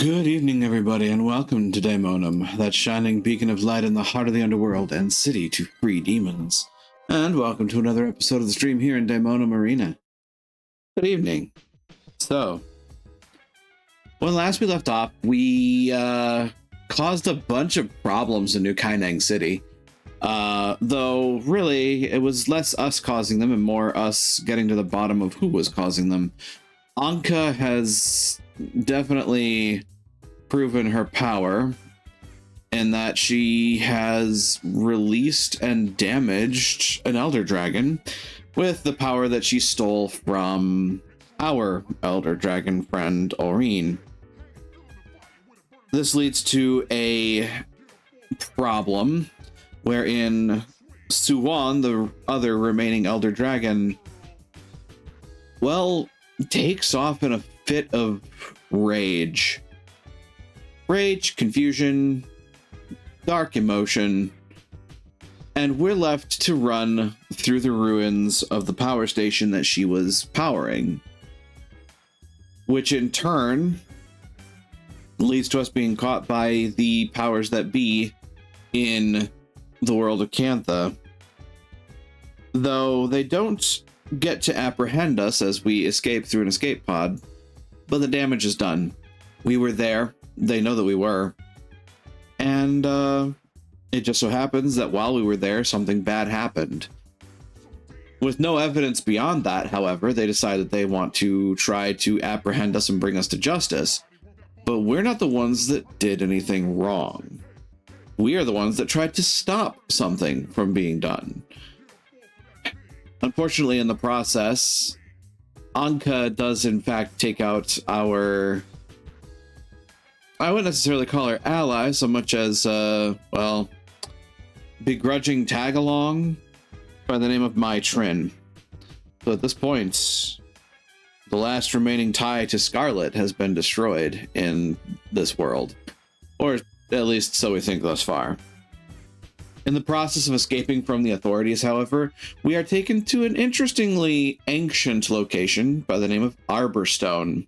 Good evening, everybody, and welcome to Daemonum, that shining beacon of light in the heart of the underworld and city to free demons. And welcome to another episode of the stream here in Daemonum Arena. Good evening. So, when last we left off, we caused a bunch of problems in New Kaineng City. Though, really, it was less us causing them and more us getting to the bottom of who was causing them. Anka has definitely proven her power in that she has released and damaged an elder dragon with the power that she stole from our elder dragon friend Aurene. This leads to a problem wherein Suwon, the other remaining elder dragon, takes off in a fit of rage. Rage, confusion, dark emotion, and we're left to run through the ruins of the power station that she was powering, which in turn leads to us being caught by the powers that be in the world of Cantha. Though they don't get to apprehend us as we escape through an escape pod, but the damage is done. We were there. They know that we were. And it just so happens that while we were there, something bad happened. With no evidence beyond that, however, they decide that they want to try to apprehend us and bring us to justice. But we're not the ones that did anything wrong. We are the ones that tried to stop something from being done. Unfortunately, in the process, Anka does in fact take out our, I wouldn't necessarily call her ally so much as, begrudging tag-along by the name of Mai Trin. So at this point, the last remaining tie to Scarlet has been destroyed in this world. Or at least so we think thus far. In the process of escaping from the authorities, however, we are taken to an interestingly ancient location by the name of Arborstone,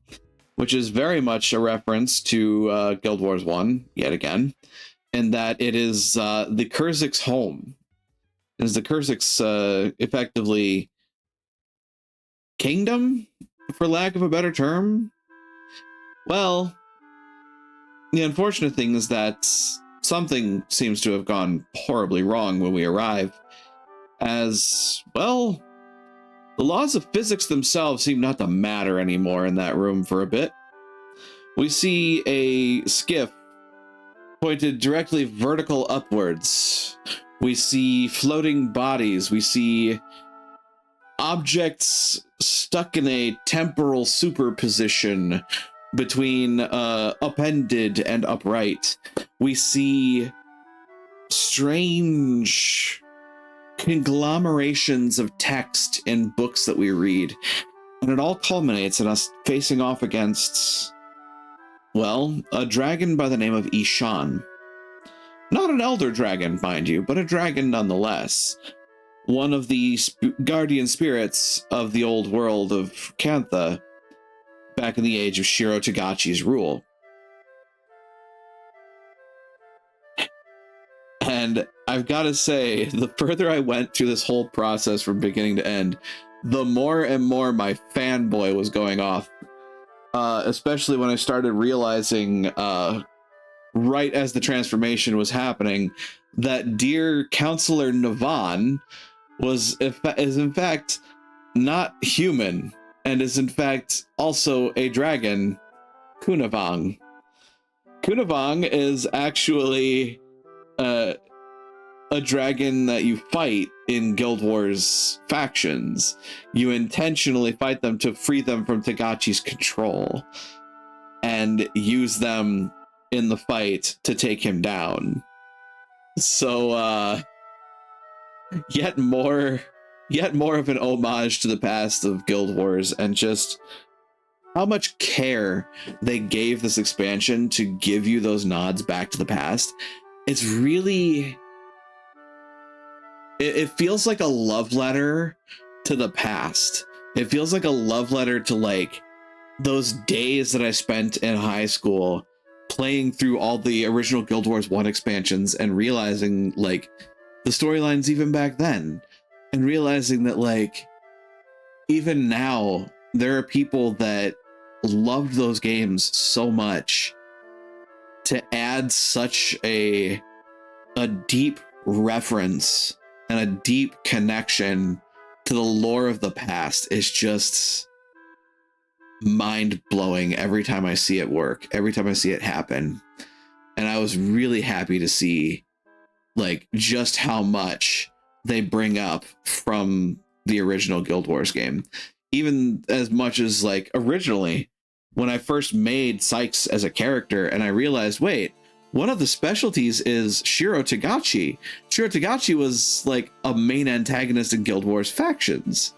which is very much a reference to Guild Wars 1, yet again, in that it is the Kurzik's home. It is the Kurzik's, effectively, kingdom, for lack of a better term? Well, the unfortunate thing is that something seems to have gone horribly wrong when we arrive, as, well, the laws of physics themselves seem not to matter anymore in that room for a bit. We see a skiff pointed directly vertical upwards. We see floating bodies. We see objects stuck in a temporal superposition between upended and upright. We see strange conglomerations of text in books that we read, and it all culminates in us facing off against, well, a dragon by the name of Ishan. Not an elder dragon, mind you, but a dragon nonetheless. One of the guardian spirits of the old world of Cantha, back in the age of Shiro Tagachi's rule. And I've got to say, the further I went through this whole process from beginning to end, the more and more my fanboy was going off. Especially when I started realizing, right as the transformation was happening, that dear Counselor Navan is in fact not human, and is in fact also a dragon, Kunavang. Kunavang is actually a dragon that you fight in Guild Wars factions. You intentionally fight them to free them from Tagachi's control and use them in the fight to take him down. So, yet more of an homage to the past of Guild Wars, and just how much care they gave this expansion to give you those nods back to the past. It's really, it feels like a love letter to the past. It feels like a love letter to, like, those days that I spent in high school playing through all the original Guild Wars 1 expansions and realizing like the storylines even back then, and realizing that like even now there are people that loved those games so much, to add such a deep reference and a deep connection to the lore of the past is just mind-blowing every time I see it work, every time I see it happen. And I was really happy to see like just how much they bring up from the original Guild Wars game, even as much as like originally when I first made Sykes as a character and I realized, wait, one of the specialties is Shiro Tagachi. Shiro Tagachi was like a main antagonist in Guild Wars Factions,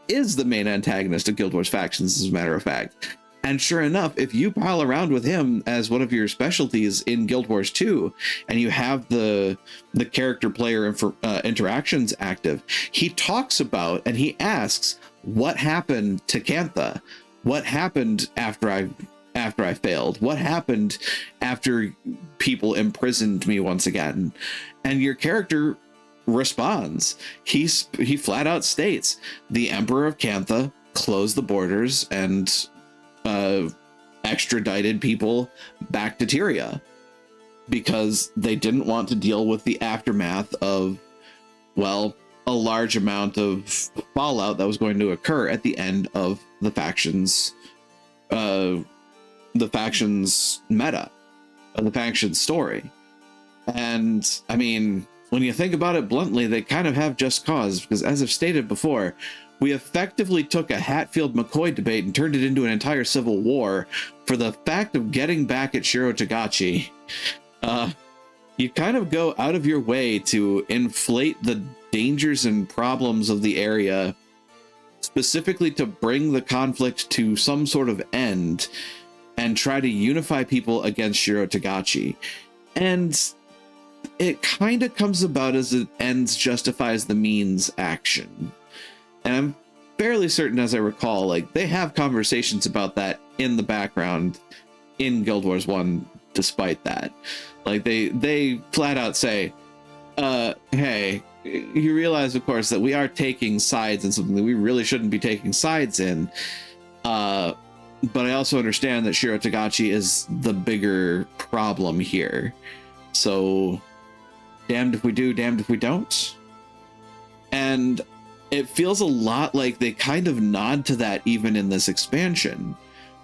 is the main antagonist of Guild Wars Factions, as a matter of fact. And sure enough, if you pile around with him as one of your specialties in Guild Wars 2, and you have the character player interactions active, he talks about and he asks, what happened to Cantha? What happened after I failed? What happened after people imprisoned me once again? And your character responds. He flat out states, the Emperor of Cantha closed the borders and extradited people back to Tyria because they didn't want to deal with the aftermath of, well, a large amount of fallout that was going to occur at the end of the factions meta, of the faction story. And I mean, when you think about it bluntly, they kind of have just cause, because as I've stated before, we effectively took a Hatfield-McCoy debate and turned it into an entire civil war for the fact of getting back at Shiro Tagachi. You kind of go out of your way to inflate the dangers and problems of the area, specifically to bring the conflict to some sort of end and try to unify people against Shiro Tagachi. And it kind of comes about as an ends justifies the means action. And I'm fairly certain, as I recall, like they have conversations about that in the background in Guild Wars 1 despite that. Like they flat out say, hey, you realize, of course, that we are taking sides in something that we really shouldn't be taking sides in. But I also understand that Shiro Tagachi is the bigger problem here. So damned if we do, damned if we don't. And it feels a lot like they kind of nod to that even in this expansion,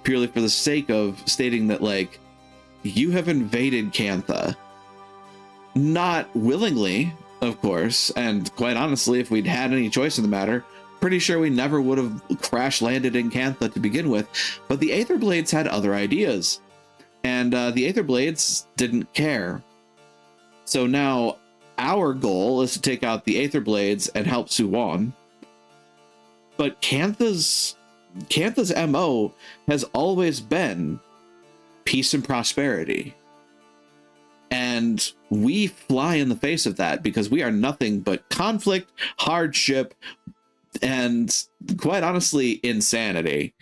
purely for the sake of stating that, like, you have invaded Cantha. Not willingly, of course, and quite honestly, if we'd had any choice in the matter, pretty sure we never would have crash landed in Cantha to begin with, but the Aetherblades had other ideas, and the Aetherblades didn't care. So now our goal is to take out the Aetherblades and help Suwon. But Cantha's MO has always been peace and prosperity. And we fly in the face of that because we are nothing but conflict, hardship, and quite honestly, insanity.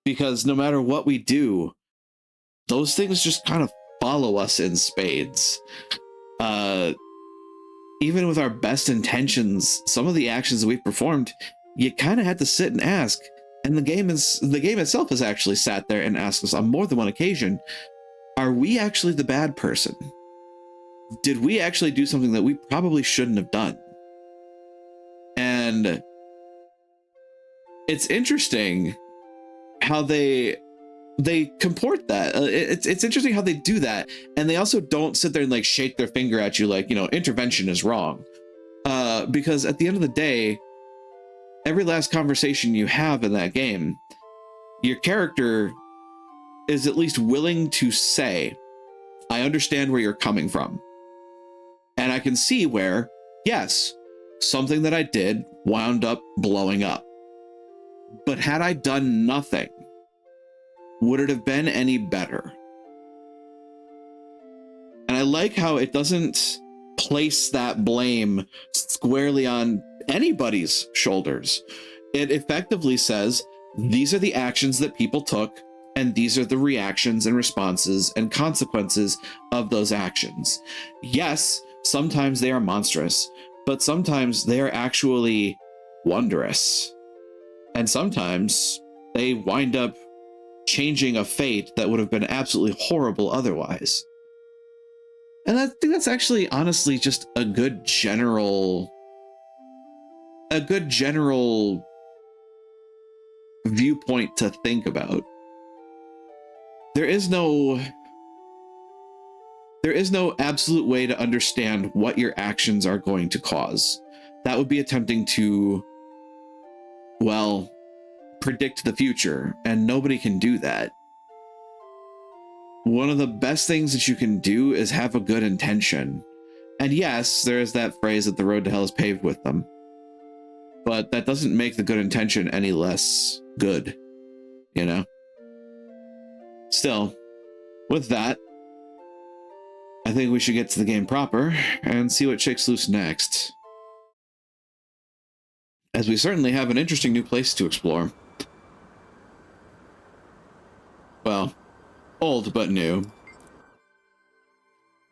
Because no matter what we do, those things just kind of follow us in spades. Even with our best intentions, some of the actions that we've performed, you kind of had to sit and ask. And the game itself has actually sat there and asked us on more than one occasion, are we actually the bad person? Did we actually do something that we probably shouldn't have done? And it's interesting how they comport that. It's interesting how they do that, and they also don't sit there and like shake their finger at you like, you know, intervention is wrong, because at the end of the day, every last conversation you have in that game, your character is at least willing to say, I understand where you're coming from, and I can see where, yes, something that I did wound up blowing up, but had I done nothing, would it have been any better? And I like how it doesn't place that blame squarely on anybody's shoulders. It effectively says, these are the actions that people took. And these are the reactions and responses and consequences of those actions. Yes, sometimes they are monstrous, but sometimes they are actually wondrous. And sometimes they wind up changing a fate that would have been absolutely horrible otherwise. And I think that's actually honestly just a good general viewpoint to think about. There is no absolute way to understand what your actions are going to cause. That would be attempting to, well, predict the future, and nobody can do that. One of the best things that you can do is have a good intention. And yes, there is that phrase that the road to hell is paved with them. But that doesn't make the good intention any less good, you know? Still, with that, I think we should get to the game proper and see what shakes loose next. As we certainly have an interesting new place to explore. Well, old but new.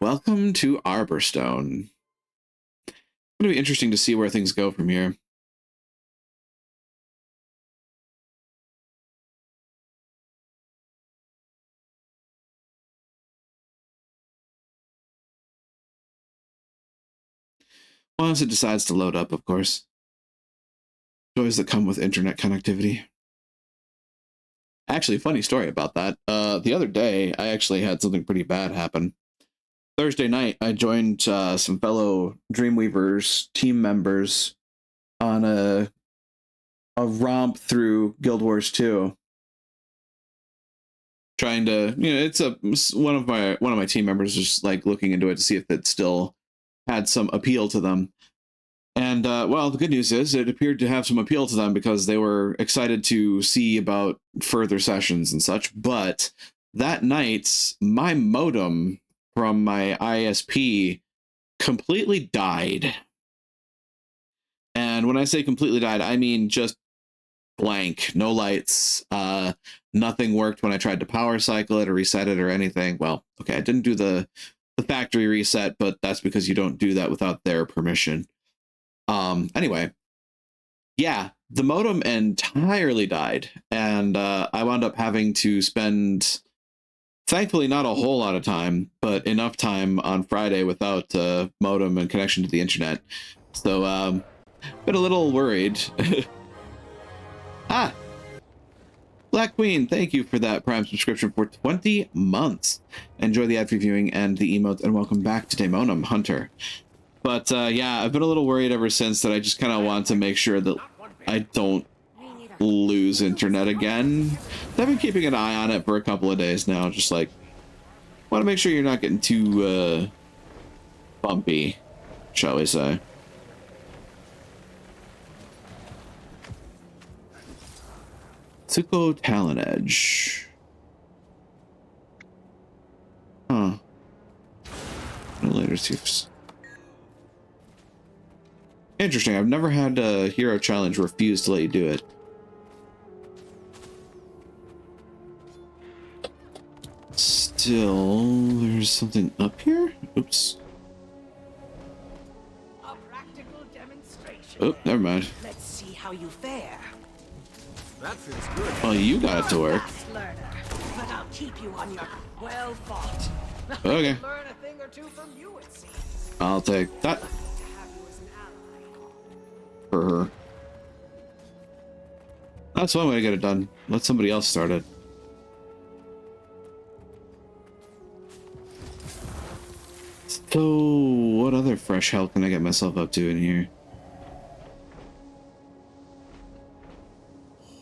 Welcome to Arborstone. It's going to be interesting to see where things go from here. Once it decides to load up, of course. Joys that come with internet connectivity. Actually, funny story about that. The other day, I actually had something pretty bad happen. Thursday night, I joined some fellow Dreamweavers team members on a romp through Guild Wars 2. Trying to, it's one of my team members just like looking into it to see if it still had some appeal to them. And well, the good news is it appeared to have some appeal to them because they were excited to see about further sessions and such. But that night, my modem from my ISP completely died. And when I say completely died, I mean just blank, no lights, nothing worked when I tried to power cycle it or reset it or anything. Well, okay, I didn't do the factory reset, but that's because you don't do that without their permission. Anyway, yeah, the modem entirely died, and I wound up having to spend, thankfully not a whole lot of time, but enough time on Friday without modem and connection to the internet. So been a little worried. Ah, Black Queen, thank you for that Prime subscription for 20 months. Enjoy the ad-free viewing and the emotes, and welcome back to Daemonum, Hunter. But yeah, I've been a little worried ever since that I just kind of want to make sure that I don't lose internet again. I've been keeping an eye on it for a couple of days now, just like, want to make sure you're not getting too bumpy, shall we say. Tsuko Talon Edge. Huh. No later chiefs. Interesting. I've never had a hero challenge refuse to let you do it. Still, there's something up here? Oops. A practical demonstration. Oh, never mind. Let's see how you fare. That feels good. Well, you got it to work. Fast learner, but I'll keep you on your well fought. Okay. I can learn a thing or two from you, it seems. I'll take that. To have you as an ally. For her. That's one way to get it done. Let somebody else start it. So, what other fresh hell can I get myself up to in here?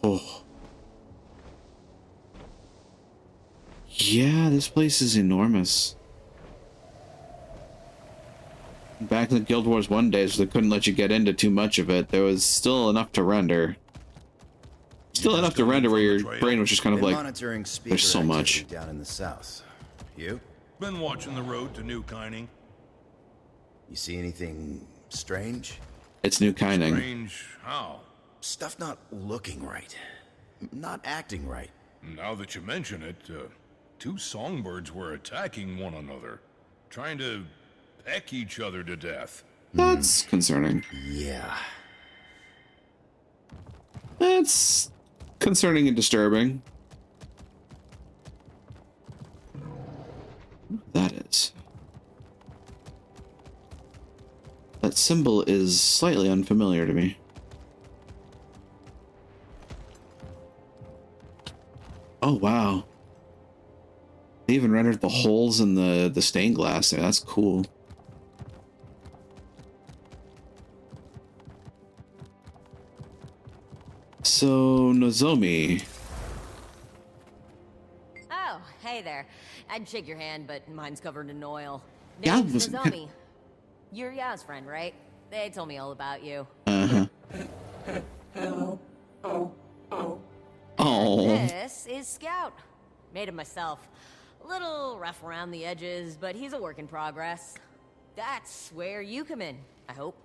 Oh. Yeah, this place is enormous. Back in the Guild Wars 1 days, they couldn't let you get into too much of it. There was still enough to render. Still enough to render where your brain was just kind of like, there's so much. Down in the south. You? Been watching the road to New Kining. You see anything strange? It's New Kining. Strange how? Stuff not looking right. Not acting right. Now that you mention it, two songbirds were attacking one another, trying to peck each other to death. That's concerning. Yeah. That's concerning and disturbing. That is. That symbol is slightly unfamiliar to me. Oh, wow. They even rendered the holes in the stained glass there. That's cool. So, Nozomi. Oh, hey there. I'd shake your hand, but mine's covered in oil. Yeah, Name's was- Nozomi. You're Yao's friend, right? They told me all about you. Uh-huh. Oh. This is Scout. Made him myself. A little rough around the edges, but he's a work in progress. That's where you come in, I hope.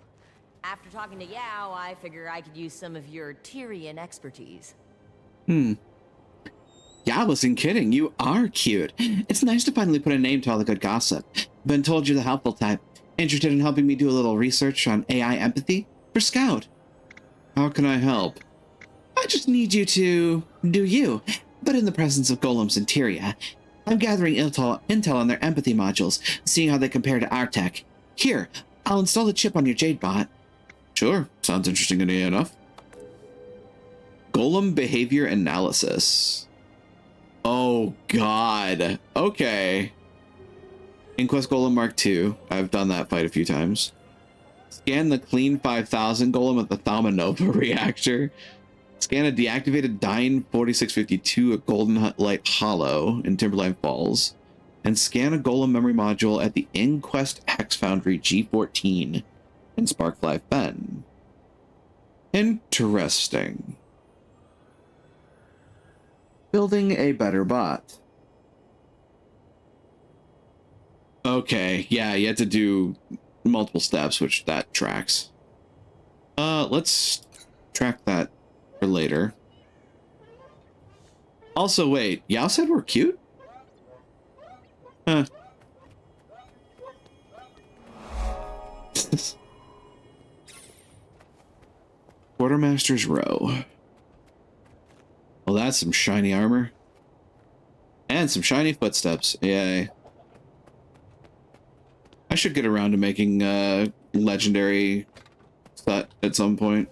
After talking to Yao, I figure I could use some of your Tyrian expertise. Yeah, I wasn't kidding. You are cute. It's nice to finally put a name to all the good gossip. Been told you're the helpful type. Interested in helping me do a little research on AI empathy for Scout. How can I help? I just need you to do you, but in the presence of golems and Tyria. I'm gathering intel on their empathy modules, seeing how they compare to our tech. Here, I'll install the chip on your Jadebot. Sure, sounds interesting enough. Golem behavior analysis. Oh, God. Okay. Inquest Golem Mark II. I've done that fight a few times. Scan the Clean 5000 Golem at the Thaumanova reactor. Scan a deactivated Dyne 4652 at Golden Light Hollow in Timberline Falls. And scan a Golem memory module at the Inquest Hex Foundry G14 in Sparkfly Fen. Interesting. Building a better bot. Okay, yeah, you had to do multiple steps, which that tracks. Let's track that for later. Also, wait, Yao said we're cute? Huh. Quartermaster's Row. Well, that's some shiny armor. And some shiny footsteps. Yay. I should get around to making legendary set at some point.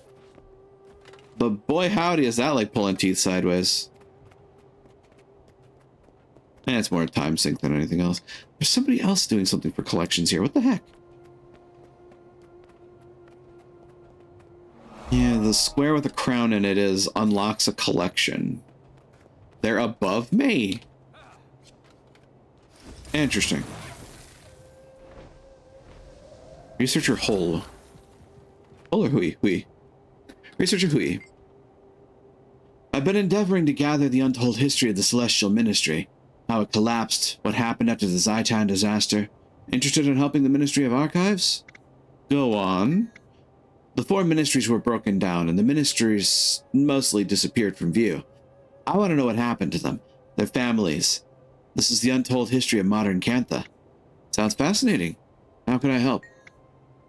But boy howdy is that like pulling teeth sideways. And it's more a time sink than anything else. There's somebody else doing something for collections here. What the heck? Yeah, the square with a crown in it is unlocks a collection. They're above me. Interesting. Researcher Hole. Hole or Hui? Researcher Hui. I've been endeavoring to gather the untold history of the Celestial Ministry. How it collapsed, what happened after the Zaitan disaster. Interested in helping the Ministry of Archives? Go on. The 4 ministries were broken down, and the ministries mostly disappeared from view. I want to know what happened to them, their families. This is the untold history of modern Cantha. Sounds fascinating. How can I help?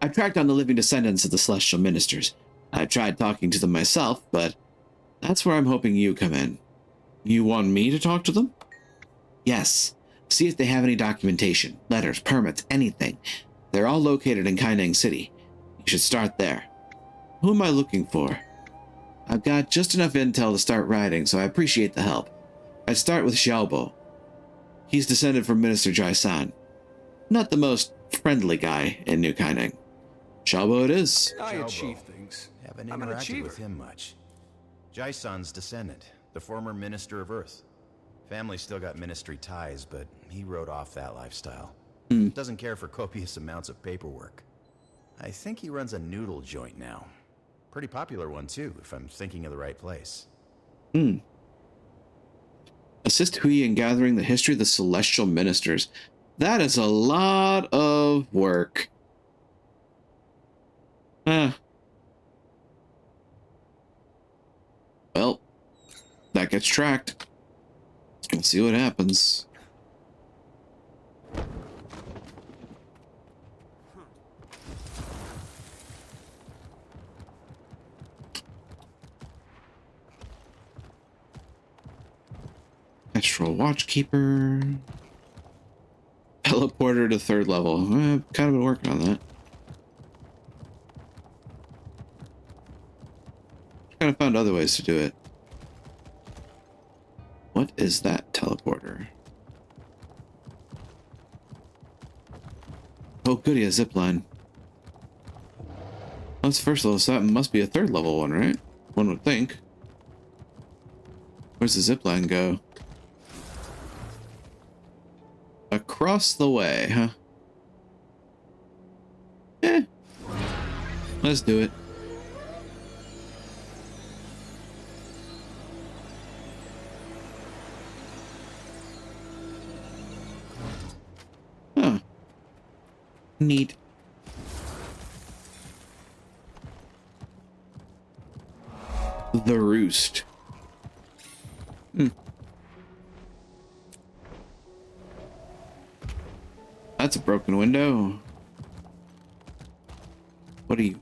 I tracked down the living descendants of the Celestial Ministers. I tried talking to them myself, but that's where I'm hoping you come in. You want me to talk to them? Yes. See if they have any documentation, letters, permits, anything. They're all located in Kaineng City. You should start there. Who am I looking for? I've got just enough intel to start writing, so I appreciate the help. I'd start with Xiaobo. He's descended from Minister Jai-san. Not the most friendly guy in New Kaineng. Xiaobo it is. I Xiaobo. achieve things. Haven't I'm an interacted achiever. with him much. Jai-san's descendant, the former Minister of Earth. Family still got ministry ties, but he wrote off that lifestyle. Doesn't care for copious amounts of paperwork. I think he runs a noodle joint now. Pretty popular one too, if I'm thinking of the right place. Assist Hui in gathering the history of the Celestial Ministers. That is a lot of work. Well, that gets tracked. Let's see what happens. Astral Watchkeeper. Teleporter to 3rd level. I've kind of been working on that. Kind of found other ways to do it. What is that teleporter? Oh, goody, a zipline. That's 1st level, so that must be a 3rd level one, right? One would think. Where's the zipline go? Across the way, huh? Eh. Let's do it. Huh. Neat. The Roost. That's a broken window. What are you?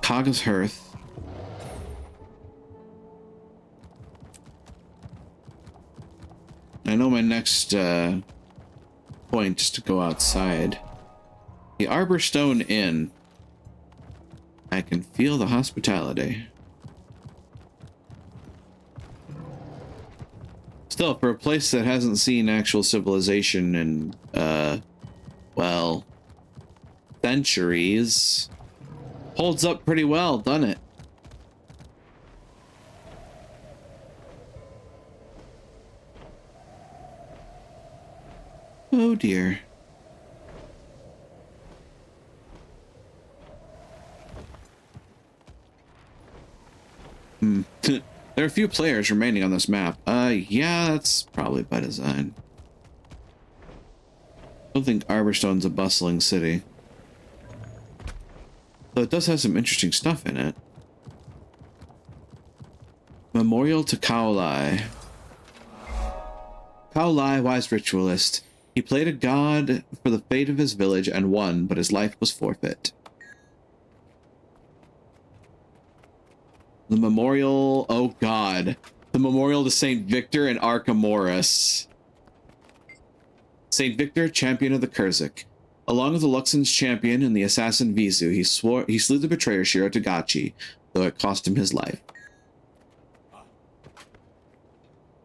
Kaga's Hearth. I know my next point is to go outside. The Arborstone Inn. I can feel the hospitality. Still, for a place that hasn't seen actual civilization in, well, centuries, holds up pretty well, doesn't it? Oh dear. There are a few players remaining on this map. Yeah, that's probably by design. I don't think Arborstone's a bustling city. Though it does have some interesting stuff in it. Memorial to Kaolai. Kaolai, wise ritualist. He played a god for the fate of his village and won, but his life was forfeit. The memorial, oh god. The memorial to Saint Victor and Archimoris. Saint Victor, champion of the Kurzik. Along with the Luxon's champion and the assassin Vizu, he slew the betrayer Shiro Tagachi, though it cost him his life.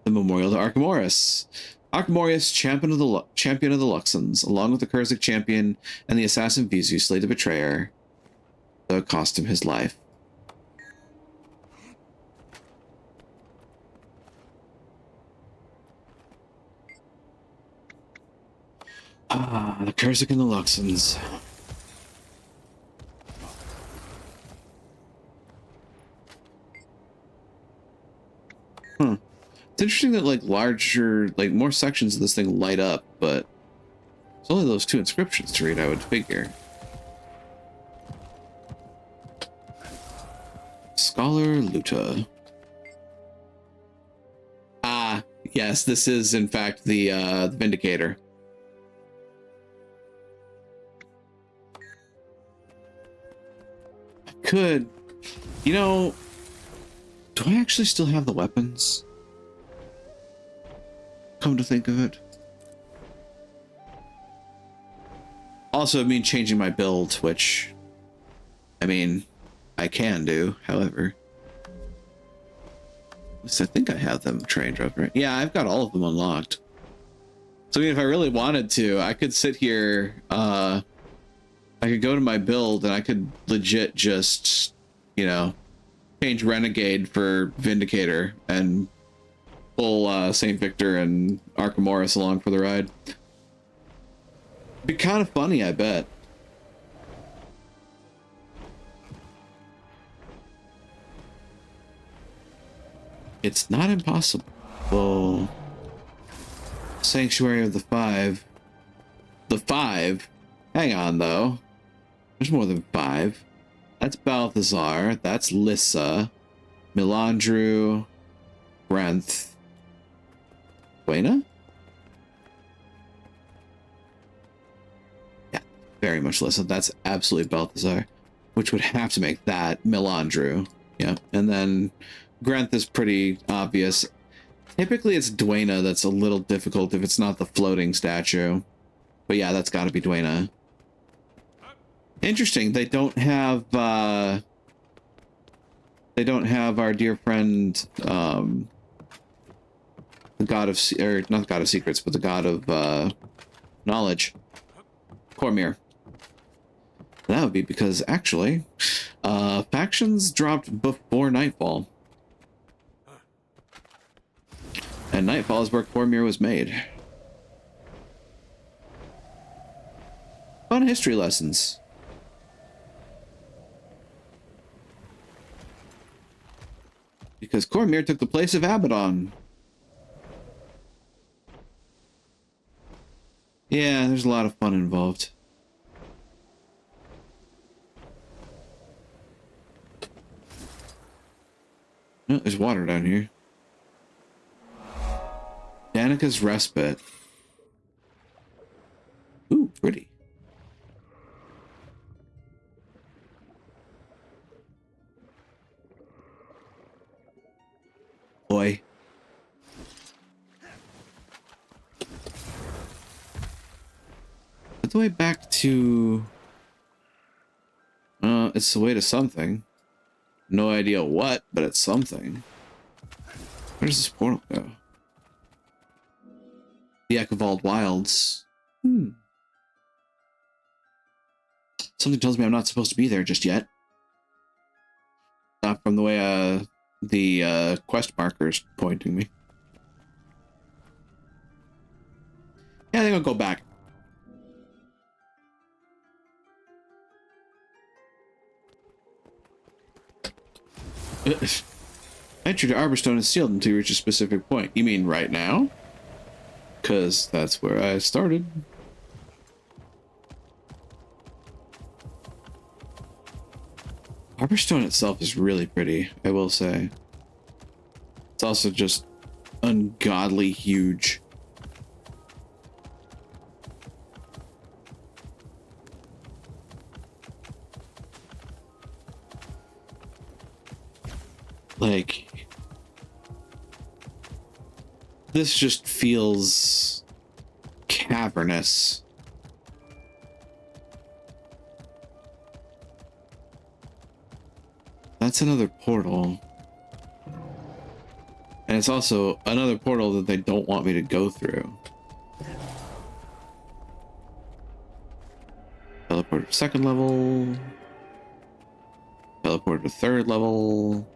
The memorial to Archimoris. Archimoris, champion of the Luxons, along with the Kurzik champion and the assassin Vizu, slayed the betrayer, though it cost him his life. Ah, the Kurzik and the Luxons. It's interesting that, like, more sections of this thing light up, but it's only those 2 inscriptions to read, I would figure. Scholar Luta. Ah, yes, this is, in fact, the Vindicator. Could, you know, do I actually still have the weapons? Come to think of it. Also, I mean, changing my build, which, I mean, I can do, however. At least I think I have them trained up, right? Yeah, I've got all of them unlocked. So, I mean, if I really wanted to, I could sit here, I could go to my build and I could legit just, you know, change Renegade for Vindicator and pull St. Victor and Archimoris along for the ride. Be kind of funny, I bet. It's not impossible. Well, Sanctuary of the Five. The Five? Hang on, though. There's more than 5. That's Balthazar. That's Lissa. Milandru. Brenth. Dwayna? Yeah, very much less. That's absolutely Balthazar, which would have to make that Melandru. Yeah, and then Grenth is pretty obvious. Typically, it's Dwayna that's a little difficult if it's not the floating statue. But yeah, that's got to be Dwayna. Interesting. They don't have our dear friend, the god of, or not the god of secrets, but the god of knowledge, Cormyr. That would be because actually, factions dropped before Nightfall. And Nightfall is where Cormyr was made. Fun history lessons. Because Cormyr took the place of Abaddon. Yeah, there's a lot of fun involved. Oh, there's water down here. Danica's Respite. Ooh, pretty. Boy. It's the way back to... it's the way to something. No idea what, but it's something. Where does this portal go? The Ekavald Wilds. Something tells me I'm not supposed to be there just yet. Not from the way the quest marker's pointing me. Yeah, I think I'll go back. Entry to Arborstone is sealed until you reach a specific point. You mean right now? Because that's where I started. Arborstone itself is really pretty, I will say. It's also just ungodly huge. Like, this just feels cavernous. That's another portal. And it's also another portal that they don't want me to go through. Teleport to second level. Teleport to third level.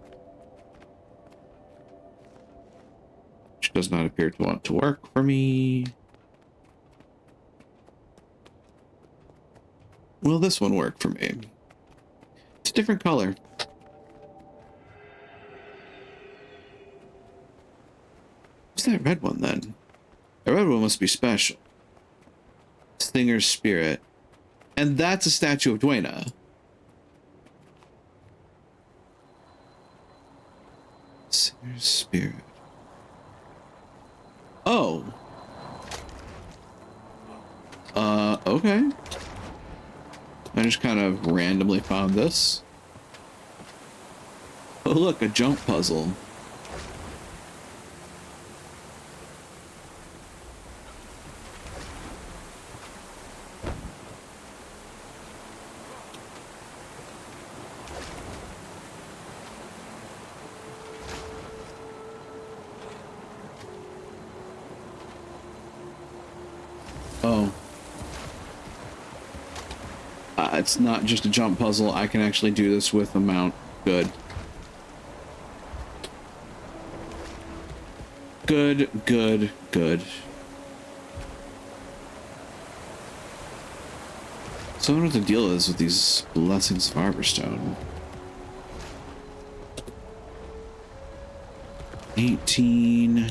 Which does not appear to want to work for me. Will this one work for me? It's a different color. What's that red one then? The red one must be special. Stinger's Spirit. And that's a statue of Dwayna. Stinger's Spirit. Oh. Okay. I just kind of randomly found this. Oh, look, a jump puzzle. Oh. It's not just a jump puzzle. I can actually do this with a mount. Good. Good, good, good. So I wonder what the deal is with these blessings of Arborstone. 18...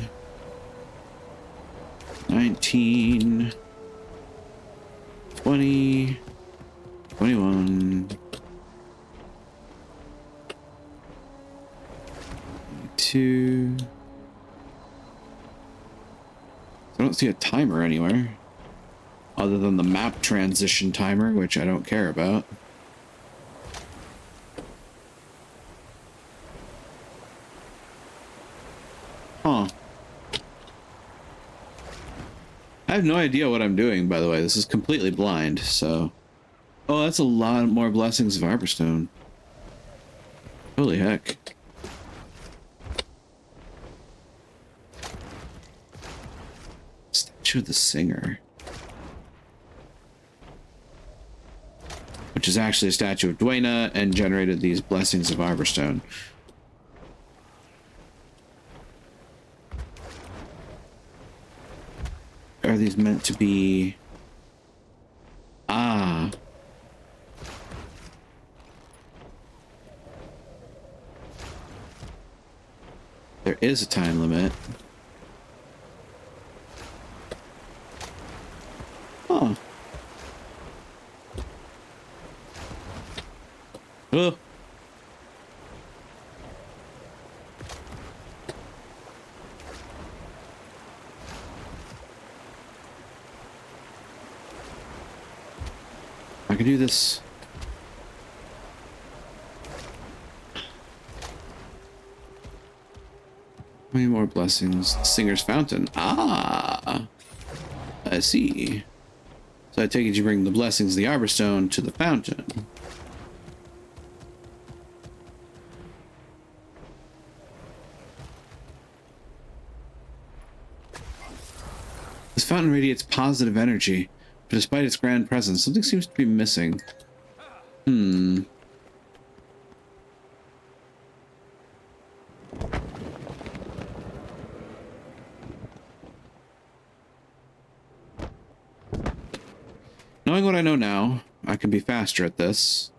19... 20... 21... 22... I don't see a timer anywhere. Other than the map transition timer, which I don't care about. Huh. I have no idea what I'm doing, by the way. This is completely blind, so... Oh, that's a lot more blessings of Arborstone. Holy heck. Statue of the Singer. Which is actually a statue of Dwayna and generated these blessings of Arborstone. Are these meant to be... Ah. There is a time limit. Huh. Oh. I can do this. How many more blessings? Singer's Fountain. Ah, I see. So I take it you bring the blessings of the Arborstone to the fountain. This fountain radiates positive energy, but despite its grand presence, something seems to be missing. Knowing what I know now, I can be faster at this.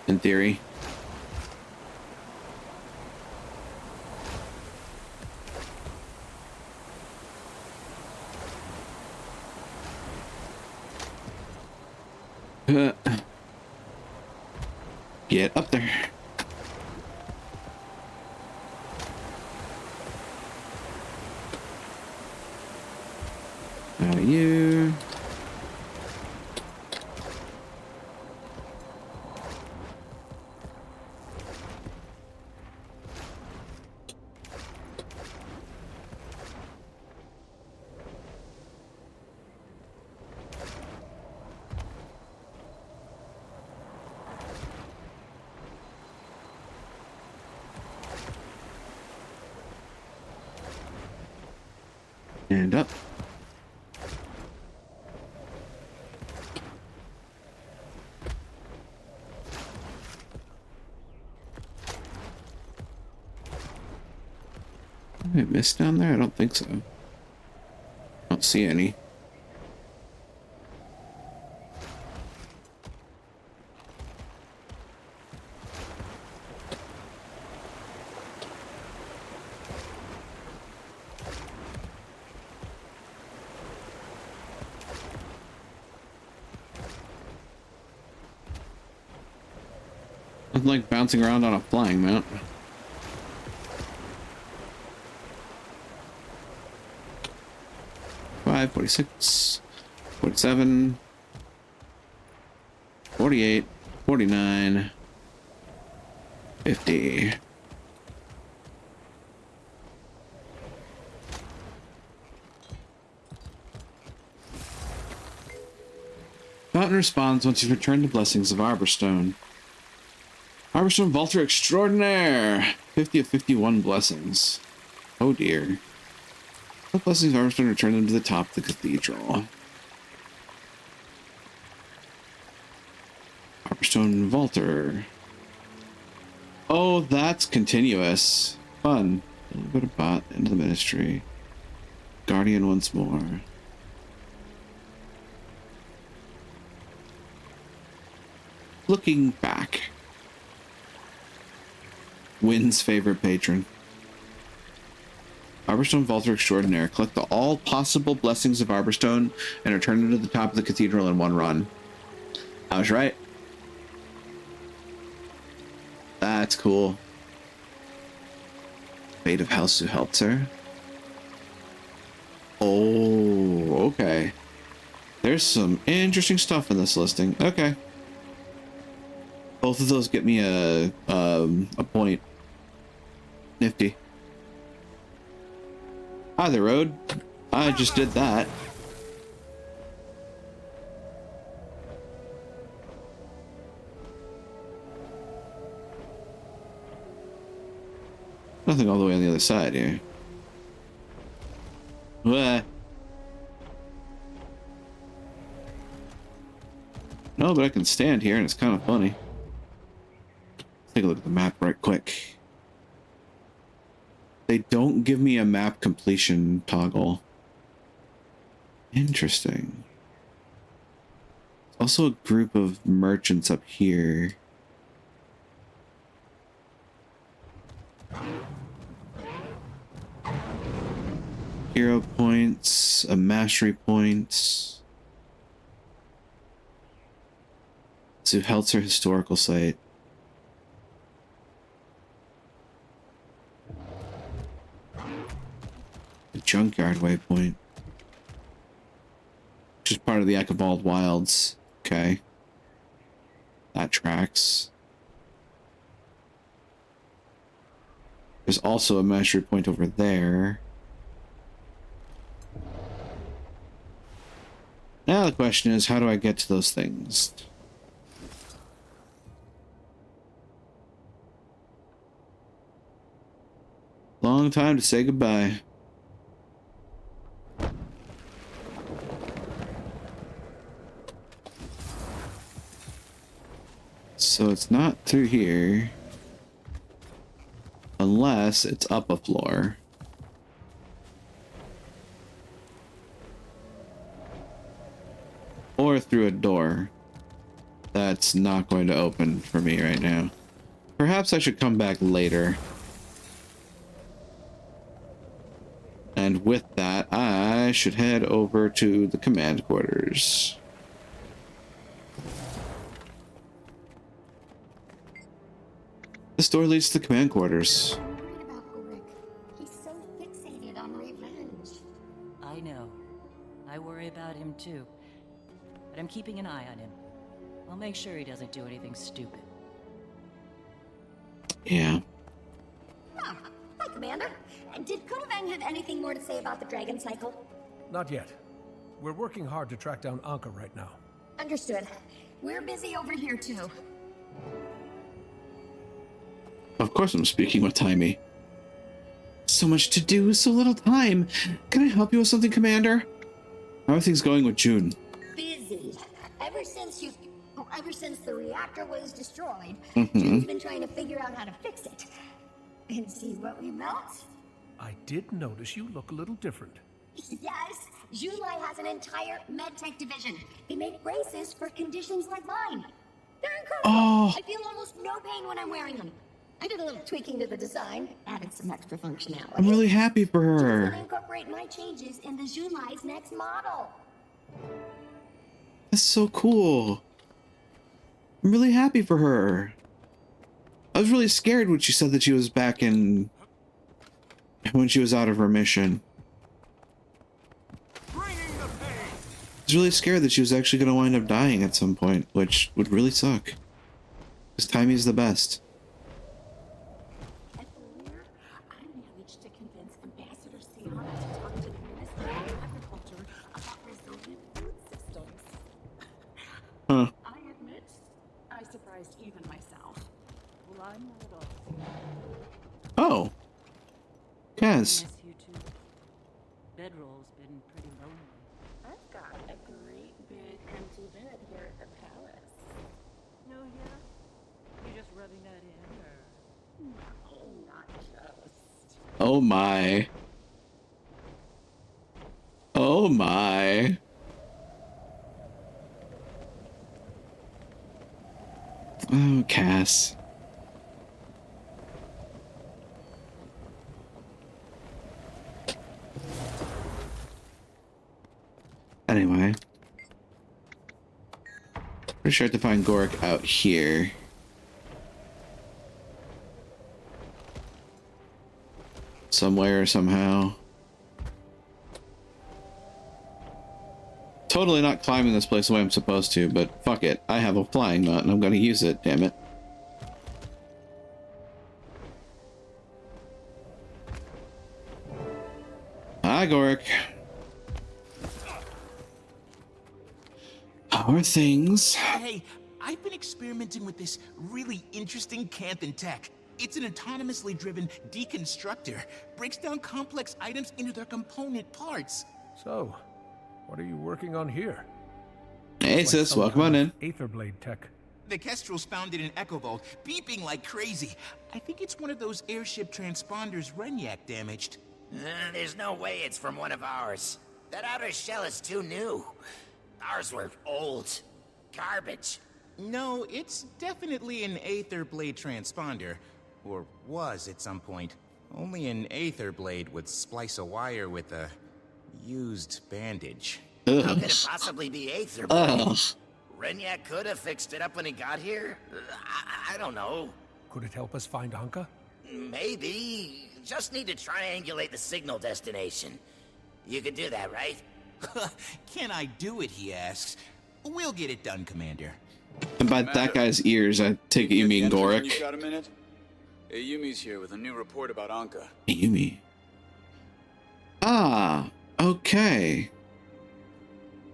In theory. Get up there. You. And up. Did I miss down there? I don't think so. I don't see any. Nothing like bouncing around on a flying mount. Five, 46, 47, 48, 49, 50. Fountain responds once you've returned the blessings of Arborstone. Arborstone Vaulter Extraordinaire! 50 of 51 blessings. Oh dear. What blessings of Arborstone return them to the top of the cathedral? Arborstone Vaulter. Oh, that's continuous. Fun. A little bit of bot into the ministry. Guardian once more. Looking back. Wynn's favorite patron. Arborstone Vaulter Extraordinaire. Collect all possible blessings of Arborstone and return them to the top of the cathedral in one run. I was right. That's cool. Fate of House Zuhelzer. Oh, okay. There's some interesting stuff in this listing. Okay. Both of those get me a point. Nifty. Hi there, Road. I just did that. Nothing all the way on the other side here. What? No, but I can stand here and it's kind of funny. Let's take a look at the map right quick. They don't give me a map completion toggle. Interesting. Also a group of merchants up here. Hero points, a mastery point. Zuhelzer Historical Site. The Junkyard Waypoint. Which is part of the Ekavald Wilds. Okay. That tracks. There's also a mastery point over there. Now the question is, how do I get to those things? Long time to say goodbye. So it's not through here. Unless it's up a floor. Or through a door. That's not going to open for me right now. Perhaps I should come back later. And with that, I should head over to the command quarters. This door leads to the command quarters. I'm worried about Ulrich. He's so fixated on revenge. I know. I worry about him too. But I'm keeping an eye on him. I'll make sure he doesn't do anything stupid. Yeah. Ah, hi, Commander. Did Kunavang have anything more to say about the Dragon Cycle? Not yet. We're working hard to track down Anka right now. Understood. We're busy over here, too. Of course I'm speaking with Timey. So much to do, so little time. Can I help you with something, Commander? How are things going with June? Busy. Ever since the reactor was destroyed, June's been trying to figure out how to fix it. And see what we built? I did notice you look a little different. Yes, Junlai has an entire medtech division. They make braces for conditions like mine. They're incredible. Oh. I feel almost no pain when I'm wearing them. I did a little tweaking to the design, added some extra functionality. I'm really happy for Just her. gonna incorporate my changes into Junlai's next model. That's so cool. I'm really happy for her. I was really scared when she said that she was back in... when she was out of remission. I was really scared that she was actually going to wind up dying at some point, which would really suck. Because Timey's the best. At Lear, I managed to convince Ambassador Siana to talk to the Minister of Agriculture about resilient food systems. Huh. I admit, I surprised even myself. Well, I'm not at all. Oh. Kaz. Miss you too. Bedroll's been pretty lonely. I've got a great big empty bed here at the palace. No, yeah? You just rubbing that in, or? No, not just. Oh my. Oh my. Oh, Cass. Anyway. Pretty sure I have to find Gorik out here. Somewhere, somehow. Totally not climbing this place the way I'm supposed to, but fuck it. I have a flying nut and I'm gonna use it, damn it. Hi, Gorik. How are things? Hey, I've been experimenting with this really interesting Canthan tech. It's an autonomously driven deconstructor. Breaks down complex items into their component parts. So, what are you working on here? Hey, sis, welcome on in. Aetherblade tech. The Kestrels found it in Echo Vault, beeping like crazy. I think it's one of those airship transponders Renyak damaged. There's no way it's from one of ours. That outer shell is too new. Ours were old. Garbage. No, it's definitely an Aetherblade transponder. Or was at some point. Only an Aetherblade would splice a wire with a used bandage. How could it possibly be Aetherblade? Renyak could have fixed it up when he got here. I don't know. Could it help us find Anka? Maybe. Just need to triangulate the signal destination. You could do that, right? Can I do it, he asks. We'll get it done, Commander. And by that guy's ears, I take it you mean Gorik. You got a minute? Ayumi's here with a new report about Anka. Ayumi. Ah, okay.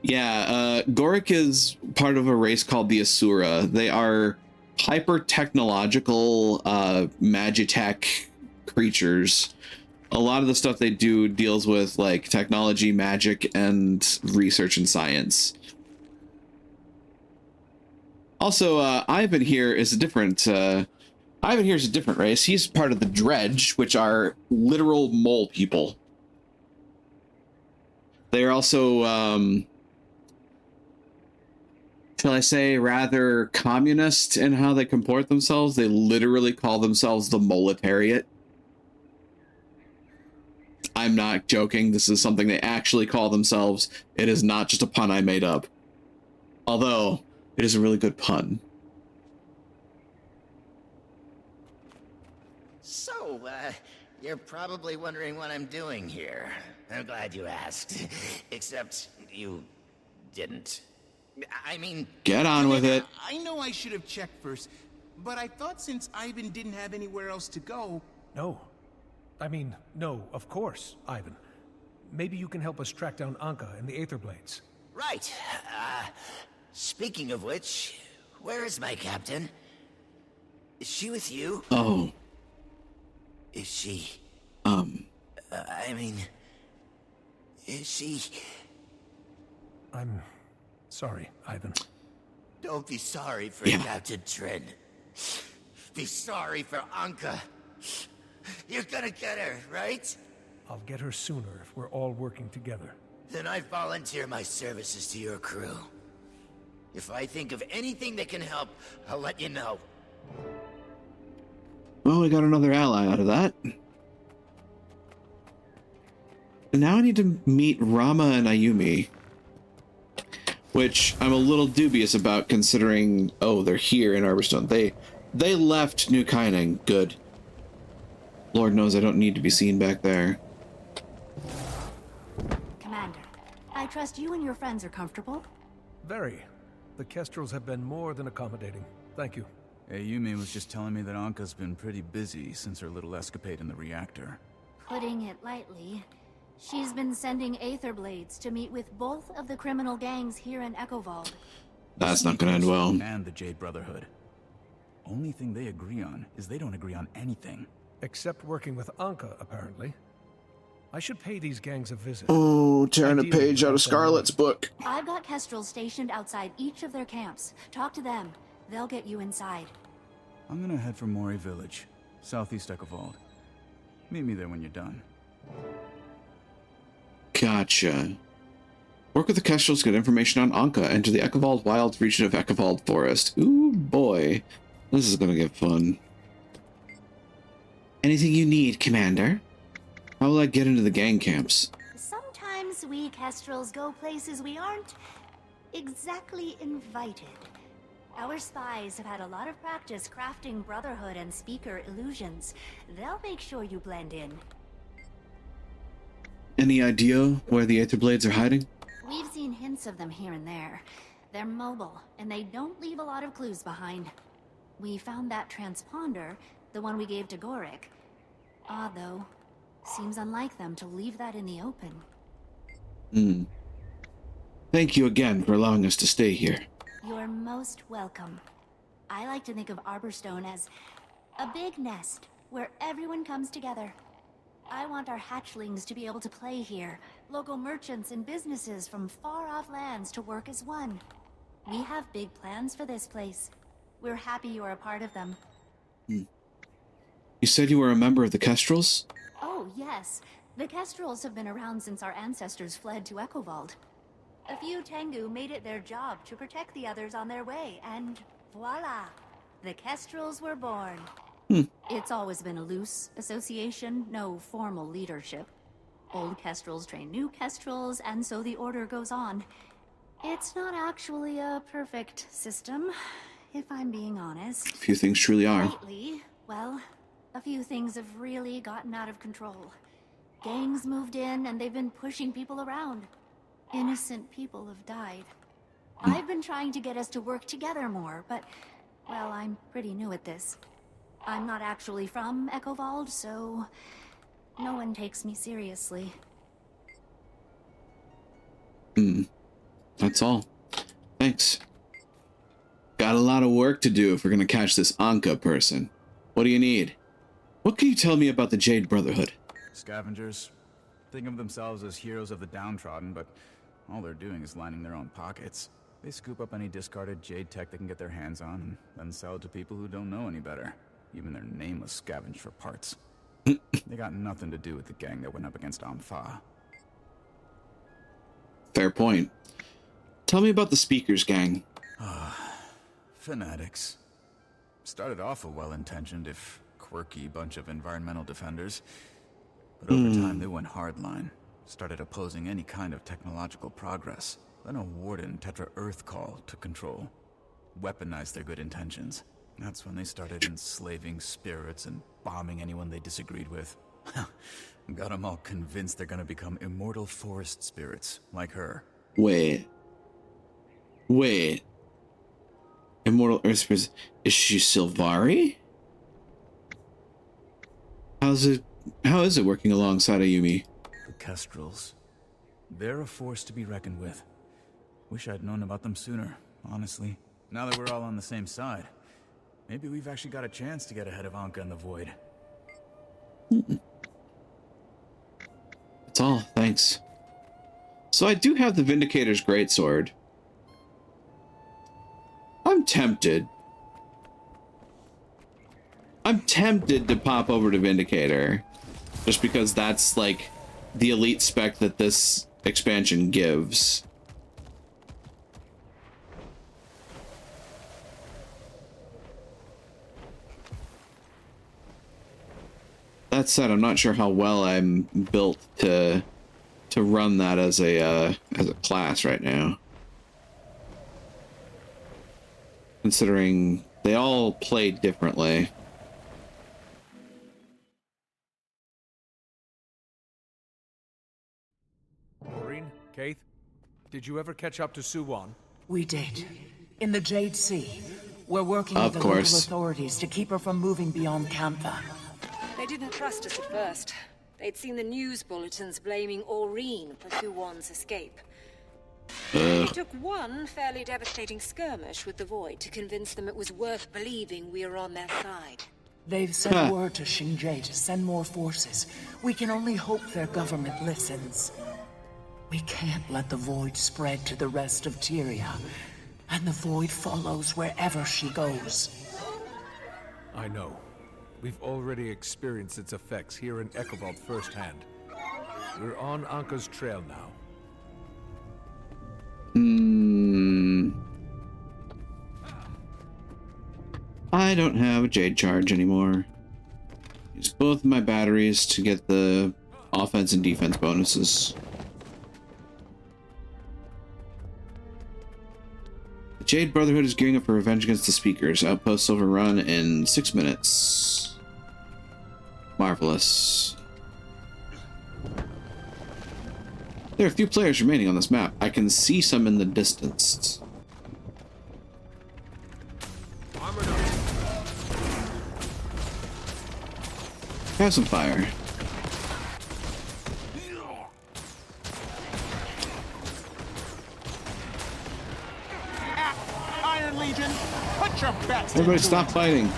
Yeah, Gorik is part of a race called the Asura. They are hyper-technological magitech creatures. A lot of the stuff they do deals with like technology, magic, and research and science. Also, Ivan here is a different race. He's part of the Dredge, which are literal mole people. They are also, shall I say, rather communist in how they comport themselves. They literally call themselves the Moletariat. I'm not joking. This is something they actually call themselves. It is not just a pun I made up. Although, it is a really good pun. So, you're probably wondering what I'm doing here. I'm glad you asked. Except, you didn't. I mean... Get on with it. I know I should have checked first, but I thought since Ivan didn't have anywhere else to go... No. I mean, no, of course, Ivan. Maybe you can help us track down Anka and the Aetherblades. Right. Speaking of which, where is my captain? Is she with you? Oh. Is she... I mean... Is she... I'm sorry, Ivan. Don't be sorry for Captain Trin. Be sorry for Anka. You're gonna get her, right? I'll get her sooner if we're all working together. Then I volunteer my services to your crew. If I think of anything that can help, I'll let you know. Well, we got another ally out of that. And now I need to meet Rama and Ayumi. Which I'm a little dubious about considering... Oh, they're here in Arborstone. They left New Kyning. Good. Lord knows I don't need to be seen back there. Commander, I trust you and your friends are comfortable? Very. The Kestrels have been more than accommodating. Thank you. Ayumi was just telling me that Anka's been pretty busy since her little escapade in the reactor. Putting it lightly, she's been sending Aetherblades to meet with both of the criminal gangs here in Echo Vault. That's not gonna end well. And the Jade Brotherhood. Only thing they agree on is they don't agree on anything. Except working with Anka, apparently. I should pay these gangs a visit. Oh, tearing a page out of Scarlet's book. I've got Kestrels stationed outside each of their camps. Talk to them. They'll get you inside. I'm gonna head for Mori Village, southeast Echo Vault. Meet me there when you're done. Gotcha. Work with the Kestrels, get information on Anka, enter the Echovald Wilds region of Echovald Forest. Ooh, boy. This is gonna get fun. Anything you need, Commander? How will I get into the gang camps? Sometimes we we Kestrels go places we aren't exactly invited. Our spies have had a lot of practice crafting Brotherhood and Speaker illusions. They'll make sure you blend in. Any idea where the Aetherblades are hiding? We've seen hints of them here and there. They're mobile, and they don't leave a lot of clues behind. We found that transponder, the one we gave to Gorik. Odd, though. Seems unlike them to leave that in the open. Thank you again for allowing us to stay here. You're most welcome. I like to think of Arborstone as a big nest where everyone comes together. I want our hatchlings to be able to play here, local merchants and businesses from far-off lands to work as one. We have big plans for this place. We're happy you're a part of them. You said you were a member of the Kestrels? Oh, yes. The Kestrels have been around since our ancestors fled to Echovald. A few Tengu made it their job to protect the others on their way, and voila! The Kestrels were born. It's always been a loose association, no formal leadership. Old Kestrels train new Kestrels, and so the order goes on. It's not actually a perfect system, if I'm being honest. A few things truly are. Lately, well, a few things have really gotten out of control. Gangs moved in, and they've been pushing people around. Innocent people have died. I've been trying to get us to work together more, but, well, I'm pretty new at this. I'm not actually from Echovald, so no one takes me seriously. That's all. Thanks. Got a lot of work to do if we're gonna catch this Anka person. What do you need? What can you tell me about the Jade Brotherhood? Scavengers. Think of themselves as heroes of the downtrodden, but all they're doing is lining their own pockets. They scoop up any discarded Jade tech they can get their hands on, and then sell it to people who don't know any better. Even their name was scavenged for parts. They got nothing to do with the gang that went up against Ampha. Fair point. Tell me about the Speaker's gang. Fanatics. Started off a well-intentioned, if quirky, bunch of environmental defenders. But over time, they went hardline. Started opposing any kind of technological progress. Then a warden Tetra Earth call took control. Weaponized their good intentions. That's when they started enslaving spirits and bombing anyone they disagreed with. Got them all convinced they're gonna become immortal forest spirits, like her. Wait. Immortal Earth spirits. Is she Sylvari? How is it working alongside Ayumi? The Kestrels. They're a force to be reckoned with. Wish I'd known about them sooner, honestly. Now that we're all on the same side, maybe we've actually got a chance to get ahead of Anka and the Void. That's all, thanks. So I do have the Vindicator's Greatsword. I'm tempted to pop over to Vindicator. Just because that's, like, the elite spec that this expansion gives. That said, I'm not sure how well I'm built to run that as a class right now. Considering they all play differently. Maureen, Keith, did you ever catch up to Suwon? We did. In the Jade Sea. We're working Of with the course. local authorities to keep her from moving beyond Kantha. They didn't trust us at first. They'd seen the news bulletins blaming Aureen for Suwon's escape. It took one fairly devastating skirmish with the Void to convince them it was worth believing we were on their side. They've sent word to Shinjay to send more forces. We can only hope their government listens. We can't let the Void spread to the rest of Tyria. And the Void follows wherever she goes. I know. We've already experienced its effects here in Echovald firsthand. We're on Anka's trail now. I don't have a Jade Charge anymore. Use both of my batteries to get the offense and defense bonuses. Jade Brotherhood is gearing up for revenge against the Speakers. Outposts overrun in 6 minutes. Marvelous. There are a few players remaining on this map. I can see some in the distance. Have some fire. Iron Legion, put your best. Everybody stop fighting.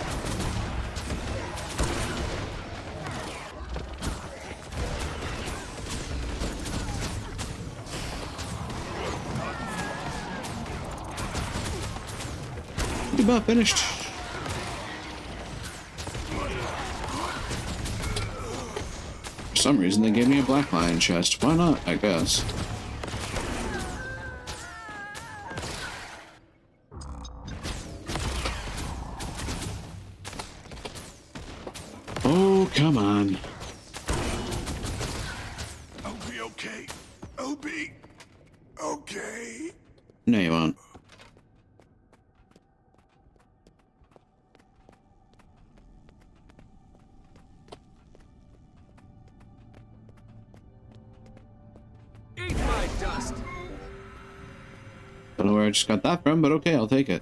About finished. For some reason they gave me a Black Lion chest. Why not, I guess. Oh, come on. I'll be okay. I'll be okay. No, you won't. Don't know where I just got that from, but okay, I'll take it.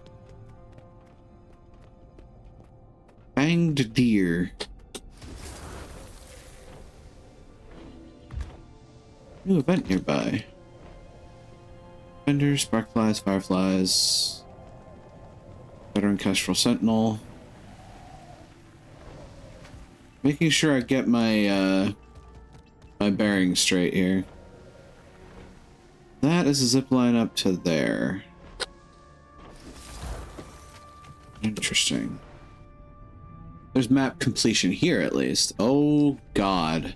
Fanged deer. New event nearby. Vendors, sparkflies, fireflies. Veteran Kestrel Sentinel. Making sure I get my my bearings straight here. That is a zip line up to there. Interesting. There's map completion here at least. Oh god.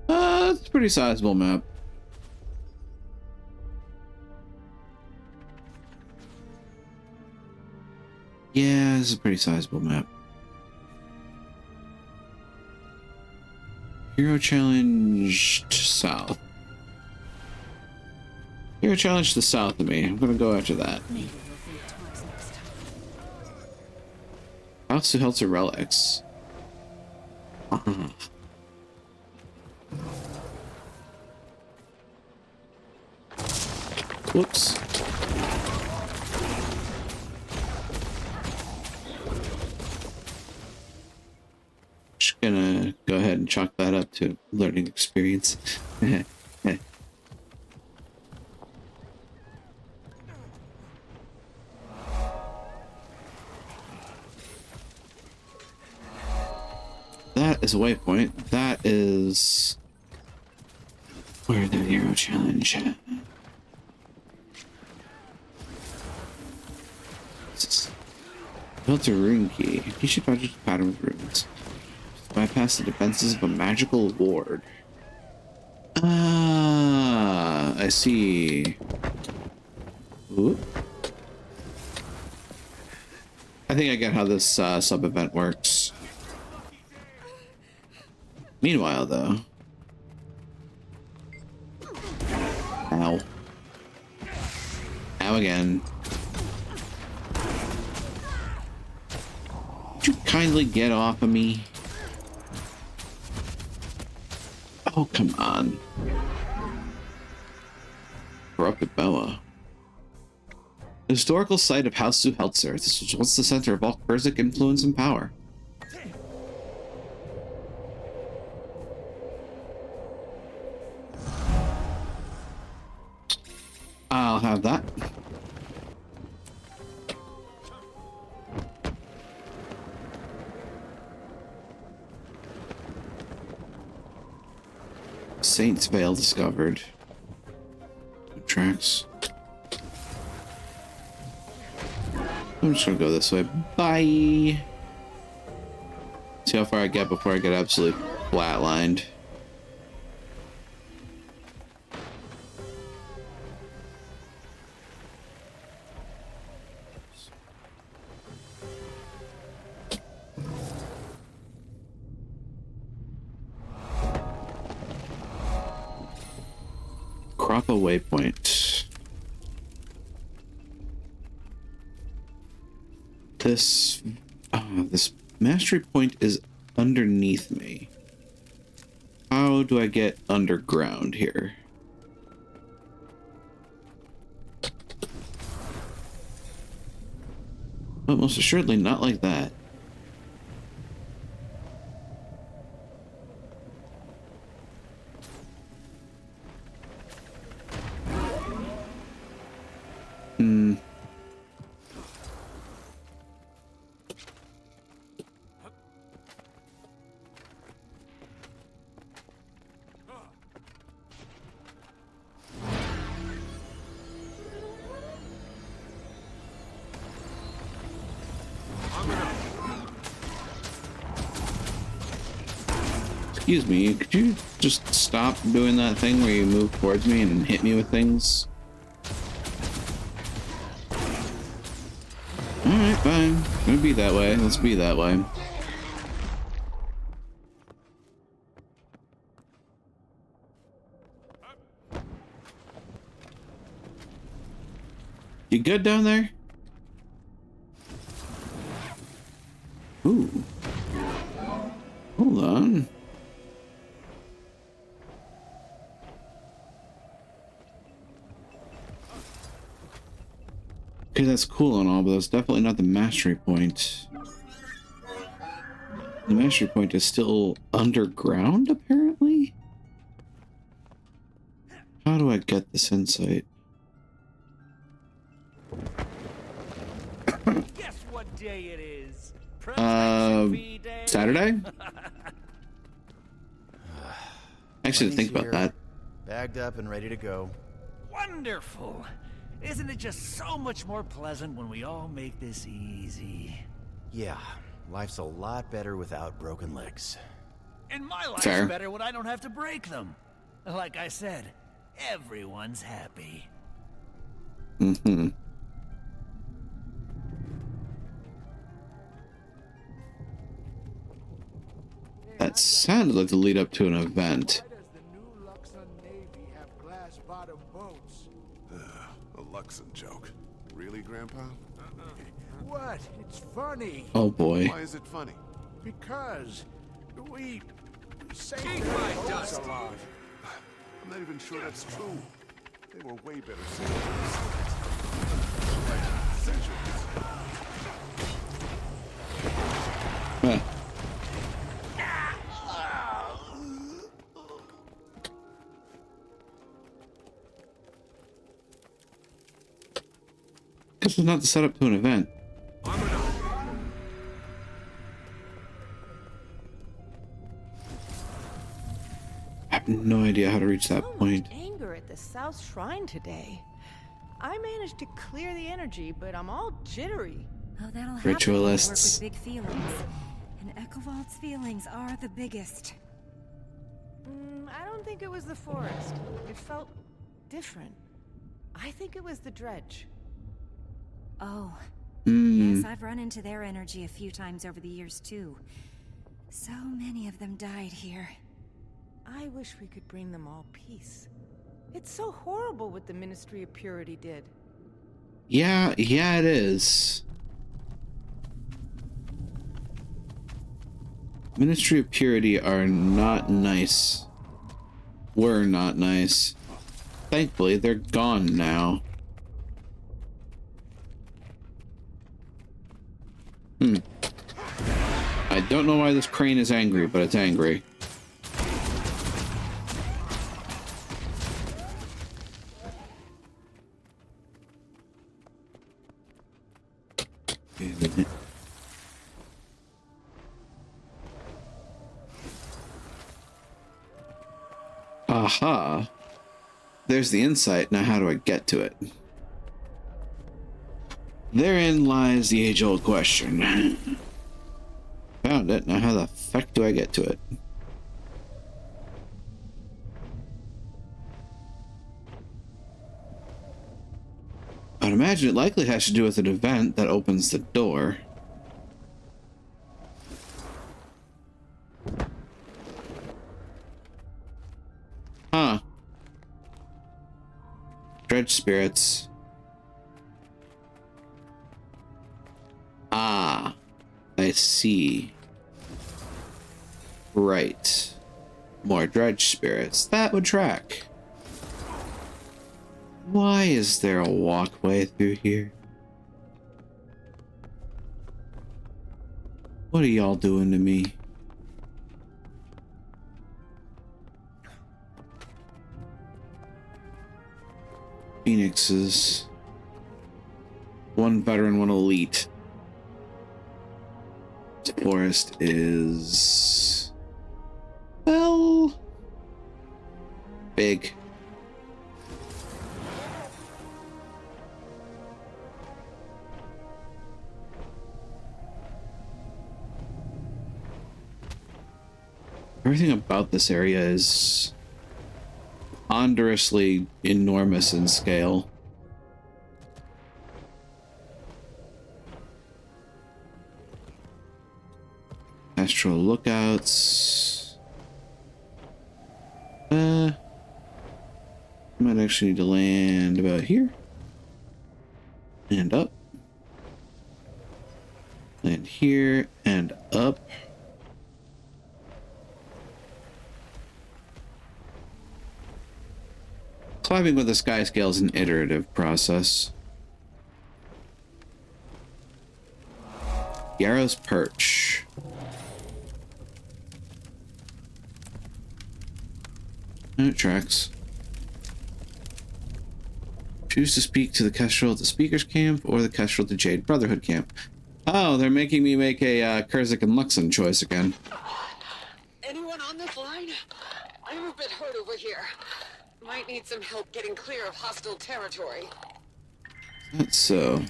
It's a pretty sizable map. Yeah, it's a pretty sizable map. Hero challenge to south. Hero challenge to the south of me. I'm gonna go after that. House of Helter relics. Whoops. Just gonna go ahead and chalk that up to learning experience. That is a waypoint. That is where the hero challenge. Built a rune key. You should project a pattern with runes. Bypass the defenses of a magical ward. Ah, I see. Ooh. I think I get how this sub-event works. Meanwhile, though... Ow. Ow again. Would you kindly get off of me? Oh, come on. Corrupted boa. The historical site of House Zuheltzer. This was once the center of all Kurzic influence and power. I'll have that. Saints Vale discovered. Tracks. I'm just gonna go this way. Bye. See how far I get before I get absolutely flatlined. Crop a waypoint. This this mastery point is underneath me. How do I get underground here? But most assuredly not like that. Excuse me, could you just stop doing that thing where you move towards me and hit me with things? Alright, fine. It's gonna be that way. Let's be that way. You good down there? Ooh. Hold on. Okay, that's cool and all, but that's definitely not the mastery point. The mastery point is still underground, apparently? How do I get this insight? Guess what day it is? Saturday? I should think about that. Bagged up and ready to go. Wonderful! Isn't it just so much more pleasant when we all make this easy? Yeah, life's a lot better without broken legs. And my life's Fair. better when I don't have to break them. Like I said, everyone's happy. Mm-hmm. That sounded like the lead up to an event. A Luxon joke. Really, Grandpa? What? It's funny. Oh boy. Why is it funny? Because we say Eat my my dust dust. a lot. I'm not even sure that's true. They were way better sailors. Like centuries. Huh. This is not the setup to an event. I have no idea how to reach that point. Anger at the South Shrine today. I managed to clear the energy, but I'm all jittery. Oh, that'll Ritualists. happen when you work with big feelings. And Echovald's feelings are the biggest. I don't think it was the forest. It felt different. I think it was the dredge. Oh. Mm. Yes, I've run into their energy a few times over the years, too. So many of them died here. I wish we could bring them all peace. It's so horrible what the Ministry of Purity did. Yeah, it is. Ministry of Purity are not nice. Were not nice. Thankfully, they're gone now. I don't know why this crane is angry, but it's angry. Aha. There's the insight. Now how do I get to it? Therein lies the age-old question. Found it. Now how the fuck do I get to it? I'd imagine it likely has to do with an event that opens the door. Huh. Dredge spirits. Ah. see. Right. More dredge spirits. That would track. Why is there a walkway through here? What are y'all doing to me? Phoenixes. One veteran, one elite. This forest is... well... big. Everything about this area is ponderously enormous in scale. Astral lookouts. Might actually need to land about here. And up. Land here and up. Climbing with the sky scale is an iterative process. Yarrow's Perch. And it tracks. Choose to speak to the Kestrel at the Speaker's Camp or the Kestrel at the Jade Brotherhood Camp. Oh, they're making me make a Kurzik and Luxon choice again. Anyone on this line? I'm a bit hurt over here. Might need some help getting clear of hostile territory. That's so.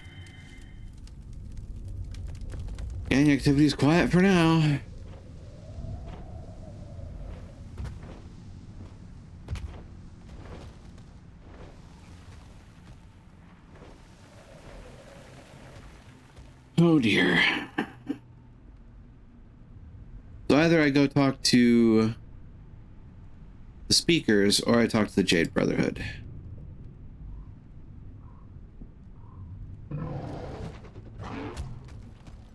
Gang activity's quiet for now. Oh dear. So either I go talk to the Speakers or I talk to the Jade Brotherhood.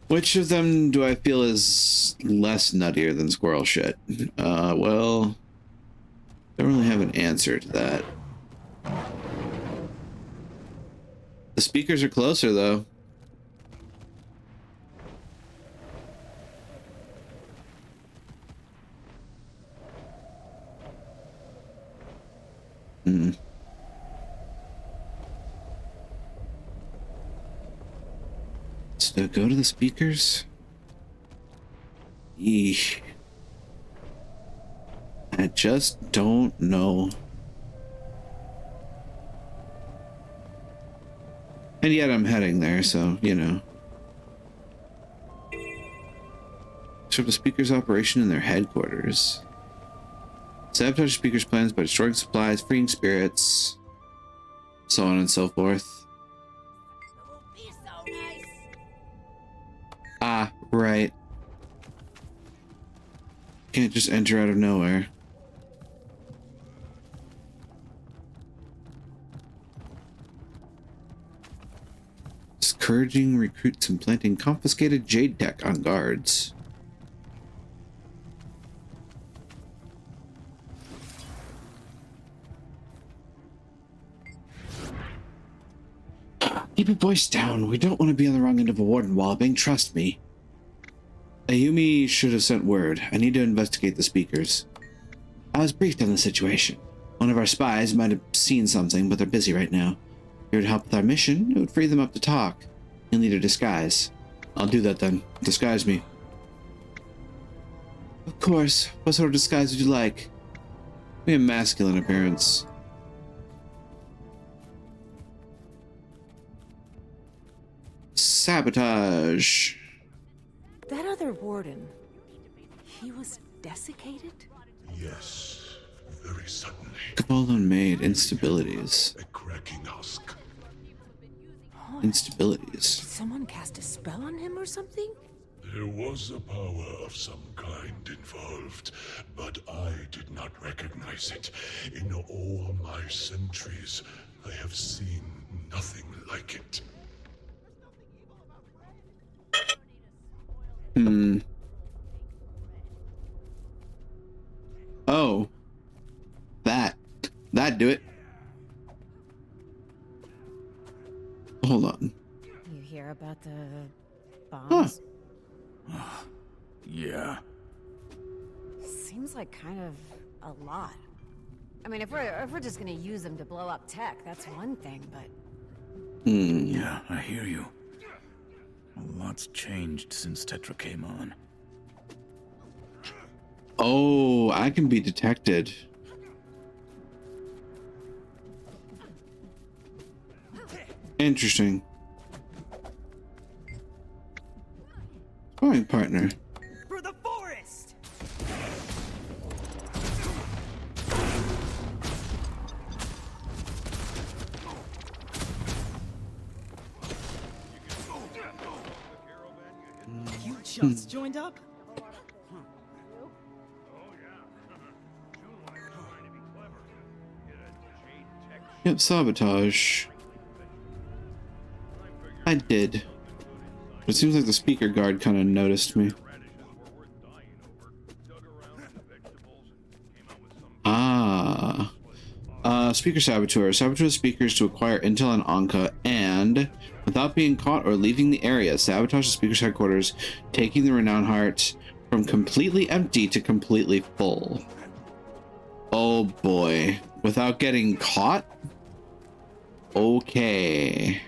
Which of them do I feel is less nuttier than squirrel shit? Well, I don't really have an answer to that. The Speakers are closer, though. So go to the Speakers? Eesh. I just don't know. And yet I'm heading there, so, you know. So the Speakers' operation in their headquarters. Sabotage Speakers' plans by destroying supplies, freeing spirits, so on and so forth. Ah, right. Can't just enter out of nowhere. Discouraging recruits and planting confiscated jade tech on guards. Keep your voice down. We don't want to be on the wrong end of a warden walloping. Trust me. Ayumi should have sent word. I need to investigate the Speakers. I was briefed on the situation. One of our spies might have seen something, but they're busy right now. If you would help with our mission, it would free them up to talk. You'll need a disguise. I'll do that then. Disguise me. Of course. What sort of disguise would you like? Maybe a masculine appearance. Sabotage. That other warden, he was desiccated? Yes, very suddenly. Cabal made instabilities. A cracking husk. Instabilities. Did someone cast a spell on him or something? There was a power of some kind involved, but I did not recognize it. In all my centuries, I have seen nothing like it. Oh. That do it. Hold on. You hear about the bombs? Yeah. Seems like kind of a lot. I mean, if we're just gonna use them to blow up tech, that's one thing, but... Yeah, I hear you. A lot's changed since Tetra came on. Oh, I can be detected. Interesting. Sparring partner. For the forest! You just joined up? Yep, sabotage. I did. It seems like the speaker guard kind of noticed me. Ah. Speaker saboteur. Saboteur speakers to acquire intel on Anka and, without being caught or leaving the area, sabotage the speaker's headquarters, taking the Renown Heart from completely empty to completely full. Oh boy. Without getting caught? Okay.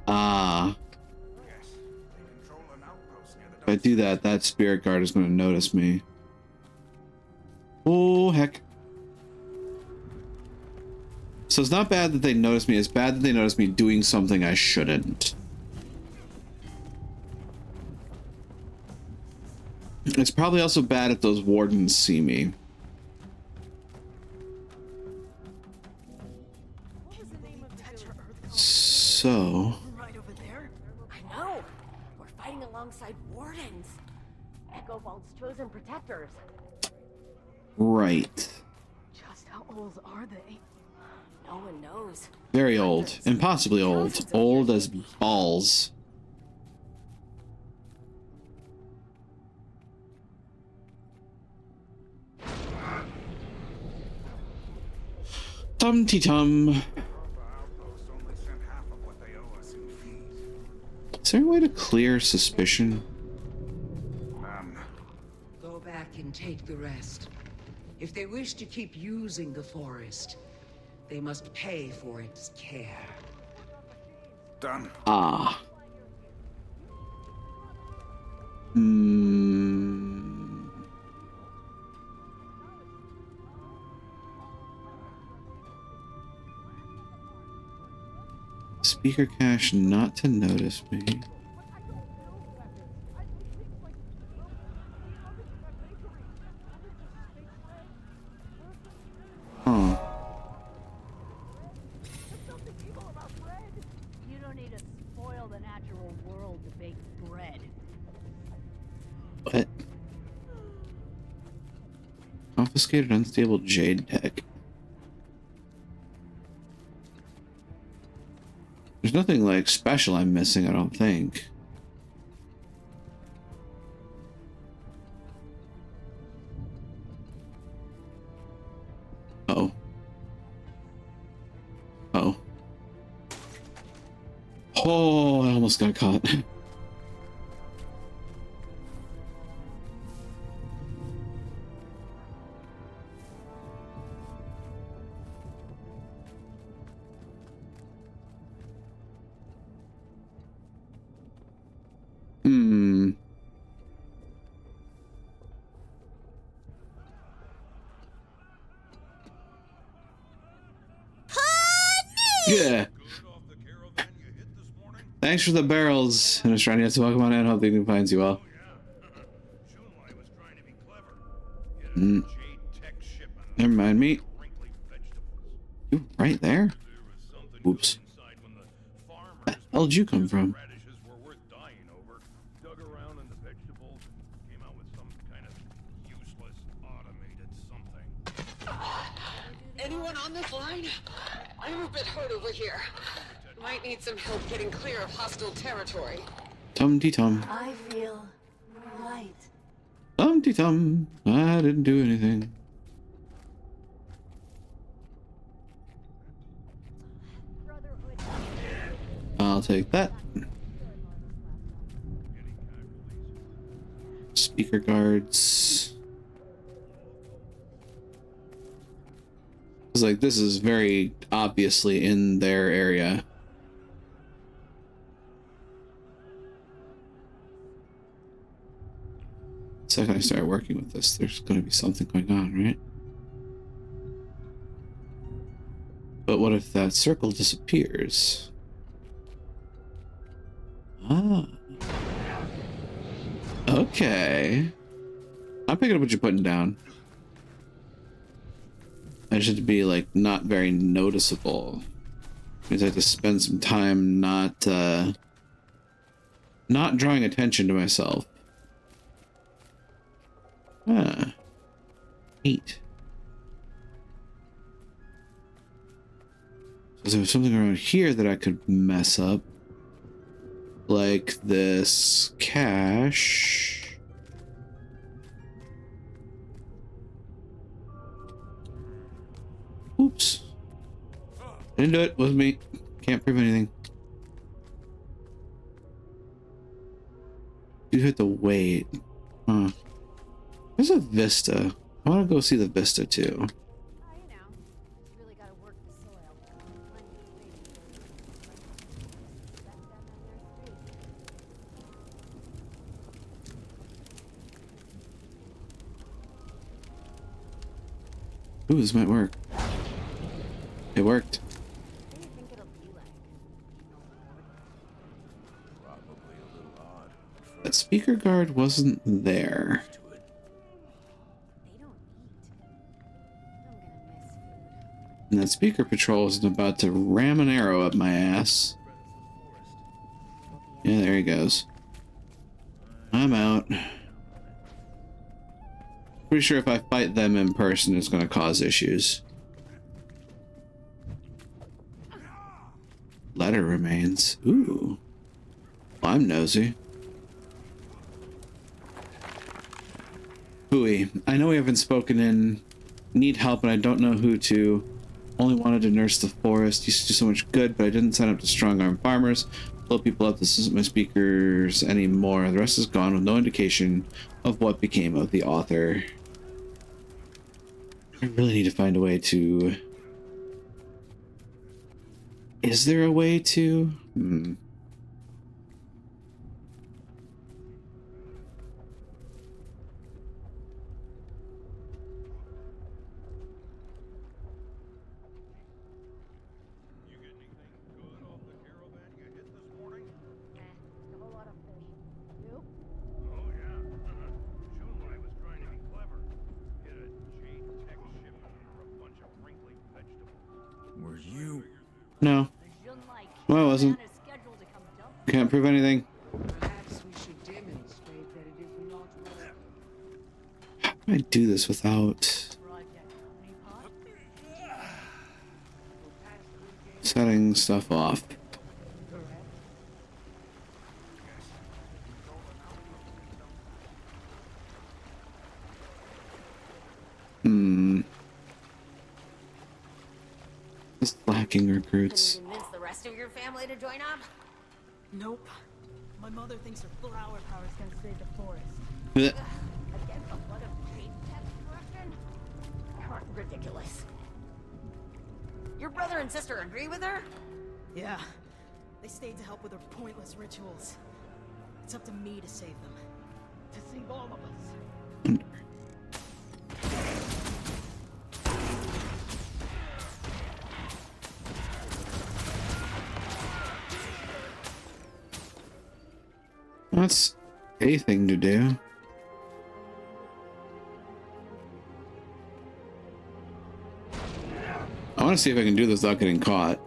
Ah. If I do that, that spirit guard is going to notice me. Oh, heck. So it's not bad that they notice me. It's bad that they notice me doing something I shouldn't. It's probably also bad if those wardens see me. So... Right over there? I know! We're fighting alongside wardens. Echo Vault's chosen protectors. Right. Just how old are they? No one knows. Very old. Impossibly old. Old as balls. Tum-ti-tum. Is there a way to clear suspicion? Go back and take the rest. If they wish to keep using the forest, they must pay for its care. Done. Ah. Speaker cache not to notice me. Huh. You don't need to spoil the natural world to bake bread. What? Confiscated unstable jade tech. There's nothing like special I'm missing, I don't think. Oh. Oh. Oh, I almost got caught. Yeah. Thanks for the barrels. And I was trying to get to welcome on in. Hope the evening finds you well. Never mind me. You right there? Oops. Where the hell did you come from? Anyone on this line? I'm a bit hurt over here. Might need some help getting clear of hostile territory. Tum-dee-tum. I feel light. Tum-dee-tum. I didn't do anything. I'll take that. Speaker guards. It's like this is very obviously in their area. The second I start working with this, there's going to be something going on, right? But what if that circle disappears? Ah. Okay. I'm picking up what you're putting down. I should be like not very noticeable. Means I have to spend some time not drawing attention to myself. Ah. Neat. So there's something around here that I could mess up. Like this cache. Oops. Didn't do it. Wasn't me. Can't prove anything. You have to wait. Huh. There's a vista. I want to go see the vista too. Ooh, this might work. It worked. That speaker guard wasn't there. And that speaker patrol isn't about to ram an arrow up my ass. Yeah, there he goes. I'm out. Pretty sure if I fight them in person, it's going to cause issues. Letter remains. Ooh. Well, I'm nosy. Hooey. I know we haven't spoken in. Need help, and I don't know who to. Only wanted to nurse the forest. Used to do so much good, but I didn't sign up to strong-arm farmers. Blow people up. This isn't my speakers anymore. The rest is gone with no indication of what became of the author. I really need to find a way to... Is there a way to? Were you? No. Well, I wasn't. Can't prove anything. Perhaps we should demonstrate that it is not right. How do I do this without setting stuff off? Just lacking recruits. Can you convince the rest of your family to join up? Nope. My mother thinks her flower power is gonna save the forest. Against the blood of Jade Corruption? You're ridiculous. Your brother and sister agree with her? Yeah. They stayed to help with her pointless rituals. It's up to me to save them. To save all of us. That's a thing to do. I want to see if I can do this without getting caught.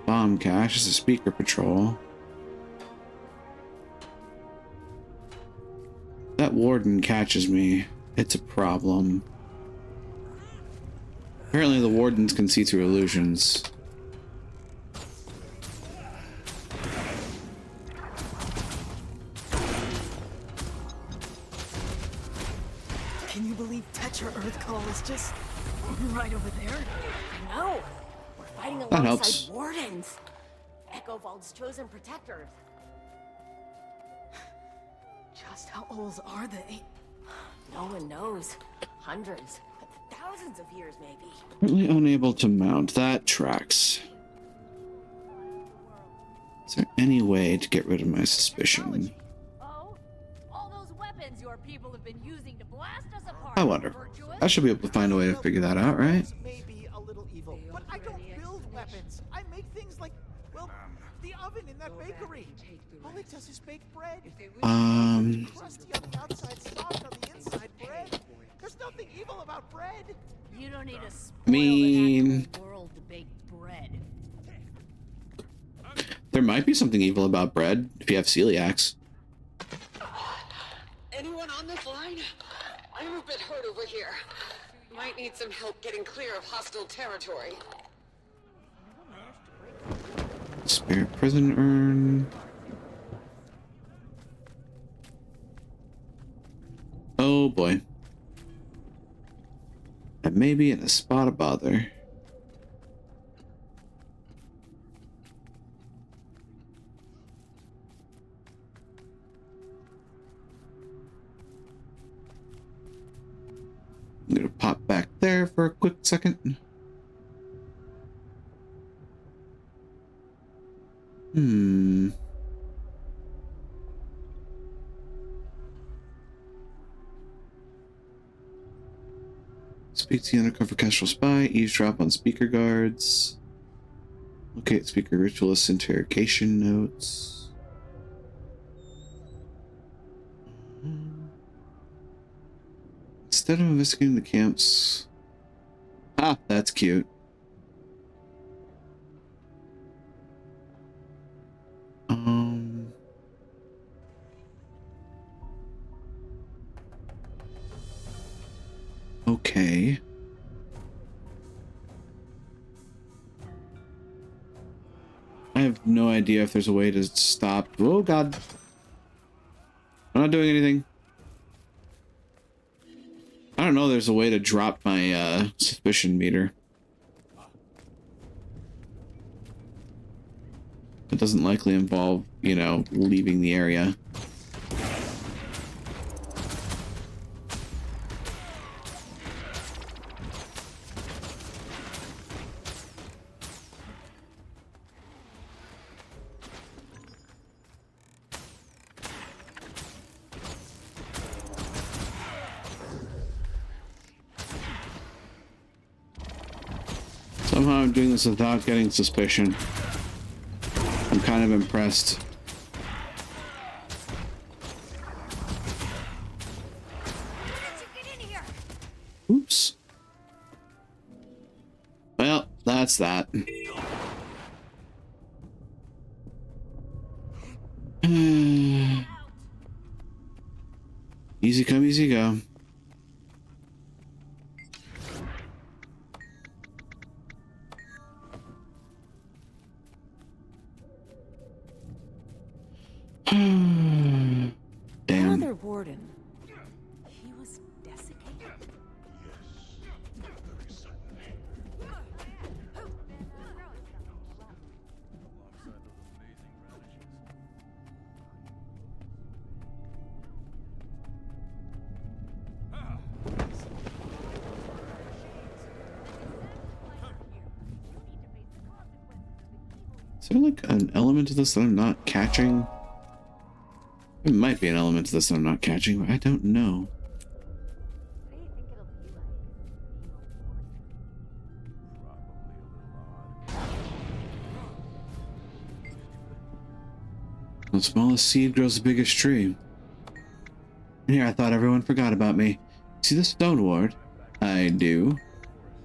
Bomb cache is a speaker patrol. that warden catches me, it's a problem. Apparently the wardens can see through illusions. Can you believe Tetra Earthcall is just right over there? I know. We're fighting That alongside helps. wardens. Echovault's chosen protectors. Just how old are they? No one knows. Hundreds, thousands of years maybe. Currently unable to mount. That tracks. Is there any way to get rid of my suspicion? Oh, all those weapons your people have been using to blast us apart. I wonder. I should be able to find a way to figure that out, right? Maybe a little evil, but I don't build weapons. I make things like, well, the oven in that bakery. All it does is bake bread. Crusty on the outside, soft on the inside bread. There's nothing evil about bread. You don't need a spoiled mean, world to bake bread. there might be something evil about bread if you have celiacs. Anyone on this line? I'm a bit hurt over here. Might need some help getting clear of hostile territory. Spirit prison urn. Oh boy. I may be in a spot of bother. I'm gonna pop back there for a quick second. Speak to the undercover Kestrel spy, eavesdrop on speaker guards. Locate speaker ritualist interrogation notes. Instead of investigating the camps. Ah, that's cute. Okay. I have no idea if there's a way to stop. Oh god. I'm not doing anything. I don't know there's a way to drop my suspicion meter. It doesn't likely involve, you know, leaving the area. Somehow I'm doing this without getting suspicion. I'm kind of impressed. Oops. Well, that's that. Easy come, easy go. Damn. Another warden. He was desiccated. Is there like an element to this that I'm not catching? There might be an element to this that I'm not catching, but I don't know. The smallest seed grows the biggest tree. And here I thought everyone forgot about me. See the stone ward? I do.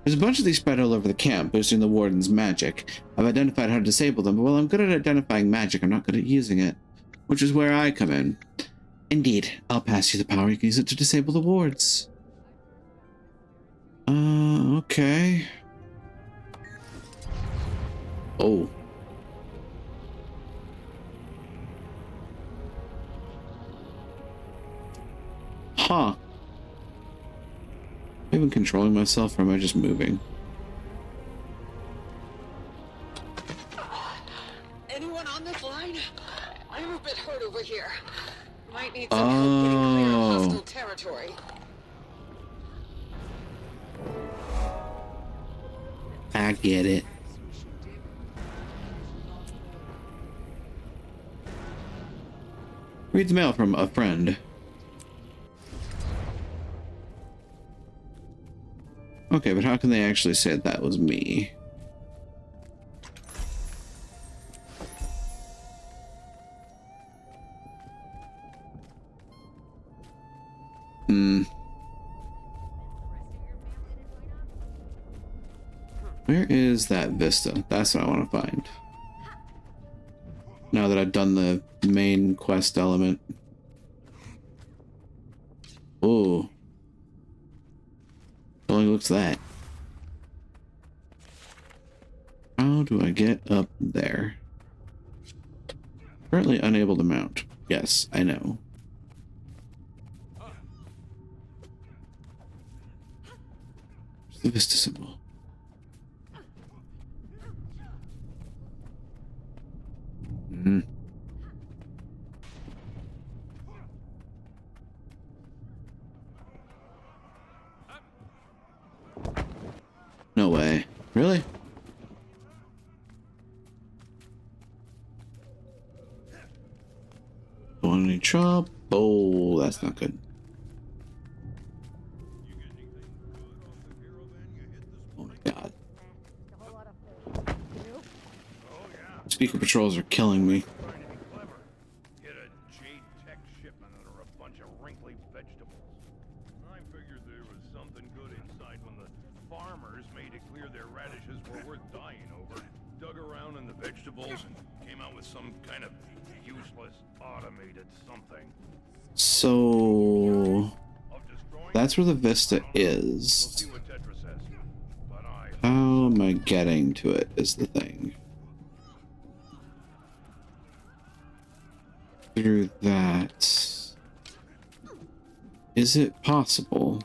There's a bunch of these spread all over the camp, boosting the warden's magic. I've identified how to disable them, but while I'm good at identifying magic, I'm not good at using it. Which is where I come in. Indeed, I'll pass you the power. You can use it to disable the wards. Okay. Oh. Huh. Am I even controlling myself, or am I just moving? Anyone on this line? I'm a bit hurt over here. Might need some help getting clear of hostile territory. I get it. Read the mail from a friend. Okay, but how can they actually say that was me? Where is that Vista? That's what I want to find. Now that I've done the main quest element. Oh. Only looks that. How do I get up there? Currently unable to mount. Yes, I know. Where's the Vista symbol? No way. Really? Any trouble? Oh, that's not good. Oh my god. Speaker patrols are killing me. Get a Jade Tech shipment or a bunch of wrinkly vegetables. I figured there was something good inside when the farmers made it clear their radishes were worth dying over. Dug around in the vegetables and came out with some kind of useless automated something. So that's where the Vista is. How am I getting to it is the thing. Through that. Is it possible?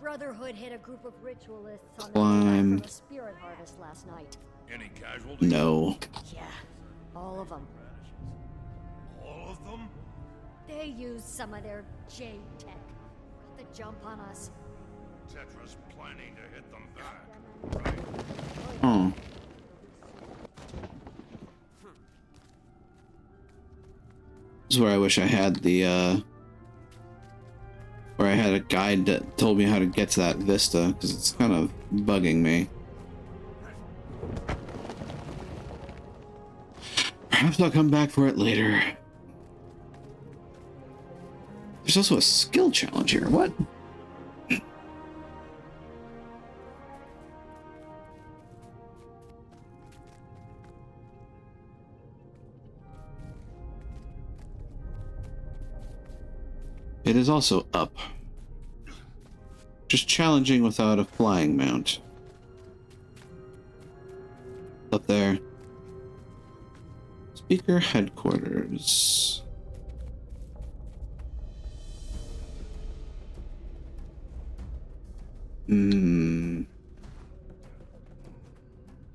Brotherhood hit a group of ritualists on Climb. a spirit harvest last night. Any casualties? No. Yeah, all of them. All of them? They used some of their Jade Tech. Got the jump on us. Tetra's planning to hit them back. Right. Oh. This is where I wish I had the, where I had a guide that told me how to get to that Vista, because it's kind of bugging me. Perhaps I'll come back for it later. There's also a skill challenge here. What? It is also up. Just challenging without a flying mount. Up there. Speaker headquarters.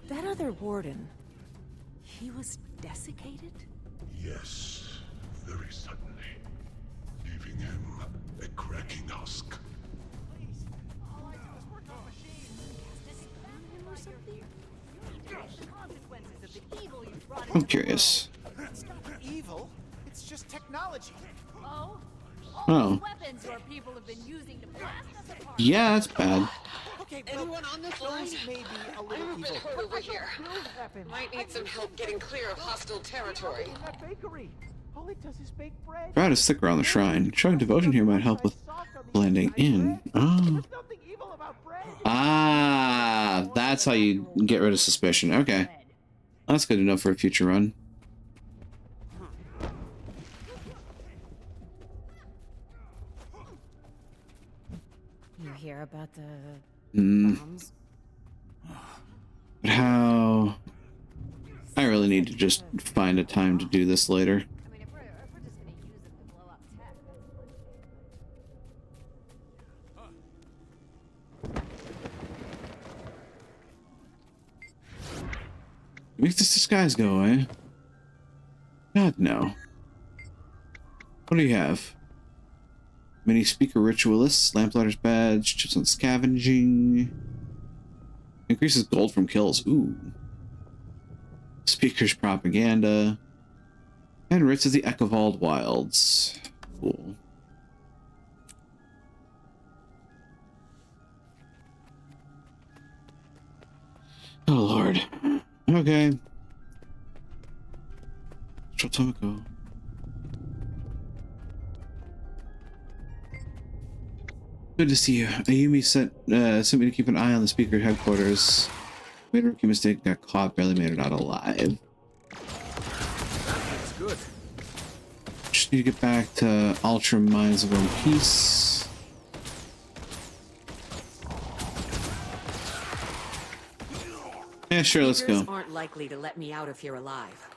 That other warden, he was desiccated? Yes, very suddenly, leaving him a cracking husk. I'm curious. It's not evil. It's just technology. Oh? Oh. Weapons your people have been using to blast us apart. Yeah, that's bad. Okay, Anyone on this line? maybe a little I'm a bit evil. hurt over here. Might need some help getting clear of hostile territory. In that bakery. All it does is bake bread. Try to stick around the shrine. Showing devotion here might help with blending in. Oh. Ah, that's how you get rid of suspicion. Okay. That's good enough for a future run. earlier about the bombs. But how? I really need to just find a time to do this later. Make this disguise go away. God, no. What do you have? Mini speaker ritualists, lamplighters badge, chips on scavenging. Increases gold from kills. Ooh. Speakers propaganda. And Ritz of the Echovold Wilds. Cool. Oh lord. Okay. Tomoko. Good to see you. Ayumi sent me to keep an eye on the speaker headquarters. Made a rookie mistake, got caught, barely made it out alive. That's good. Just need to get back to Ultra Minds of One Piece. Yeah, sure, let's go. Aren't likely to let me out of here alive.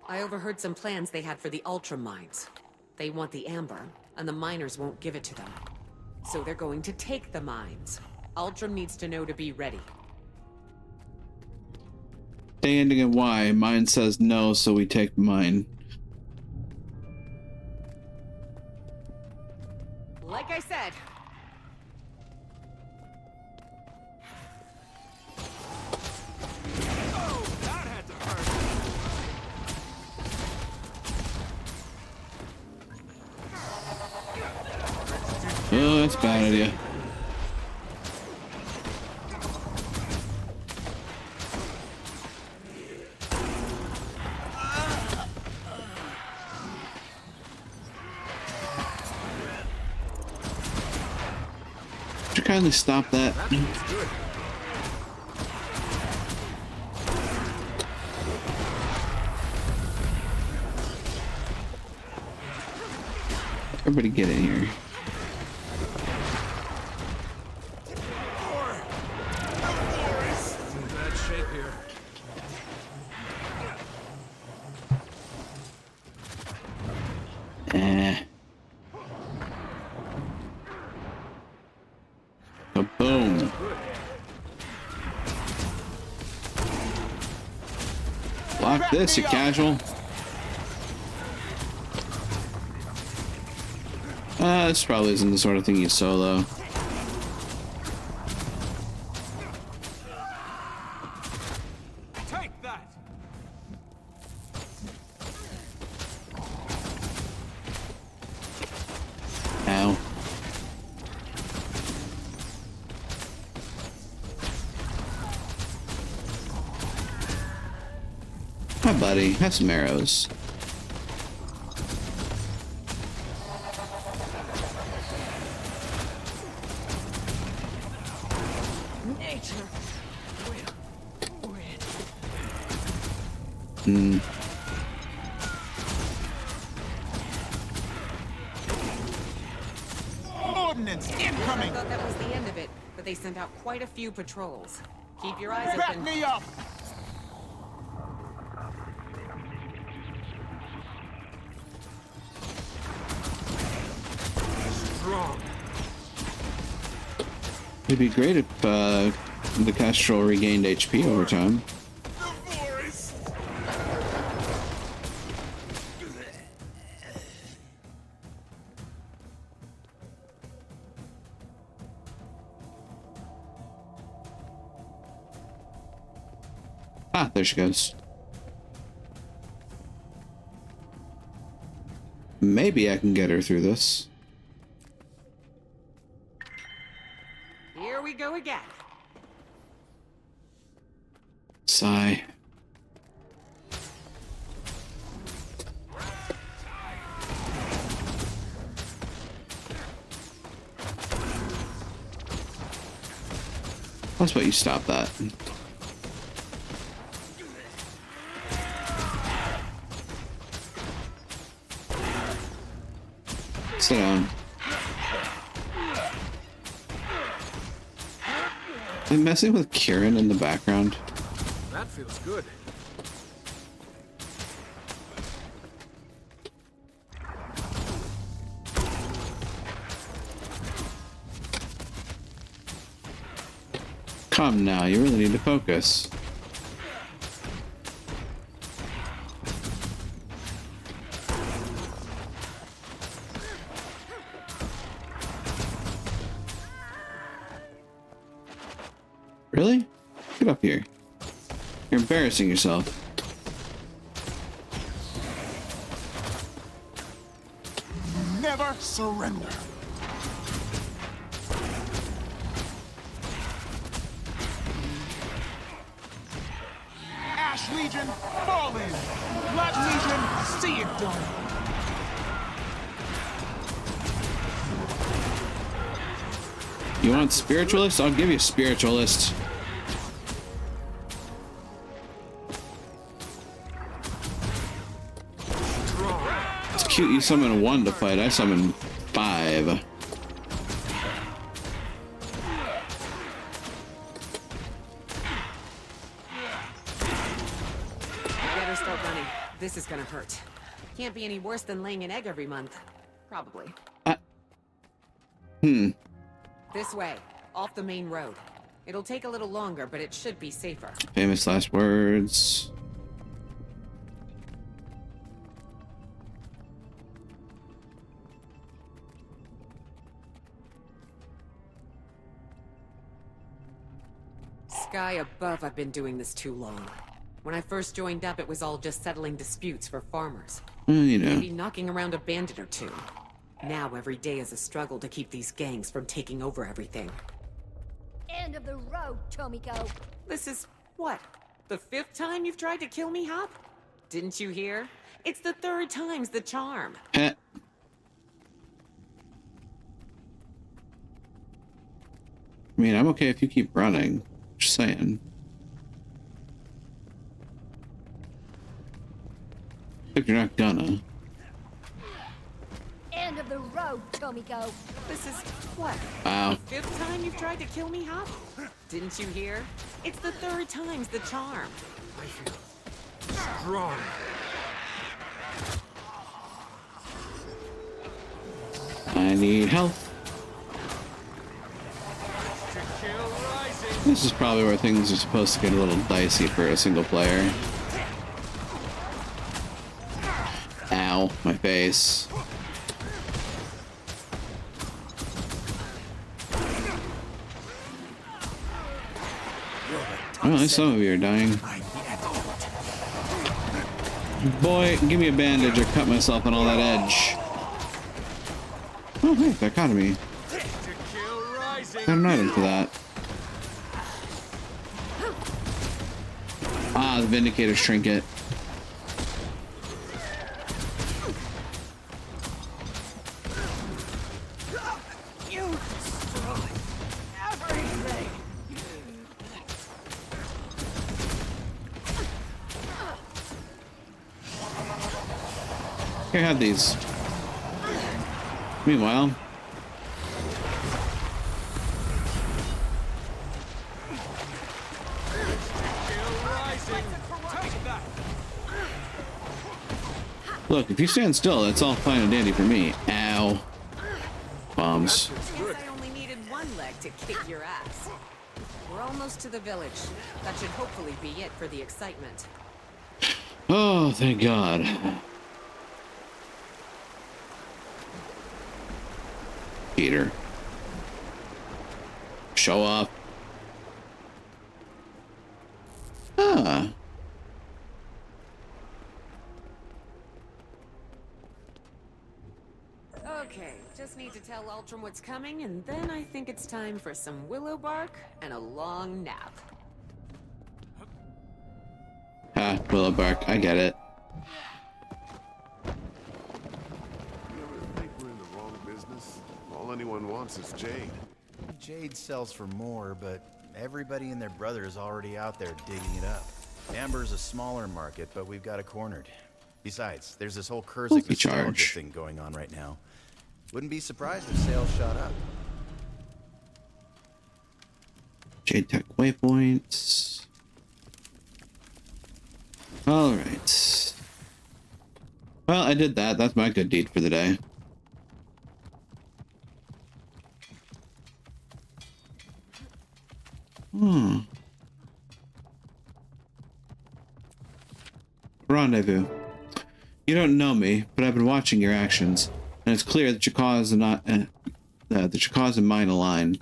I overheard some plans they had for the Ultra Mines. They want the Amber, and the miners won't give it to them. So they're going to take the mines. Ultra needs to know to be ready. Day ending in Y. Mine says no, so we take mine. Like I said. Oh, that's a bad idea. Could you kindly stop that? Everybody get in here. Boom. Block this, you casual. This probably isn't the sort of thing you solo. Take that. Ow. Hi, buddy. Have some arrows. Nature will Hmm. win. Ordnance incoming! I thought that was the end of it, but they sent out quite a few patrols. Keep your eyes open. Back me up! Strong. It'd be great if the Kestrel regained HP over time. Ah, there she goes. Maybe I can get her through this. Here we go again. Sigh. That's what you stop that. Sit down. I'm messing with Kieran in the background. That feels good. Come now, you really need to focus. Really? Get up here. You're embarrassing yourself. Never surrender. Ash Legion, fall in. Blood Legion, see it done. You want spiritualist? I'll give you spiritualist. It's cute you summon 1 to fight. I summon 5. Better start running. This is gonna hurt. Can't be any worse than laying an egg every month. Probably. This way, off the main road. It'll take a little longer, but it should be safer. Famous last words. Sky above, I've been doing this too long. When I first joined up, it was all just settling disputes for farmers. You know. Maybe knocking around a bandit or two. Now every day is a struggle to keep these gangs from taking over everything. End of the road, Tomiko. This is, what, the 5th time you've tried to kill me, Hop? Didn't you hear? It's the 3rd time's the charm. I mean, I'm okay if you keep running. Just saying. If you're not gonna. End of the road, Tomiko. This is, what? Wow. The 5th time you've tried to kill me, Hop? Didn't you hear? It's the 3rd time's the charm. I feel strong. I need help. This is probably where things are supposed to get a little dicey for a single player. Ow, my face. Well, at least some of you are dying. Boy, give me a bandage or cut myself on all that edge. Oh, hey, dichotomy. Got an item for that. Ah, the Vindicator's trinket. You destroy everything. Here, have these. Meanwhile, look, if you stand still, that's all fine and dandy for me. Ow. Bombs. Guess I only needed 1 leg to kick your ass. We're almost to the village. That should hopefully be it for the excitement. Oh, thank God. Peter. Show up. Ah. Okay, just need to tell Ultram what's coming, and then I think it's time for some willow bark and a long nap. Ah, willow bark. I get it. You ever think we're in the wrong business? All anyone wants is Jade. Jade sells for more, but everybody and their brother is already out there digging it up. Amber's a smaller market, but we've got it cornered. Besides, there's this whole Kurzik nostalgia thing going on right now. Wouldn't be surprised if sales shot up. Jade Tech waypoints. All right. Well, I did that. That's my good deed for the day. Rendezvous. You don't know me, but I've been watching your actions, and it's clear that your cause and mine align.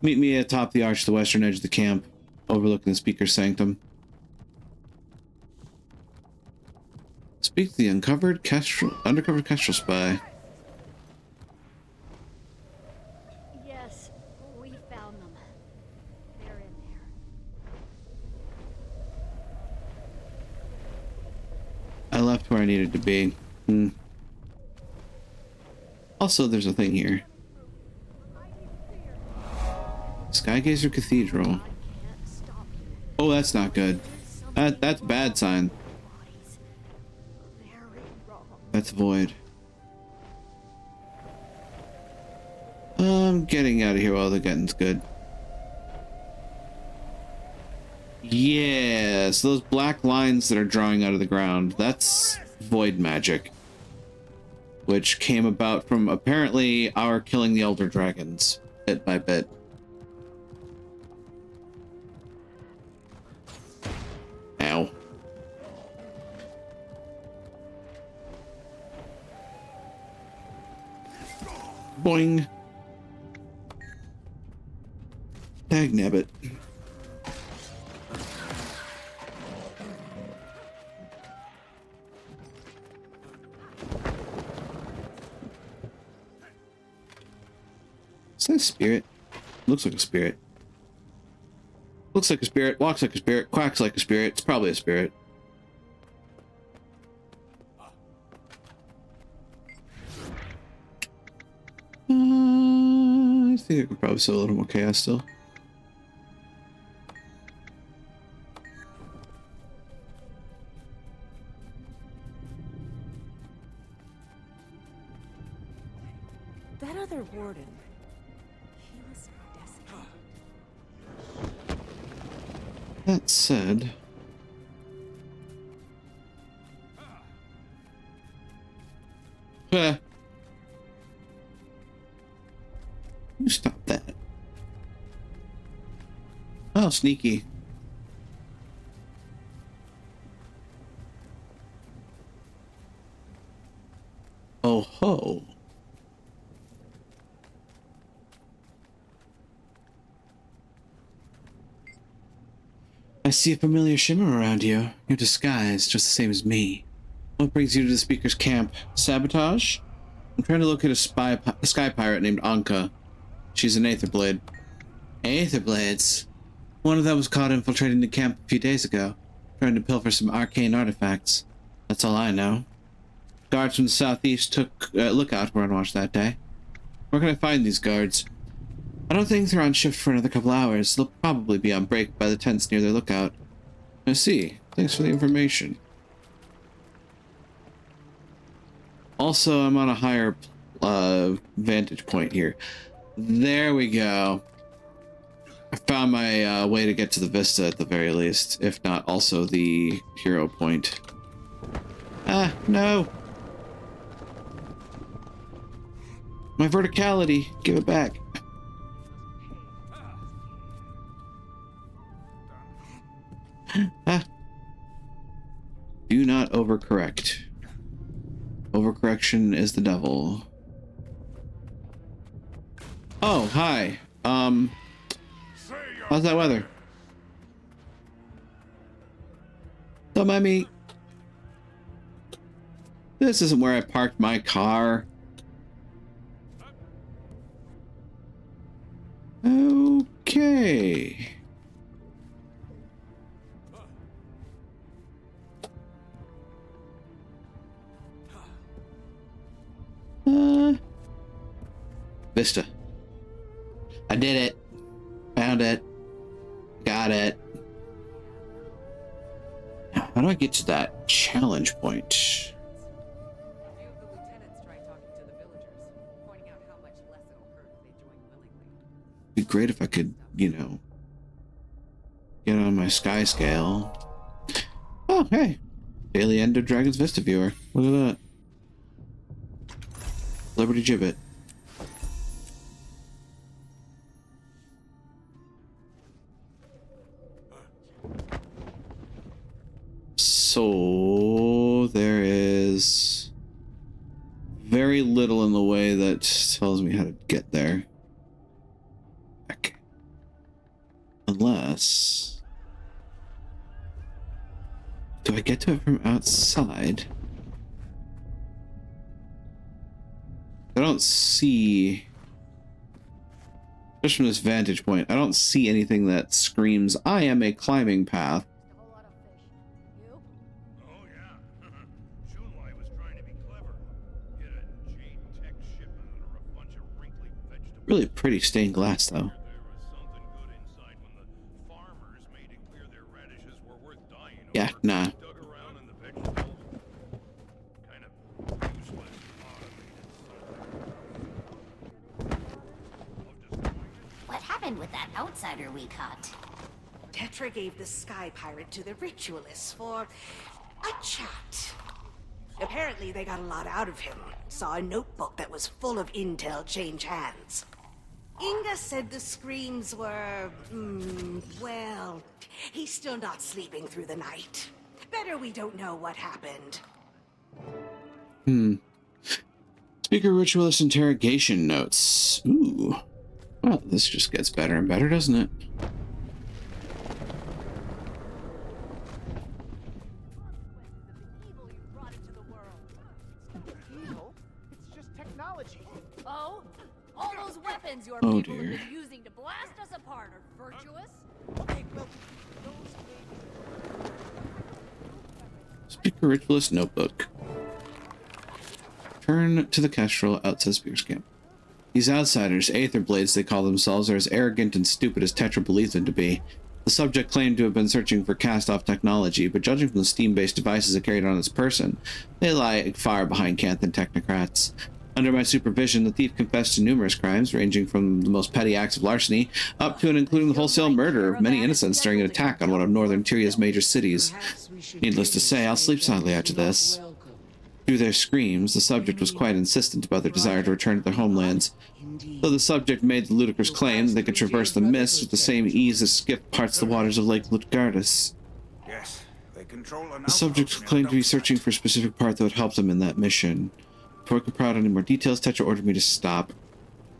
Meet me atop the arch to the western edge of the camp, overlooking the speaker's sanctum. Speak to the undercover Kestrel spy. Yes, we found them. They're in there. I left where I needed to be. Also, there's a thing here. Skygazer Cathedral. Oh, that's not good. That's a bad sign. That's void. I'm getting out of here while the getting's good. Yeah, so those black lines that are drawing out of the ground, that's void magic. Which came about from apparently our killing the Elder Dragons, bit by bit. Ow. Boing. Dagnabbit. Is that a spirit? Looks like a spirit. Looks like a spirit, walks like a spirit, quacks like a spirit. It's probably a spirit. I think I could probably sell a little more chaos still. That other warden. He was desperate. That said, you stop that. Oh, sneaky. Oh ho. I see a familiar shimmer around you. You're disguised just the same as me. What brings you to the speaker's camp? Sabotage? I'm trying to locate a sky pirate named Anka. She's an Aetherblade. Aetherblades? One of them was caught infiltrating the camp a few days ago, trying to pilfer some arcane artifacts. That's all I know. Guards from the southeast took lookout were on watch that day. Where can I find these guards? I don't think they're on shift for another couple hours. They'll probably be on break by the tents near their lookout. I see. Thanks for the information. Also, I'm on a higher vantage point here. There we go. I found my way to get to the vista at the very least, if not also the hero point. Ah, no! My verticality! Give it back. Ah. Do not overcorrect. Overcorrection is the devil. Oh, hi. How's that weather? Don't mind me. This isn't where I parked my car. Okay. Vista. I did it. Found it. Got it. Now, how do I get to that challenge point? It'd be great if I could, you know, get on my sky scale. Oh, hey. Daily End of Dragon's Vista viewer. Look at that. Liberty Gibbet. So there is very little in the way that tells me how to get there. Heck. Unless... Do I get to it from outside? I don't see... Just from this vantage point, I don't see anything that screams, I am a climbing path. Really pretty stained glass, though. Yeah, nah. What happened with that outsider we caught? Tetra gave the Sky Pirate to the Ritualists for a chat. Apparently they got a lot out of him. Saw a notebook that was full of intel change hands. Inga said the screams were... well, he's still not sleeping through the night. Better we don't know what happened. Speaker Ritualist interrogation notes. Ooh. Well, this just gets better and better, doesn't it? Your oh people dear. have been using to blast us apart are virtuous. Okay, well, Speaker Ritualist notebook. Turn to the Kestrel outside Speaker's camp. These outsiders, Aether Blades they call themselves, are as arrogant and stupid as Tetra believes them to be. The subject claimed to have been searching for cast-off technology, but judging from the steam-based devices it carried on its person, they lie far behind Canthan technocrats. Under my supervision, the thief confessed to numerous crimes, ranging from the most petty acts of larceny, up to and including the wholesale murder of many innocents during an attack on one of Northern Tyria's major cities. Needless to say, I'll sleep soundly after this. Through their screams, the subject was quite insistent about their desire to return to their homelands. Though the subject made the ludicrous claim that they could traverse the mist with the same ease as Skiff parts the waters of Lake Ludgardus. Yes, they control The subject claimed to be searching for a specific part that would help them in that mission. Before I could provide any more details, Tetra ordered me to stop.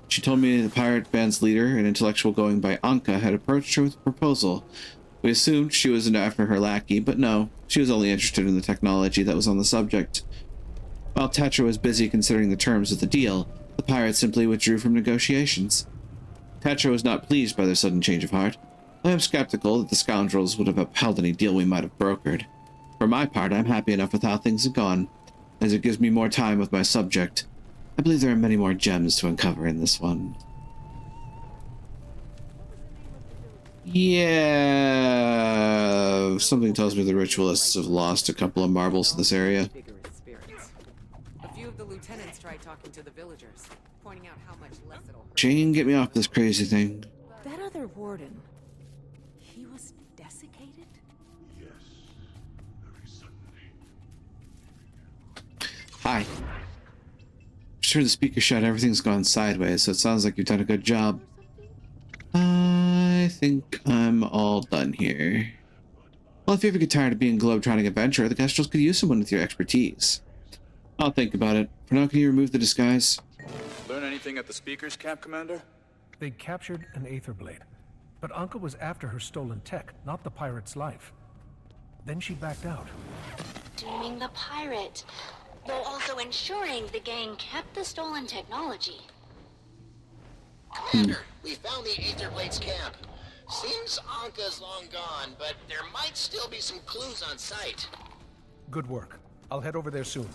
She told me the pirate band's leader, an intellectual going by Anka, had approached her with a proposal. We assumed she was after her lackey, but no, she was only interested in the technology that was on the subject. While Tetra was busy considering the terms of the deal, the pirate simply withdrew from negotiations. Tetra was not pleased by their sudden change of heart. I am skeptical that the scoundrels would have upheld any deal we might have brokered. For my part, I'm happy enough with how things have gone, as it gives me more time with my subject. I believe there are many more gems to uncover in this one. Yeah, something tells me the Ritualists have lost a couple of marbles in this area. A few of the lieutenants tried talking to the villagers, pointing out how much less it'll hurt. Jane, get me off this crazy thing. That other warden, he was desiccated? Yes, very suddenly. Hi. Just heard the speaker shut. Everything's gone sideways, so it sounds like you've done a good job. I think I'm all done here. Well, if you ever get tired of being a globe-trotting adventurer, the Kestrels could use someone with your expertise. I'll think about it. For now, can you remove the disguise? Learn anything at the speaker's camp, Commander? They captured an Aether Blade, but Anka was after her stolen tech, not the pirate's life. Then she backed out. Dooming the pirate, though also ensuring the gang kept the stolen technology. Commander, we found the Aether Blade's camp. Seems Anka's long gone, but there might still be some clues on site. Good work. I'll head over there soon.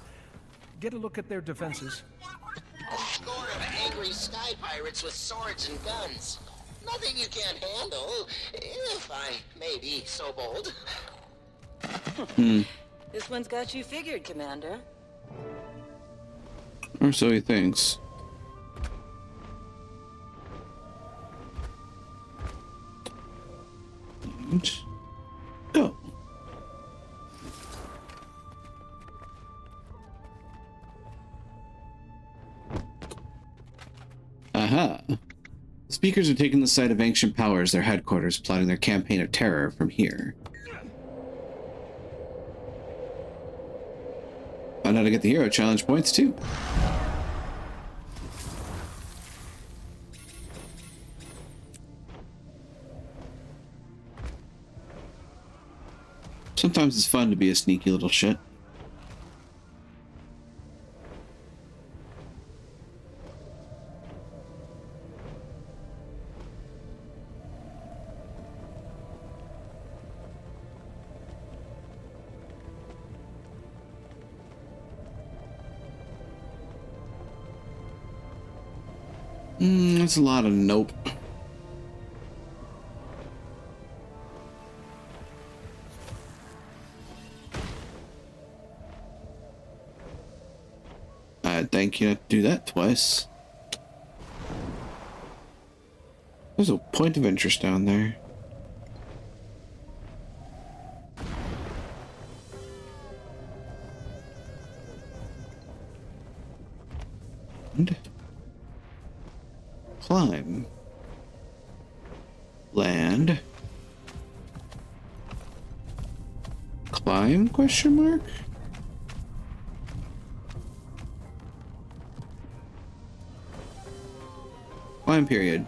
Get a look at their defenses. A score of angry sky pirates with swords and guns. Nothing you can't handle, if I may be so bold. This one's got you figured, Commander. Or so he thinks. And go. Aha. The speakers are taking the site of ancient power as their headquarters, plotting their campaign of terror from here. Found out how to get the hero challenge points too. Sometimes it's fun to be a sneaky little shit. That's a lot of nope. Thank you to do that twice. There's a point of interest down there. And climb. Land. Climb, question mark? Climb period.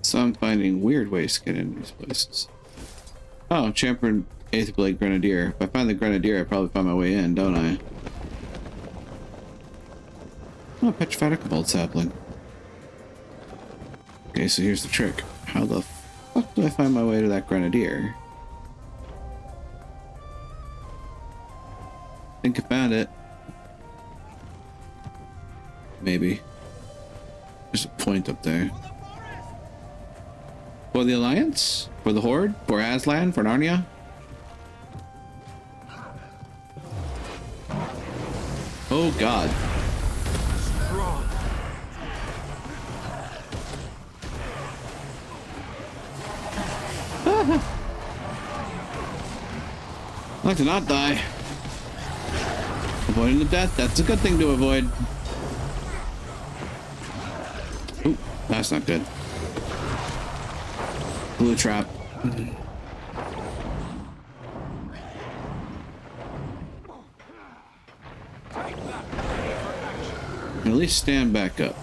So I'm finding weird ways to get into these places. Oh, champion 8th Blade Grenadier. If I find the Grenadier, I probably find my way in, don't I? Oh, petrified Echovald sapling. Okay, so here's the trick. How the fuck do I find my way to that Grenadier? Think I found it. Maybe. There's a point up there. For the Alliance? For the Horde? For Aslan? For Narnia? Oh god. I like to not die. Avoiding the death, that's a good thing to avoid. Ooh, that's not good. Blue trap. At least stand back up.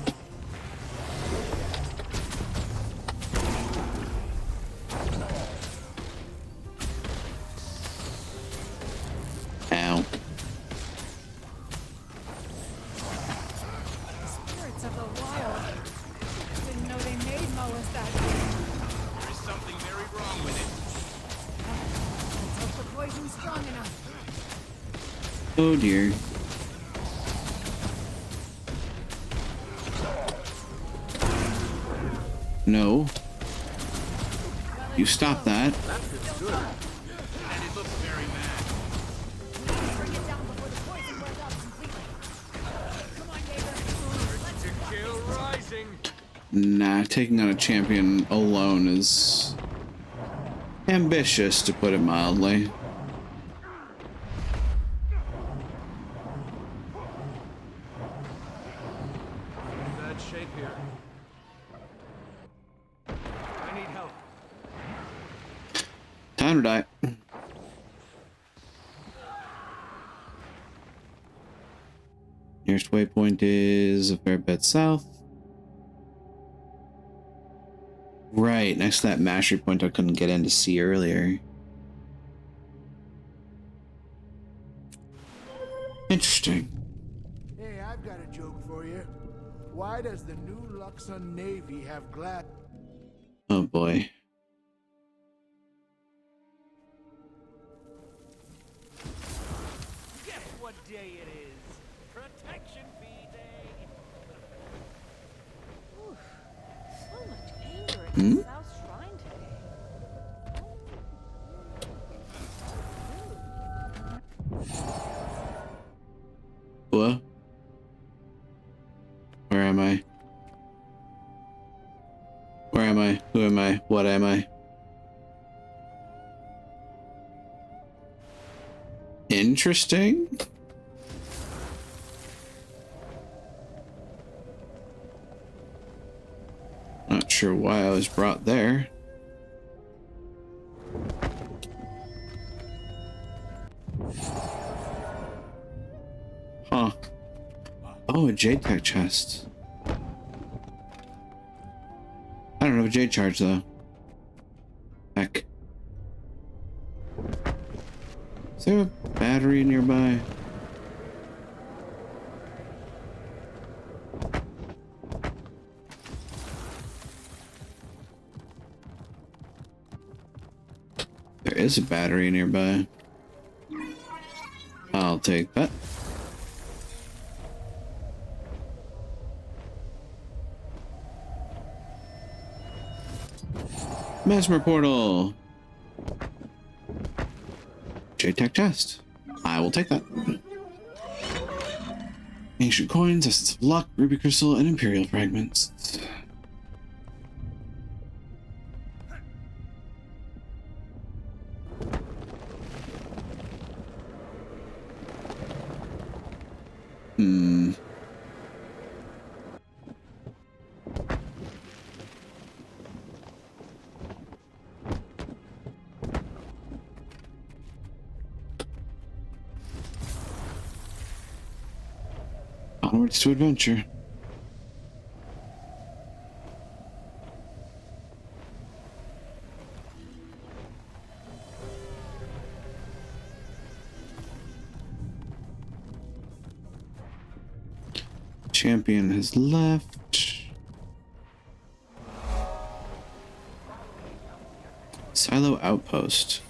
Ow. Spirits of the wild. Didn't know they made Moas that way. There is something very wrong with it. Let's hope the poison's strong enough. Oh dear. No. You stop that. And it looks very mad. Bring it down before the poison wears off completely. Come on, neighbor. To kill rising. Nah, taking on a champion alone is ambitious, to put it mildly. Bad shape here. I need help. Time to die. Nearest waypoint is a fair bit south. Right, next to that mastery point I couldn't get in to see earlier. Interesting. Hey, I've got a joke for you. Why does the new Luxon Navy have glass? Oh boy. Guess what day it is? Hmm? What? Where am I? Where am I? Who am I? What am I? Interesting. Not sure why I was brought there. Huh. Oh, a jade tech chest. I don't have a jade charge though. Heck. Is there a battery nearby? There is a battery nearby. I'll take that. Mesmer portal. J-Tech chest. I will take that. Ancient coins, essence of luck, ruby crystal, and imperial fragments. Onwards to adventure. Champion has left. Silo outpost.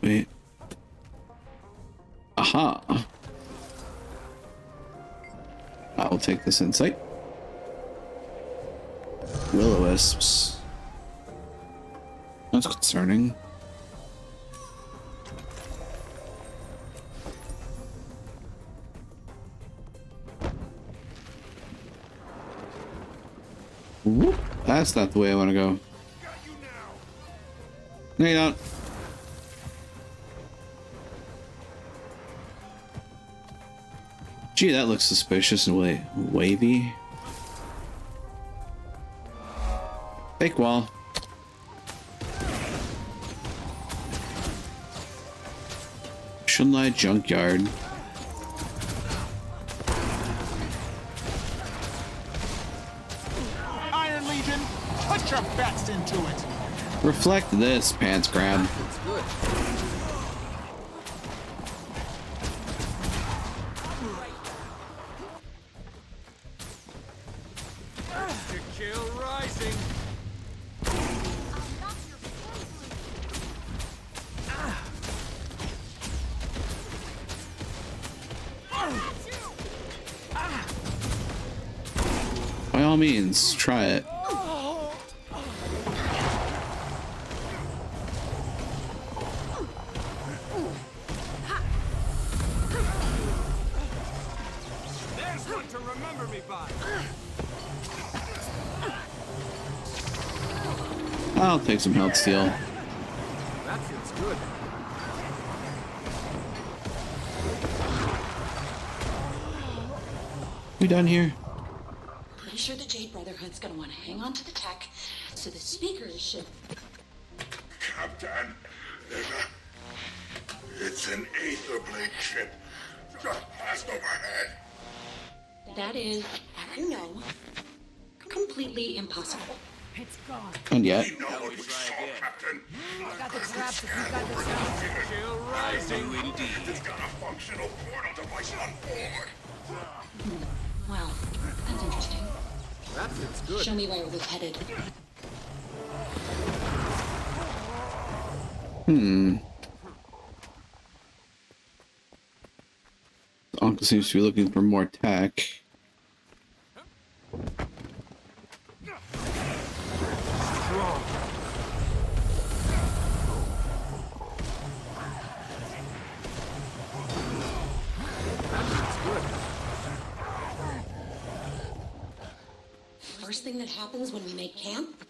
Wait. Aha. I'll take this insight. Will-o-wisps. That's concerning. Whoop. That's not the way I want to go. No, you don't. Gee, that looks suspicious and wavy. Fake wall. Shunlai junkyard. Iron Legion, put your bets into it. Reflect this, pants grab. It's good. By all means, try it. There's one to remember me by. I'll take some health steal. That feels good. We done here? Pretty sure the Jade Brotherhood's gonna want to hang on to the tech, so the speakers should... Captain, it's an Aetherblade ship just passed overhead. That is, as you know, completely impossible. It's gone. And yet. We know what we saw, Captain. I got the traps if you got the traps. Chill rising. It's got a functional portal device on board. Well, that's interesting. That feels good. Show me where we're headed. Uncle seems to be looking for more tech. First thing that happens when we make camp,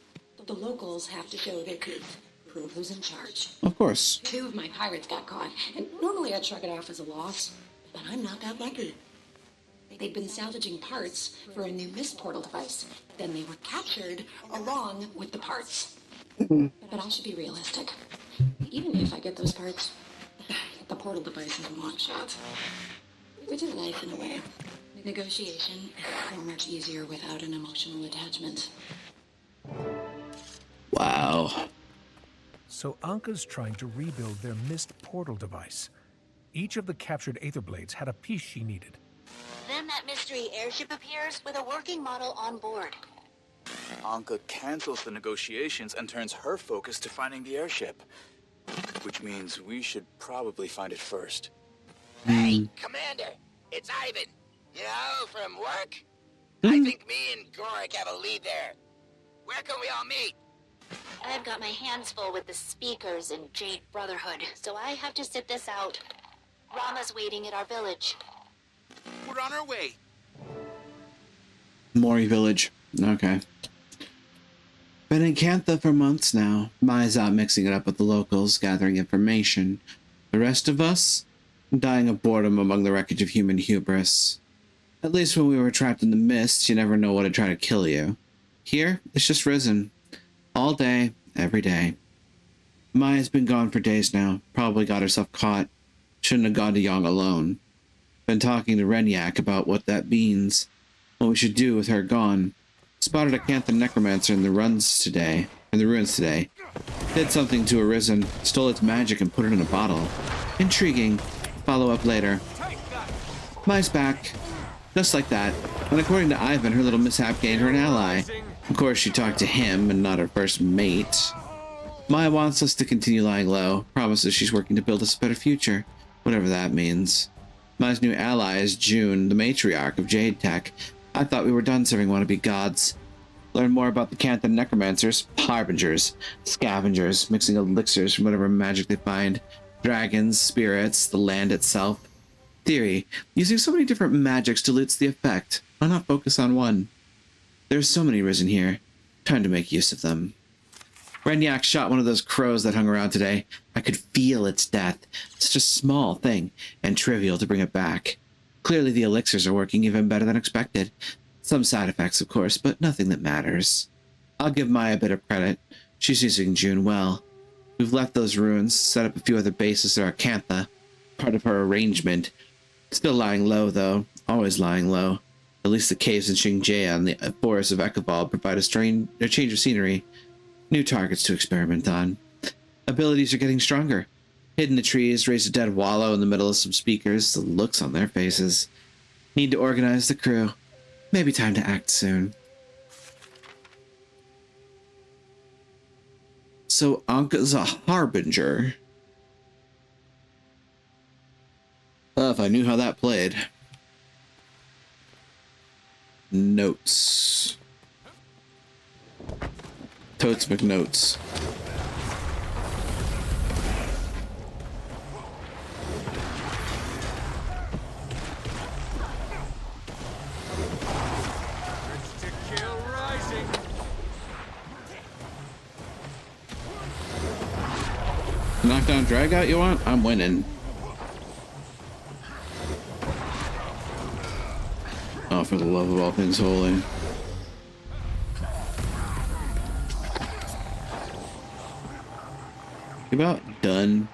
the locals have to show their teeth. Prove who's in charge. Of course. 2 of my pirates got caught, and normally I'd shrug it off as a loss, but I'm not that lucky. They'd been salvaging parts for a new mist portal device. Then they were captured along with the parts. But I should be realistic. Even if I get those parts, the portal device is a long shot. Which is life in a way. Negotiation is so much easier without an emotional attachment. Wow. So Anka's trying to rebuild their mist portal device. Each of the captured Aetherblades had a piece she needed. Then that mystery airship appears with a working model on board. Anka cancels the negotiations and turns her focus to finding the airship. Which means we should probably find it first. Hey, Commander, it's Ivan. You know, from work? I think me and Gorik have a lead there. Where can we all meet? I've got my hands full with the speakers and Jade Brotherhood, so I have to sit this out. Rama's waiting at our village. We're on our way. Mori village. Okay. Been in Cantha for months now. Mai's out mixing it up with the locals, gathering information. The rest of us? Dying of boredom among the wreckage of human hubris. At least when we were trapped in the mist, you never know what to try to kill you. Here, it's just risen. All day, every day. Maya's been gone for days now. Probably got herself caught. Shouldn't have gone to Yang alone. Been talking to Renyak about what that means. What we should do with her gone. Spotted a Cantha necromancer in the ruins today. Did something to Arisen. Stole its magic and put it in a bottle. Intriguing. Follow up later. Mai's back. Just like that. And according to Ivan, her little mishap gained her an ally. Of course, she talked to him and not her first mate. Maya wants us to continue lying low. Promises she's working to build us a better future. Whatever that means. Maya's new ally is June, the matriarch of Jade Tech. I thought we were done serving wannabe gods. Learn more about the Cantha necromancers, harbingers, scavengers, mixing elixirs from whatever magic they find. Dragons, spirits, the land itself. Theory, using so many different magics dilutes the effect. Why not focus on one? There's so many risen here. Time to make use of them. Renyak shot one of those crows that hung around today. I could feel its death. Such a small thing, and trivial to bring it back. Clearly the elixirs are working even better than expected. Some side effects, of course, but nothing that matters. I'll give Maya a bit of credit. She's using June well. We've left those ruins, set up a few other bases at Cantha. Part of her arrangement. Still lying low, though. Always lying low. At least the caves in Xingjia and the forests of Echoval provide a change of scenery. New targets to experiment on. Abilities are getting stronger. Hid in the trees, raised a dead wallow in the middle of some speakers. The looks on their faces. Need to organize the crew. Maybe time to act soon. So Anka's a harbinger. If I knew how that played. Notes. Totes McNotes. Knockdown drag out you want? I'm winning. Oh, for the love of all things holy. About done.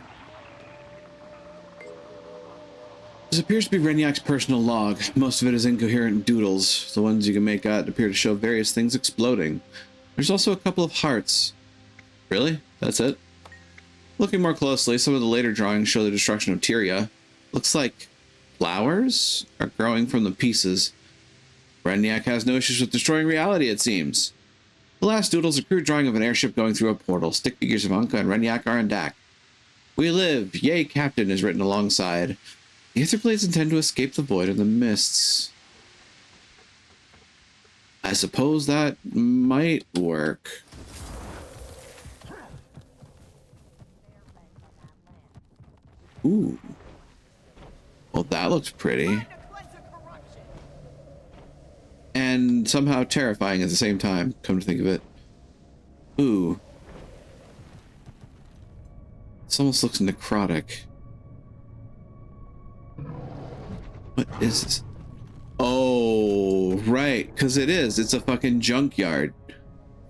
This appears to be Renyak's personal log. Most of it is incoherent doodles. The ones you can make out appear to show various things exploding. There's also a couple of hearts. Really? That's it? Looking more closely, some of the later drawings show the destruction of Tyria. Looks like flowers are growing from the pieces. Renyak has no issues with destroying reality, it seems. The last doodle's a crude drawing of an airship going through a portal. Stick figures of Anka and Renyak are in Dak. We live. Yay, Captain is written alongside. The Aetherblades intend to escape the void and the mists. I suppose that might work. Ooh. Well, that looks pretty. And somehow terrifying at the same time, come to think of it. Ooh. This almost looks necrotic. What is this? Oh, right, because it is. It's a fucking junkyard.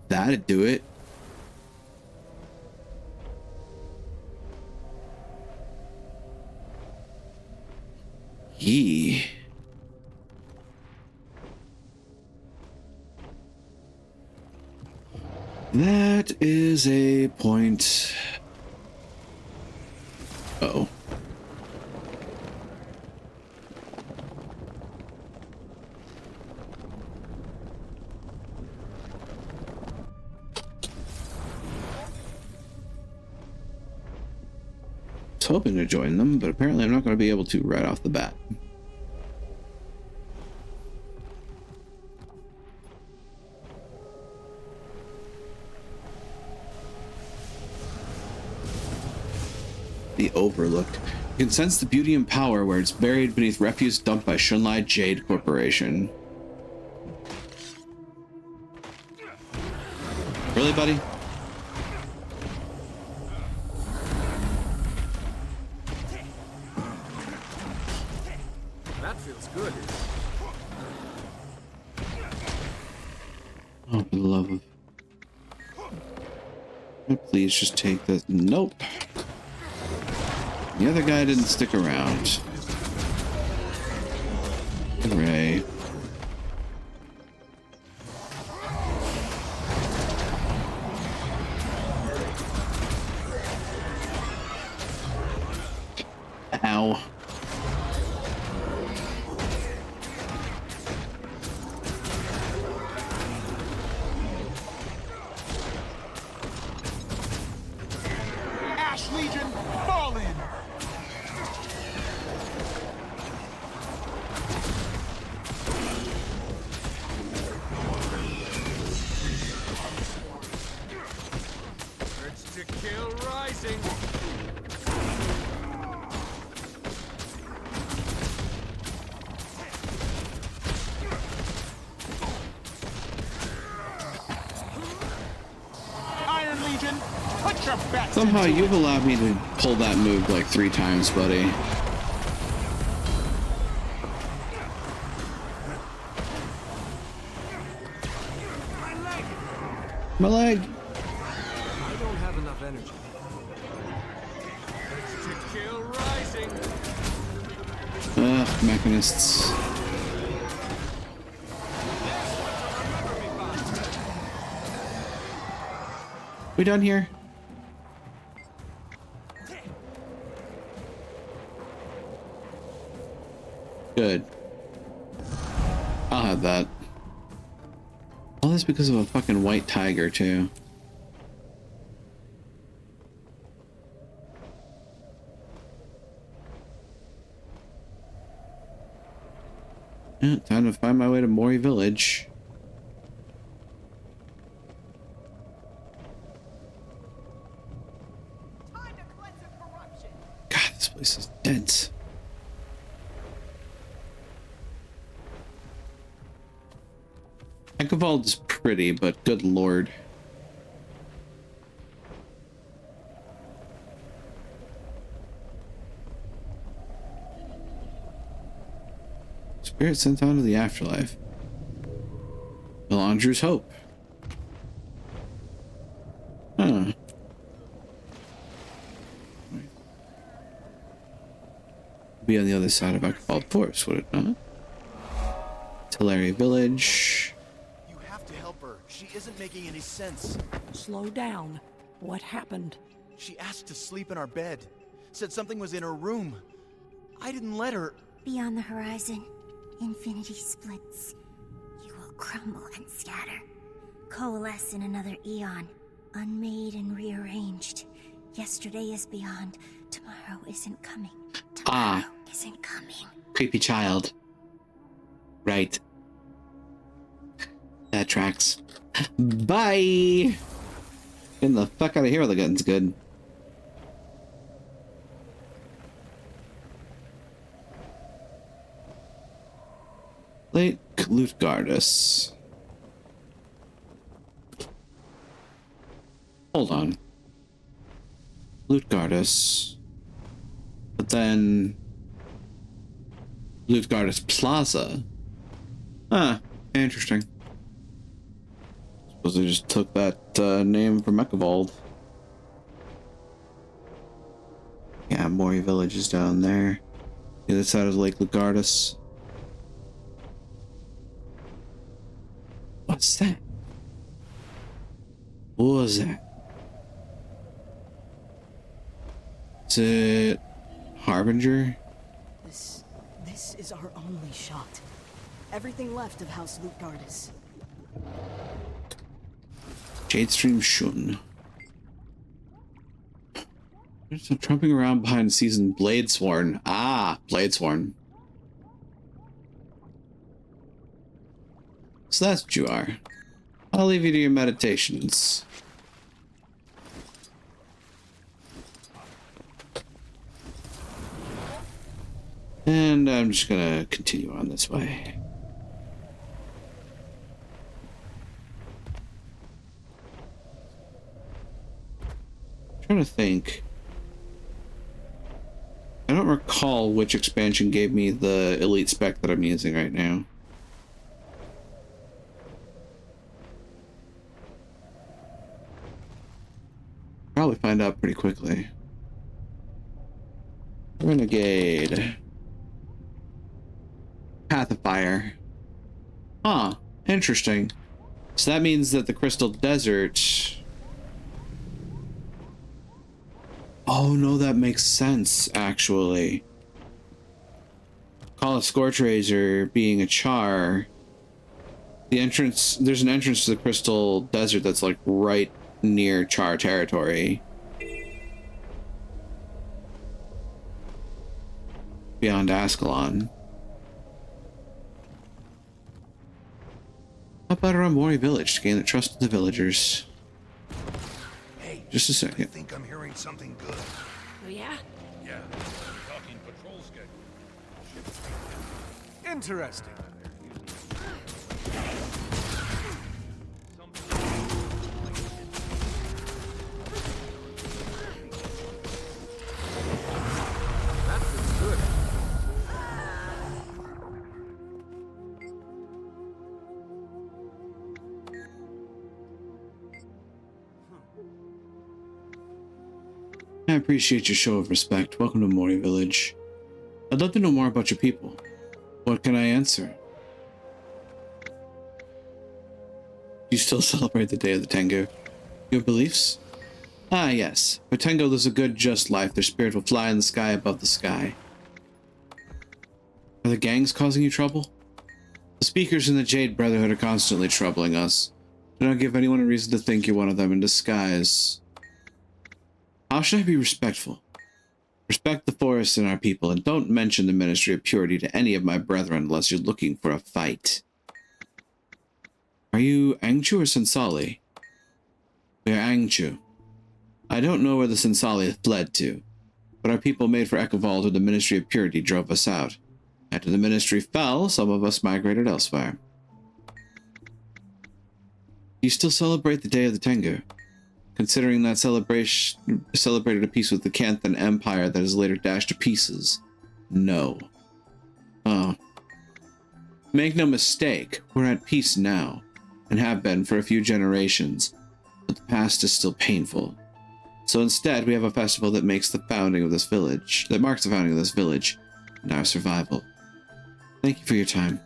That'd do it. Yee. That is a point. Uh-oh. I was hoping to join them, but apparently I'm not going to be able to right off the bat. The Overlooked. You can sense the beauty and power where it's buried beneath refuse dumped by Shunlai Jade Corporation. Really, buddy? That feels good. Oh, for the love of... Please just take this. Nope. The other guy didn't stick around. Hooray. Ow. Ash Legion, fall in! Urge to kill rising. Iron Legion, put your bets Somehow into you've it. allowed me to pull that move like 3 times, buddy. My leg! I don't have enough energy. Urge to kill rising. Ugh, mechanists. We done here? Good. I'll have that. All this because of a fucking white tiger, too. Yeah, time to find my way to Mori Village. God, this place is dense. Ekovald's pretty, but good lord. Spirit sent on to the afterlife. Melandru's hope. Huh. Be on the other side of Ekovald Forest, would it not? Teleria Village. You have to help her. She isn't making any sense. Slow down. What happened? She asked to sleep in our bed. Said something was in her room. I didn't let her. Beyond the horizon, infinity splits. You will crumble and scatter. Coalesce in another eon. Unmade and rearranged. Yesterday is beyond. Tomorrow isn't coming. Ah. Tomorrow isn't coming. Creepy child. Right. That tracks. Bye! Getting the fuck out of here while the gun's good. Late Lutgardus. Hold on. Lutgardus. But then Lutgardus Plaza. Huh, interesting. Suppose they just took that name from Ekavald. Yeah, Mori Village is down there. The other side of Lake Lugardus. What's that? What was that? Is it Harbinger? This is our only shot. Everything left of House Lutgardus. Jadestream Shun. There's some trumping around behind season Bladesworn. Ah, Bladesworn. So that's what you are. I'll leave you to your meditations. And I'm just gonna continue on this way. Trying to think. I don't recall which expansion gave me the elite spec that I'm using right now. Probably find out pretty quickly. Renegade. Path of Fire. Huh, interesting. So that means that the Crystal Desert... Oh no, that makes sense, actually. Call of Scorchrazor being a char. The entrance, there's an entrance to the Crystal Desert that's like right near char territory. Beyond Ascalon. How about around Mori Village to gain the trust of the villagers? Hey, just a second. I think I'm hearing something good. Oh, yeah? Yeah, we're talking patrol schedule. Interesting. That feels good. I appreciate your show of respect. Welcome to Mori Village. I'd love to know more about your people. What can I answer? Do you still celebrate the Day of the Tengu? You have beliefs? Ah, yes. For Tengu lives a good, just life. Their spirit will fly in the sky above the sky. Are the gangs causing you trouble? The speakers in the Jade Brotherhood are constantly troubling us. Do not give anyone a reason to think you're one of them in disguise. How should I be respectful? Respect the forest and our people, and don't mention the Ministry of Purity to any of my brethren unless you're looking for a fight. Are you Angchu or Sensali? We are Angchu. I don't know where the Sensali fled to, but our people made for Ekavald when the Ministry of Purity drove us out. After the Ministry fell, some of us migrated elsewhere. You still celebrate the Day of the Tengu? Considering that celebration celebrated a peace with the Canthan Empire that is later dashed to pieces. No. Oh. Make no mistake, we're at peace now, and have been for a few generations, but the past is still painful. So instead, we have a festival that marks the founding of this village, and our survival. Thank you for your time.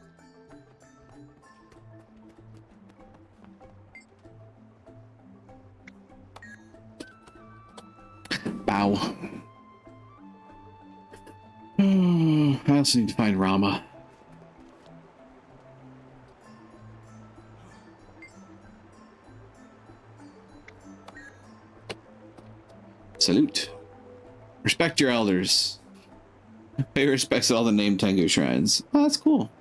Bow. I also need to find Rama. Salute. Respect your elders. Pay respects to all the named Tengu shrines. Oh, that's cool.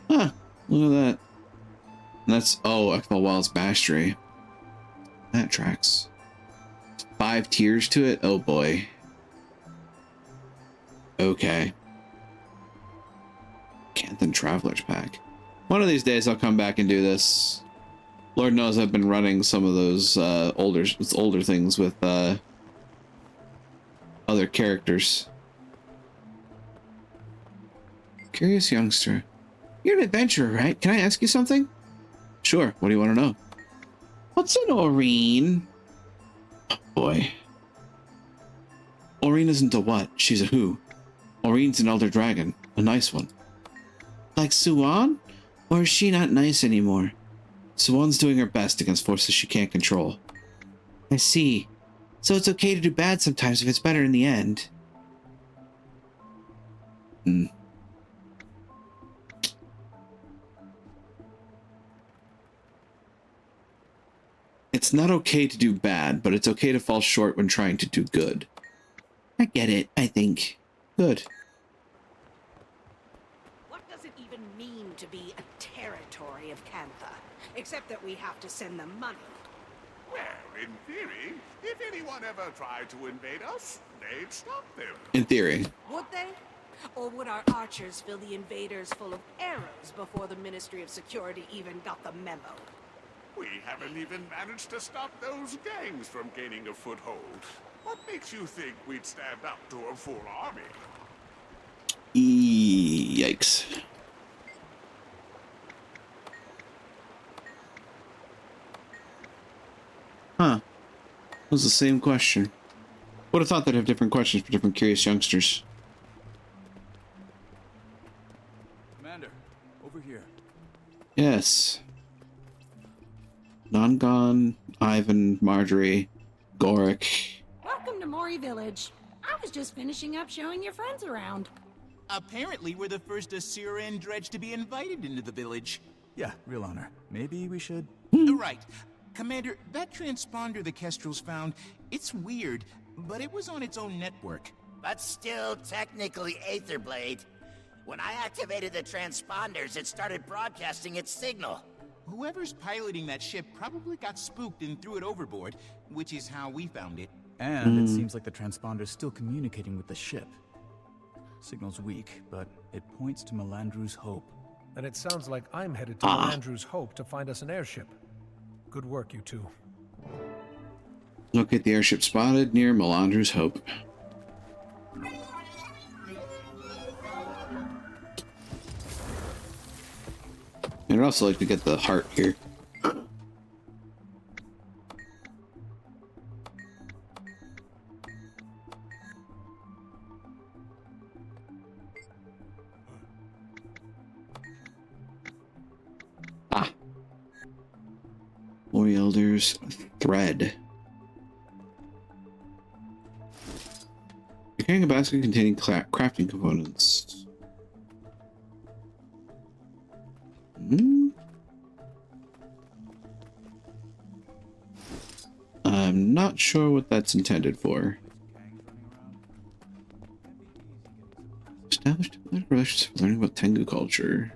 Huh. Look at that. And that's, oh, Ekbal Wild's Mastery. That tracks. 5 tiers to it? Oh boy. Okay. Canthan Traveler's Pack. One of these days I'll come back and do this. Lord knows I've been running some of those older things with other characters. Curious youngster. You're an adventurer, right? Can I ask you something? Sure. What do you want to know? What's an Aurene? Oh boy. Aurene isn't a what? She's a who. Aurene's an elder dragon. A nice one. Like Suan? Or is she not nice anymore? Suan's doing her best against forces she can't control. I see. So it's okay to do bad sometimes if it's better in the end. Hmm. It's not okay to do bad, but it's okay to fall short when trying to do good. I get it, I think. Good. What does it even mean to be a territory of Cantha? Except that we have to send them money. Well, in theory, if anyone ever tried to invade us, they'd stop them. In theory. Would they? Or would our archers fill the invaders full of arrows before the Ministry of Security even got the memo? We haven't even managed to stop those gangs from gaining a foothold. What makes you think we'd stand up to a full army? Yikes. Huh. It was the same question. Would have thought they'd have different questions for different curious youngsters. Commander, over here. Yes. Nongon, Ivan, Marjorie, Gorik. Welcome to Mori Village. I was just finishing up showing your friends around. Apparently, we're the first Asura and Dredge to be invited into the village. Yeah, real honor. Maybe we should... Right. Commander, that transponder the Kestrels found, it's weird, but it was on its own network. But still technically Aetherblade. When I activated the transponders, it started broadcasting its signal. Whoever's piloting that ship probably got spooked and threw it overboard, which is how we found it. And it seems like the transponder's still communicating with the ship. Signal's weak, but it points to Melandru's Hope. And it sounds like I'm headed to Melandru's Hope to find us an airship. Good work, you two. Locate the airship spotted near Melandru's Hope. I'd also like to get the heart here. More elders. Thread. You're carrying a basket containing crafting components. I'm not sure what that's intended for. Established relations for learning about Tengu culture.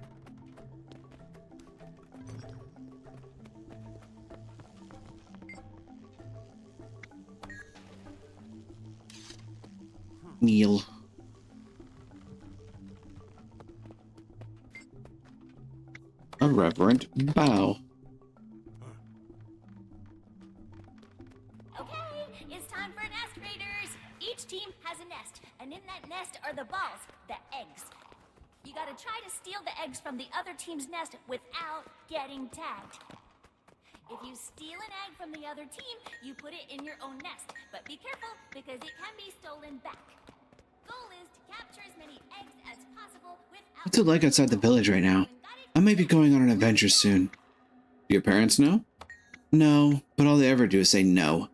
Kneel. A reverent bow. Okay, it's time for nest raiders. Each team has a nest, and in that nest are the balls, the eggs. You gotta try to steal the eggs from the other team's nest without getting tagged. If you steal an egg from the other team, you put it in your own nest. But be careful, because it can be stolen back. Goal is to capture as many eggs as possible without... What's it like outside the village right now? I may be going on an adventure soon. Do your parents know? No, but all they ever do is say no.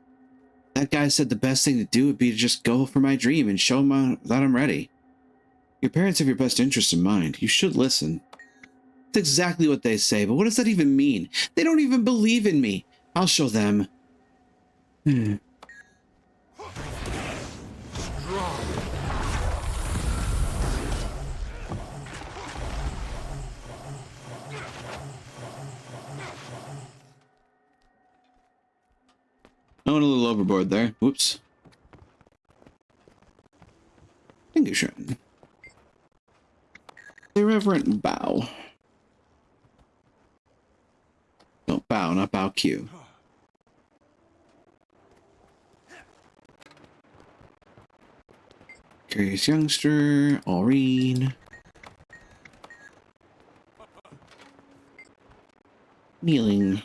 That guy said the best thing to do would be to just go for my dream and show him that I'm ready. Your parents have your best interest in mind. You should listen. That's exactly what they say, but what does that even mean? They don't even believe in me. I'll show them. I went a little overboard there. Whoops. Dankeschön. Irreverent bow. No, bow, not bow Q. Curious youngster, Aureen. Kneeling.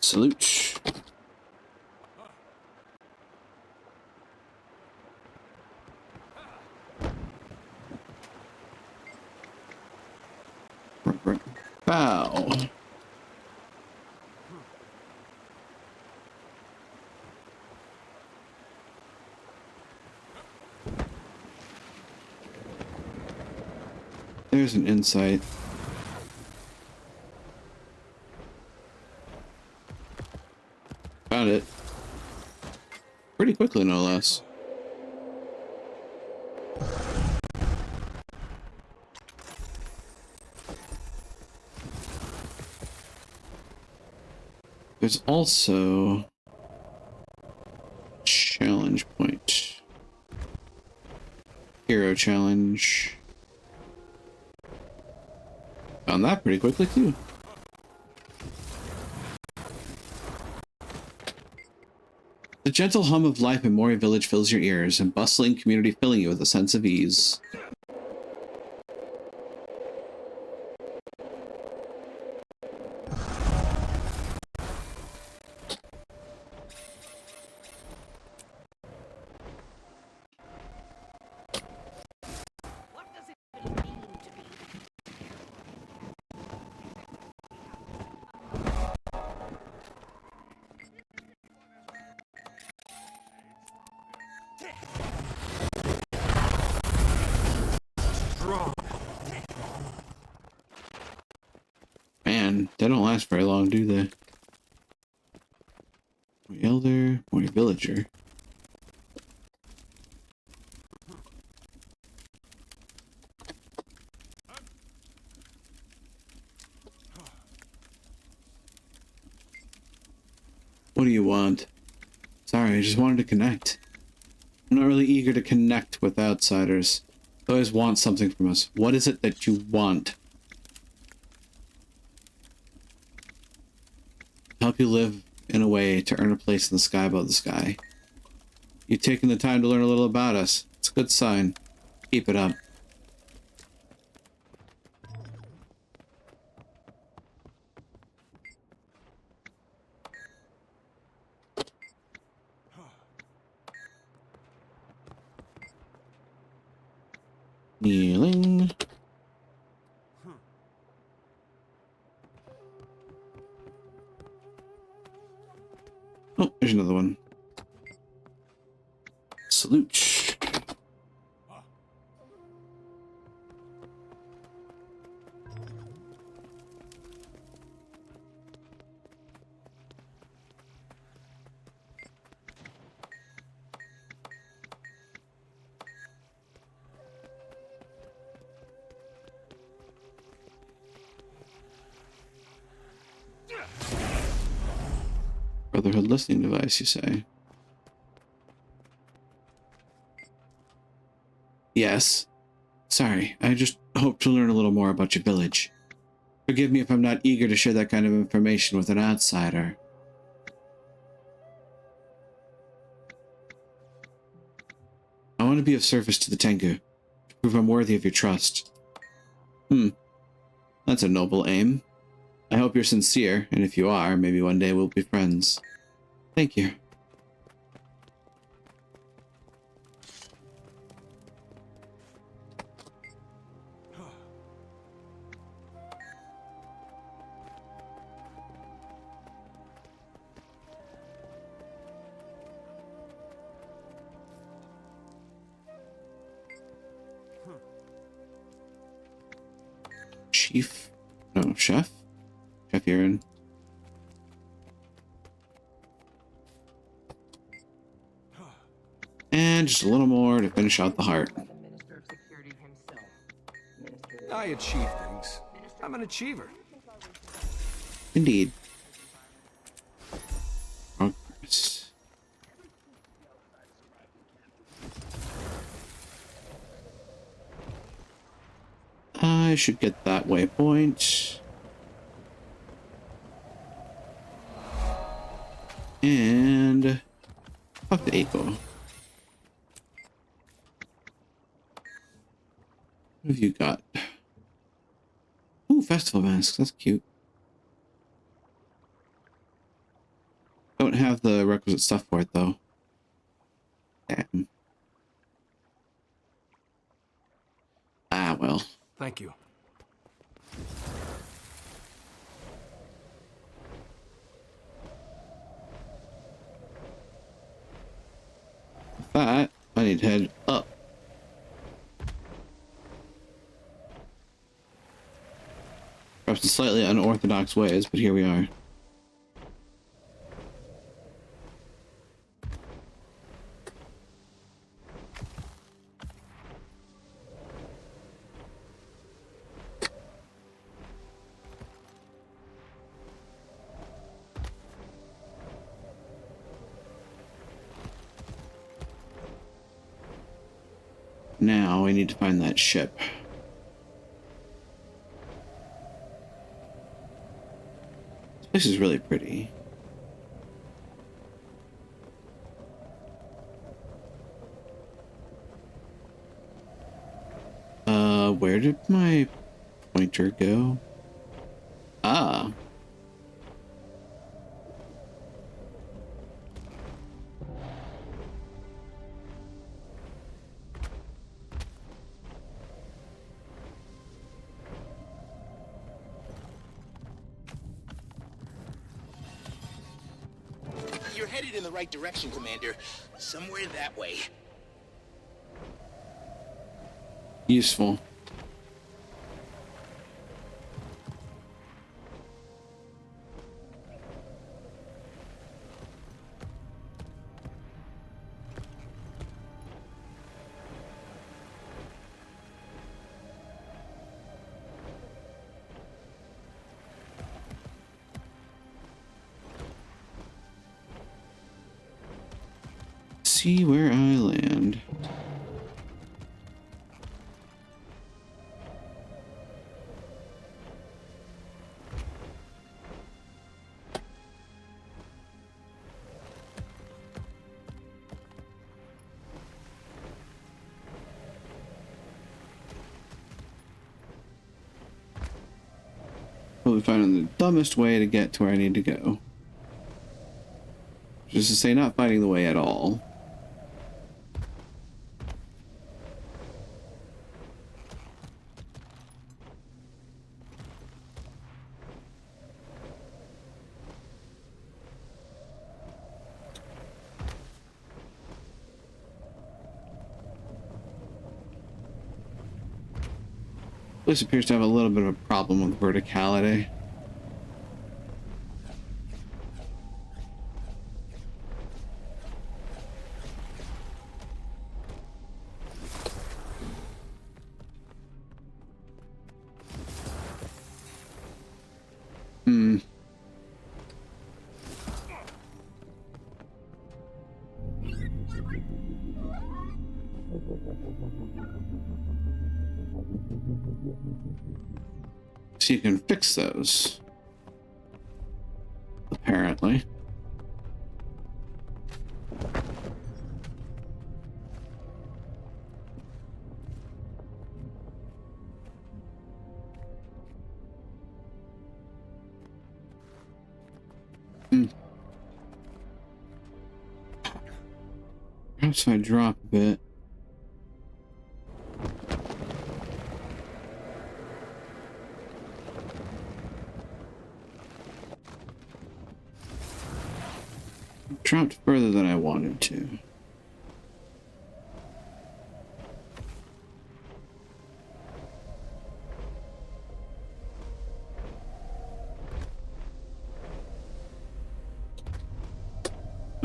Salute. Bow. There's an insight. Found it. Pretty quickly, no less. There's also challenge point. Hero challenge. Found that pretty quickly too. The gentle hum of life in Moria Village fills your ears, and bustling community filling you with a sense of ease. Man, they don't last very long, do they? More elder, more villager. What do you want? Sorry, I just wanted to connect. I'm not really eager to connect with outsiders. They always want something from us. What is it that you want? Help you live in a way to earn a place in the sky above the sky. You've taken the time to learn a little about us. It's a good sign. Keep it up. Kneeling. Oh, there's another one. Salute. Brotherhood listening device, you say? Yes. Sorry, I just hope to learn a little more about your village. Forgive me if I'm not eager to share that kind of information with an outsider. I want to be of service to the Tengu, to prove I'm worthy of your trust. That's a noble aim. I hope you're sincere, and if you are, maybe one day we'll be friends. Thank you. Chief? No, Chef? Chef Aaron. And just a little more to finish out the heart. I achieve things. I'm an achiever. Indeed. Progress. I should get that waypoint. And fuck the Echo. What have you got? Ooh, festival masks. That's cute. Don't have the requisite stuff for it though. Damn. Ah, well. Thank you. With that, I need to head up. Perhaps in slightly unorthodox ways, but here we are. Now I need to find that ship. This is really pretty. Where did my pointer go? Ah. You're headed in the right direction, Commander. Somewhere that way. Useful. See where I land. Probably finding the dumbest way to get to where I need to go. Just to say, not finding the way at all. This appears to have a little bit of a problem with verticality. So you can fix those. Apparently. Perhaps if I drop a bit. Dropped further than I wanted to.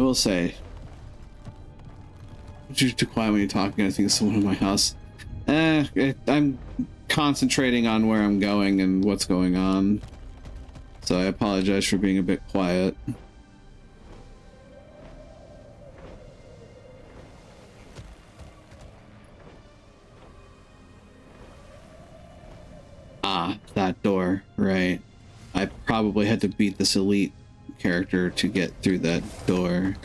will say, you're too quiet when you're talking. I think it's someone in my house. I'm concentrating on where I'm going and what's going on. So I apologize for being a bit quiet. Ah, that door, right. I probably had to beat this elite character to get through that door.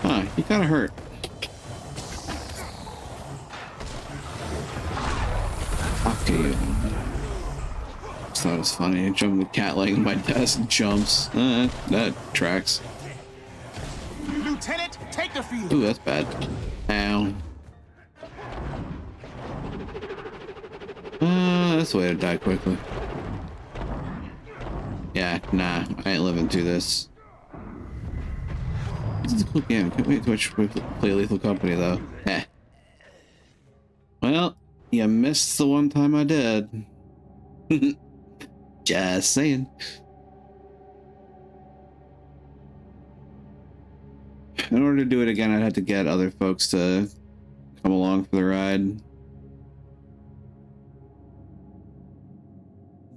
Huh, he kinda hurt. Fuck you. Just thought it was funny. I jumped the cat leg in my desk and jumps. That tracks. Lieutenant, take the field. Ooh, that's bad. Ow. That's the way to die quickly. Yeah, nah, I ain't living through this. This is a cool game. Can't wait to watch play Lethal Company though. Heh. Well, you missed the one time I did. Just saying. In order to do it again, I'd have to get other folks to come along for the ride.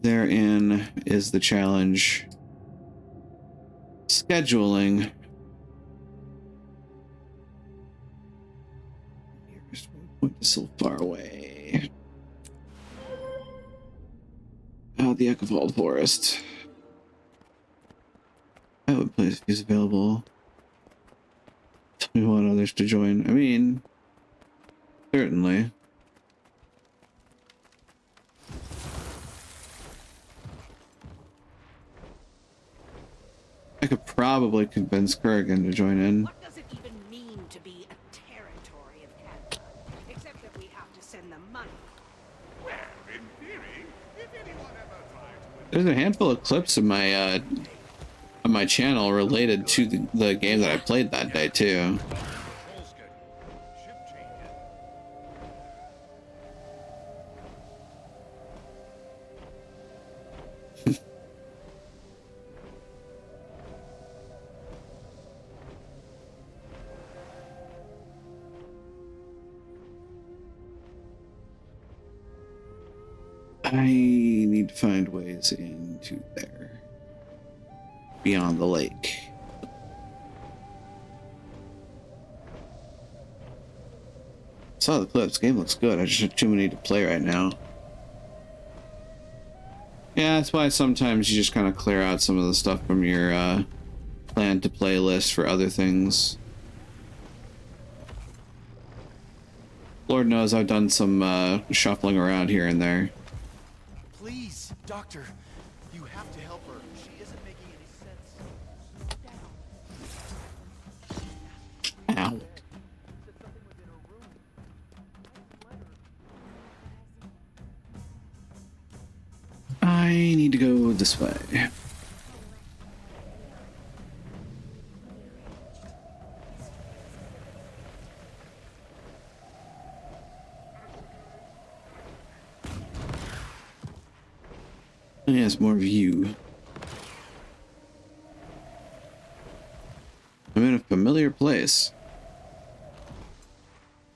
Therein is the challenge. Scheduling. Nearest waypoint is so far away. The Echovold Forest. I would play if he's available. Tell me what others to join. I mean, certainly. I could probably convince Kurgan to join in. What does it even mean to be a territory of Canada? Except that we have to send them money. Well, in theory, if anyone ever tried to... There's a handful of clips of my on my channel related to the game that I played that day too. I need to find ways into there. Beyond the lake. Saw the clips. Game looks good. I just have too many to play right now. Yeah, that's why sometimes you just kind of clear out some of the stuff from your plan to play list for other things. Lord knows I've done some shuffling around here and there. Please, Doctor, you have to help her. She isn't making any sense. Ow. I need to go this way. Yes, more view. I'm in a familiar place.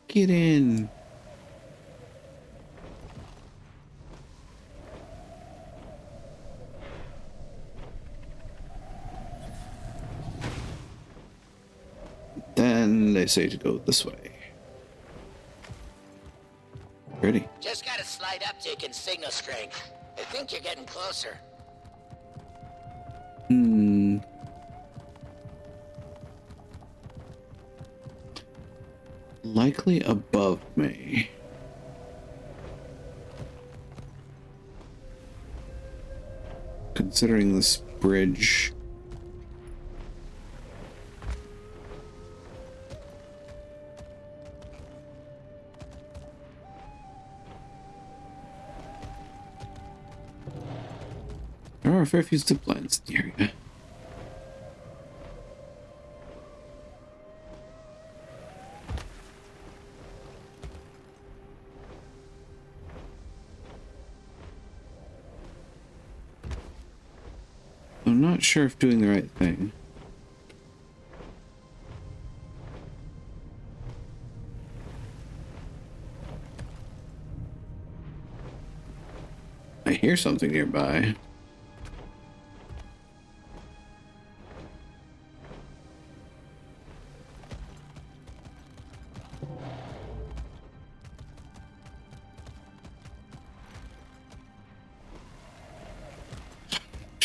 Get in. Then they say to go this way. Ready? Just got a slight uptick in signal strength. I think you're getting closer. Likely above me. Considering this bridge. There are a fair few zip lines in the area. I'm not sure if doing the right thing. I hear something nearby.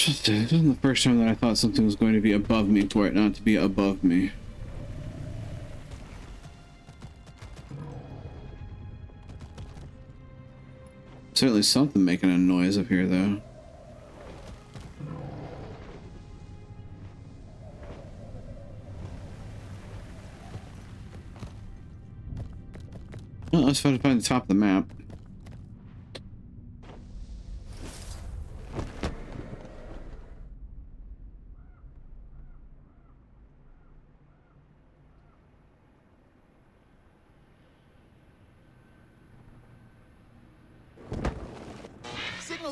This isn't the first time that I thought something was going to be above me for it not to be above me. Certainly something making a noise up here, though. Well, let's try to find the top of the map.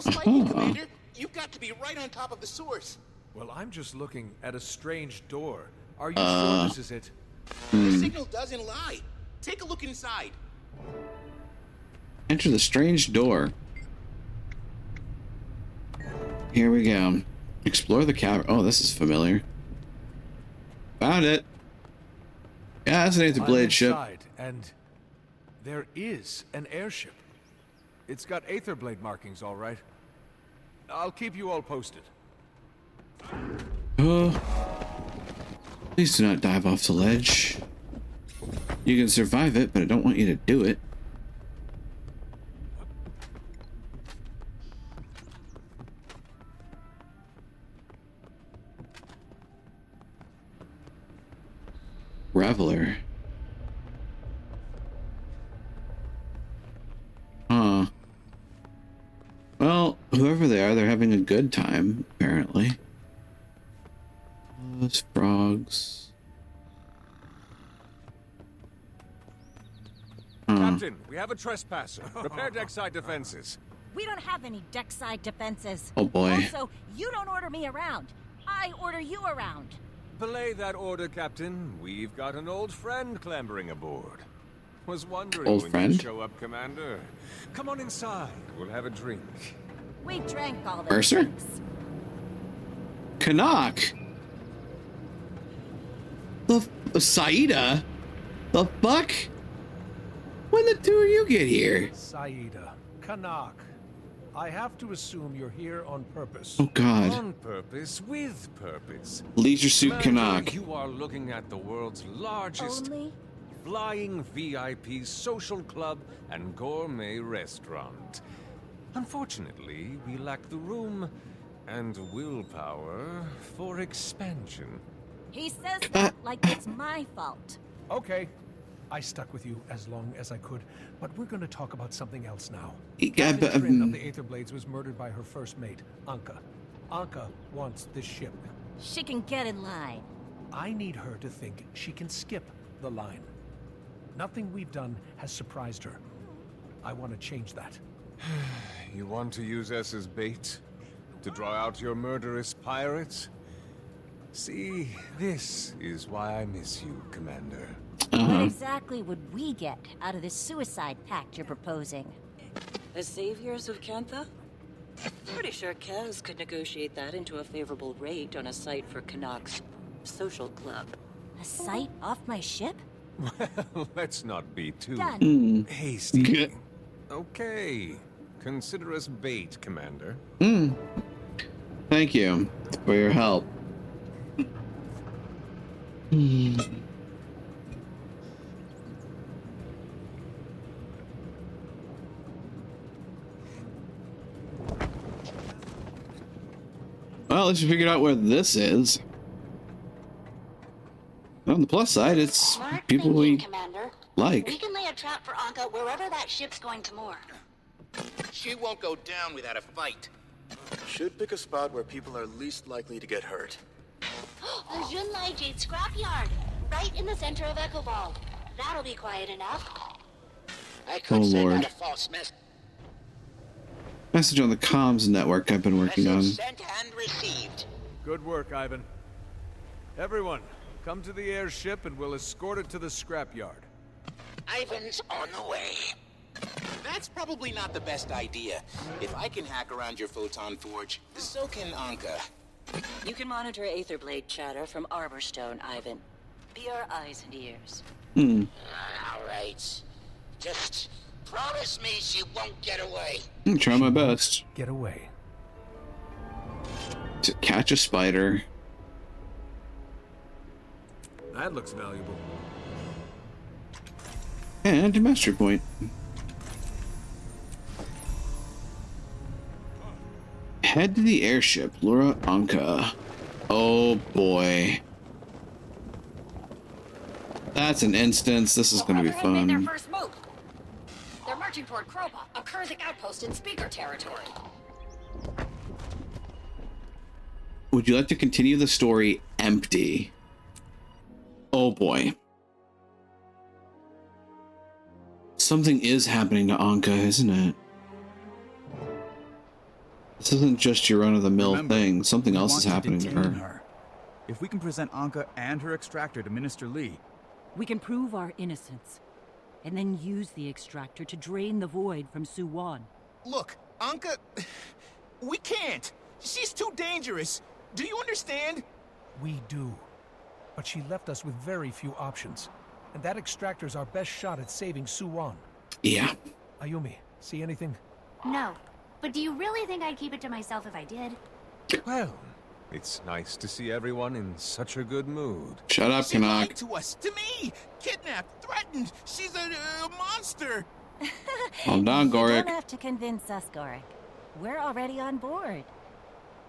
Spiking, Commander. You've got to be right on top of the source. Well, I'm just looking at a strange door. Are you sure this is it? The signal doesn't lie. Take a look inside. Enter the strange door. Here we go. Explore the cavern. Oh, this is familiar. Found it. Yeah, that's an Aether Blade ship. And there is an airship. It's got Aether Blade markings, all right. I'll keep you all posted. Please do not dive off the ledge. You can survive it, but I don't want you to do it. Reveler. Huh. Well, whoever they are, they're having a good time, apparently. Those frogs. Captain, we have a trespasser. Prepare deckside defenses. We don't have any deckside defenses. Oh boy. Also, you don't order me around. I order you around. Belay that order, Captain. We've got an old friend clambering aboard. Was wondering old when friend? you'd show up, Commander. Come on inside. We'll have a drink. We drank all the Mercer? drinks. Canuck. The Saida? The fuck? When the two of you get here? Saida, Canuck. I have to assume you're here on purpose. Oh god. On purpose, with purpose. Leisure Suit Commander, Canuck. You are looking at the world's largest flying VIP social club and gourmet restaurant. Unfortunately, we lack the room and willpower for expansion. He says that like it's my fault. Okay. I stuck with you as long as I could, but we're going to talk about something else now. Yeah, Captain Trin of the Aether Blades was murdered by her first mate, Anka. Anka wants this ship. She can get in line. I need her to think she can skip the line. Nothing we've done has surprised her. I want to change that. You want to use us as bait? To draw out your murderous pirates? See, this is why I miss you, Commander. What exactly would we get out of this suicide pact you're proposing? The saviors of Kantha? Pretty sure Kez could negotiate that into a favorable rate on a site for Canuck's social club. A site off my ship? Well, let's not be too Done. hasty. Good. Okay. Consider us bait, Commander. Thank you for your help. Well, let's figure out where this is. On the plus side, it's Smart people thinking, we Commander. like. We can lay a trap for Anka wherever that ship's going to moor. She won't go down without a fight. Should pick a spot where people are least likely to get hurt. The Junlai Jade scrapyard, right in the center of Echovald. That'll be quiet enough. I Oh lord. false message. Message on the comms network I've been working on. Sent and received. Good work, Ivan. Everyone, come to the airship and we'll escort it to the scrapyard. Ivan's on the way. That's probably not the best idea. If I can hack around your photon forge, so can Anka. You can monitor Aetherblade chatter from Arborstone, Ivan. Be our eyes and ears. All right. Just promise me she won't get away. I'm try my best. Get away. To catch a spider. That looks valuable. And a mastery point. Head to the airship, Laura Anka. Oh boy. That's an instance. This is going to be They made their fun. first move. They're marching toward Kropa, a Kurzik outpost in Speaker territory. Would you like to continue the story empty? Oh boy. Something is happening to Anka, isn't it? This isn't just your run-of-the-mill thing. Something else is happening to her. If we can present Anka and her extractor to Minister Li, We can prove our innocence, and then use the extractor to drain the void from Suwon. Look, Anka... We can't! She's too dangerous! Do you understand? We do. But she left us with very few options. And that extractor's our best shot at saving Suwon. Yeah. Ayumi, see anything? No. But do you really think I'd keep it to myself if I did? Well, it's nice to see everyone in such a good mood. Shut up, She lied Canuck. to us, to me! Kidnapped, threatened! She's a monster! Calm down, You Gorik. don't have to convince us, Gorik. We're already on board.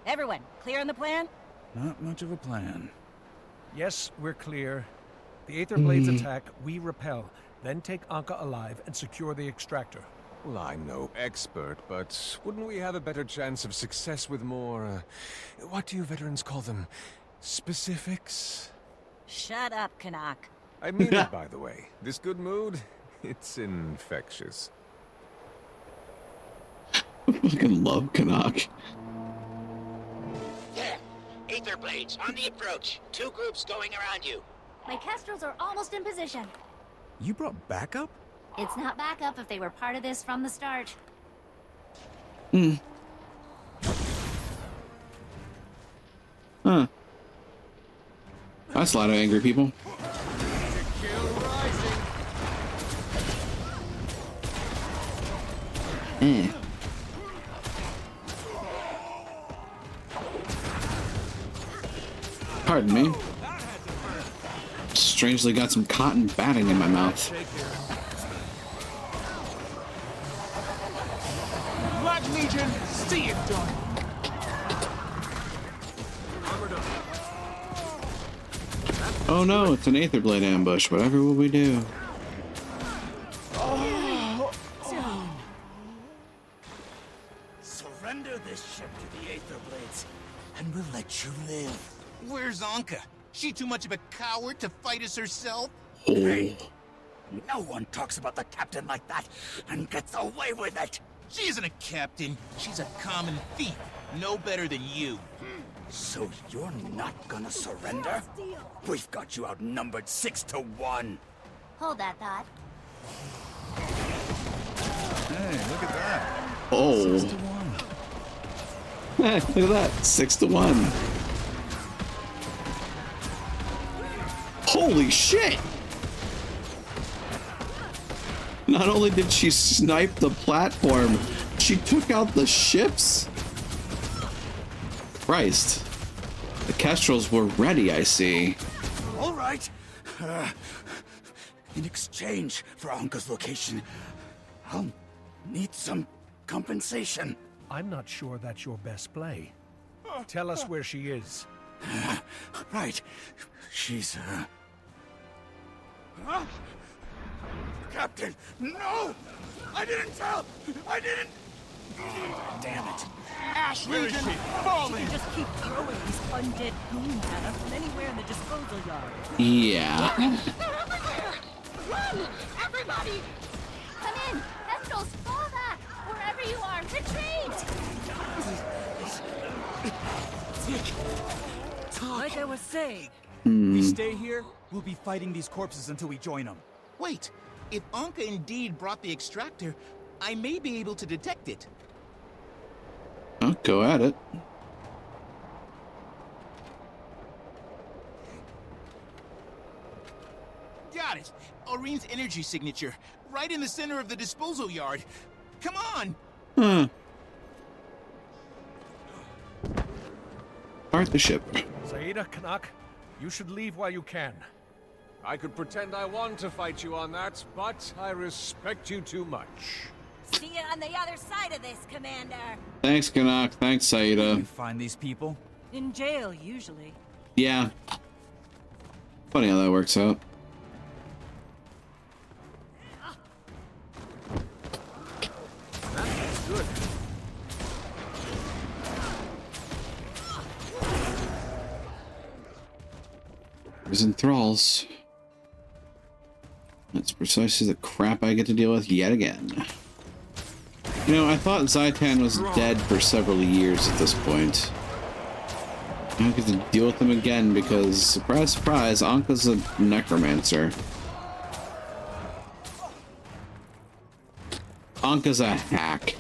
Everyone, clear on the plan? not much of a plan. Yes, we're clear. The Aetherblade's attack, we repel, then take Anka alive and secure the extractor. Well, I'm no expert, but wouldn't we have a better chance of success with more, what do you veterans call them? Specifics? Shut up, Canuck. I mean it, by the way. This good mood, it's infectious. I fucking love Canuck. There. Aether blades on the approach. 2 groups going around you. My Kestrels are almost in position. You brought backup? It's not backup if they were part of this from the start. Huh. That's a lot of angry people. Pardon me. Strangely got some cotton batting in my mouth. Black Legion, see it done! Oh no, it's an Aetherblade ambush. Whatever will we do? Surrender this ship to the Aetherblades, and we'll let you live. Where's Anka? She too much of a coward to fight us herself? Hey, no one talks about the captain like that and gets away with it. She isn't a captain. She's a common thief. No better than you. So you're not gonna surrender? We've got you outnumbered 6-1. Hold that thought. Hey, look at that. Oh. 6-1. Hey, look at that. 6-1. Holy shit! Not only did she snipe the platform, she took out the ships. Christ. The Kestrels were ready, I see. All right. In exchange for Anka's location, I'll need some compensation. I'm not sure that's your best play. Tell us where she is. Right. She's, Captain, no! I didn't tell! I didn't! Damn it. Ash Where is Legion! she? Falling! She can just keep throwing these undead goons at us from anywhere in the disposal yard. Yeah. They're everywhere! Run! Everybody! Come in! Kestrels, fall back! Wherever you are, retreat! Like I was saying. We stay here, we'll be fighting these corpses until we join them. Wait, if Anka indeed brought the extractor, I may be able to detect it. I'll go at it. Got it. Aureen's energy signature, right in the center of the disposal yard. Come on! Huh. Start the ship. Saida, Canuck, you should leave while you can. I could pretend I want to fight you on that, but I respect you too much. See you on the other side of this, Commander. Thanks, Canuck. Thanks, Saida. You find these people? In jail, usually. Yeah. Funny how that works out. That's good. Prison thralls. That's precisely the crap I get to deal with yet again. You know, I thought Zaitan was dead for several years at this point. I get to deal with him again because, surprise, surprise, Anka's a necromancer. Anka's a hack.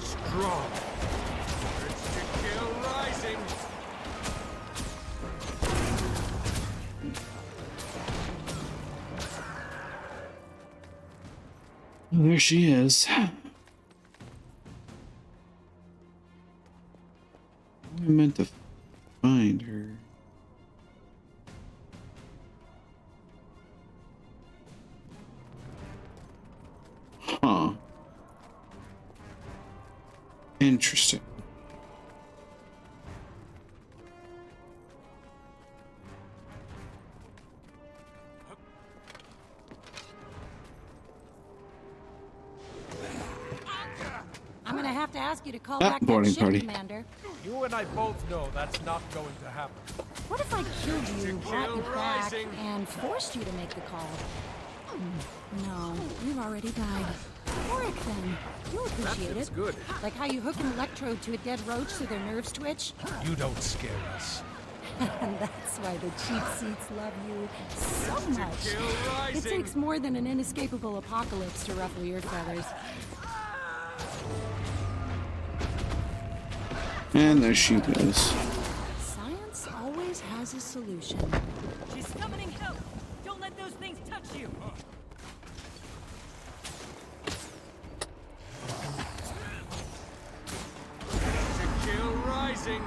Strong. Urge to kill rising. There she is. I meant to find her. Huh. Interesting. I'm gonna have to ask you to call back that boarding ship, party. Commander. You and I both know that's not going to happen. What if I killed you, brought you back, and forced you to make the call? No, you've already died. Warwick, then. You'll appreciate it. Good. Like how you hook an electrode to a dead roach so their nerves twitch. You don't scare us. And that's why the cheap seats love you so much. It takes more than an inescapable apocalypse to ruffle your feathers. And there she goes. Science always has a solution. She's summoning help. Don't let those things touch you. To kill rising.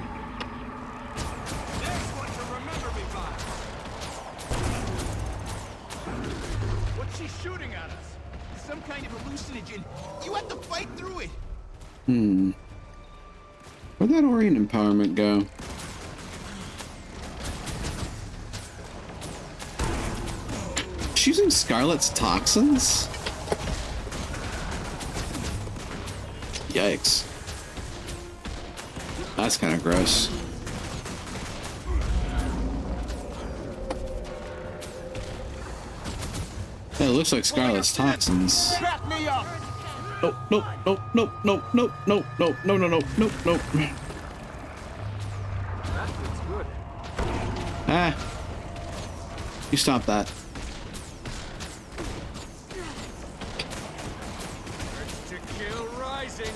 There's one to remember me by. What's she shooting at us? Some kind of hallucinogen. You have to fight through it. Where'd that Aureen empowerment go? She's using Scarlet's toxins? Yikes. That's kind of gross. Yeah, it looks like Scarlet's toxins. Back me up. Nope, nope, nope, nope, nope, nope, nope, nope, no, no, no, nope, nope. That looks good. Ah. You stop that. Urge to kill rising.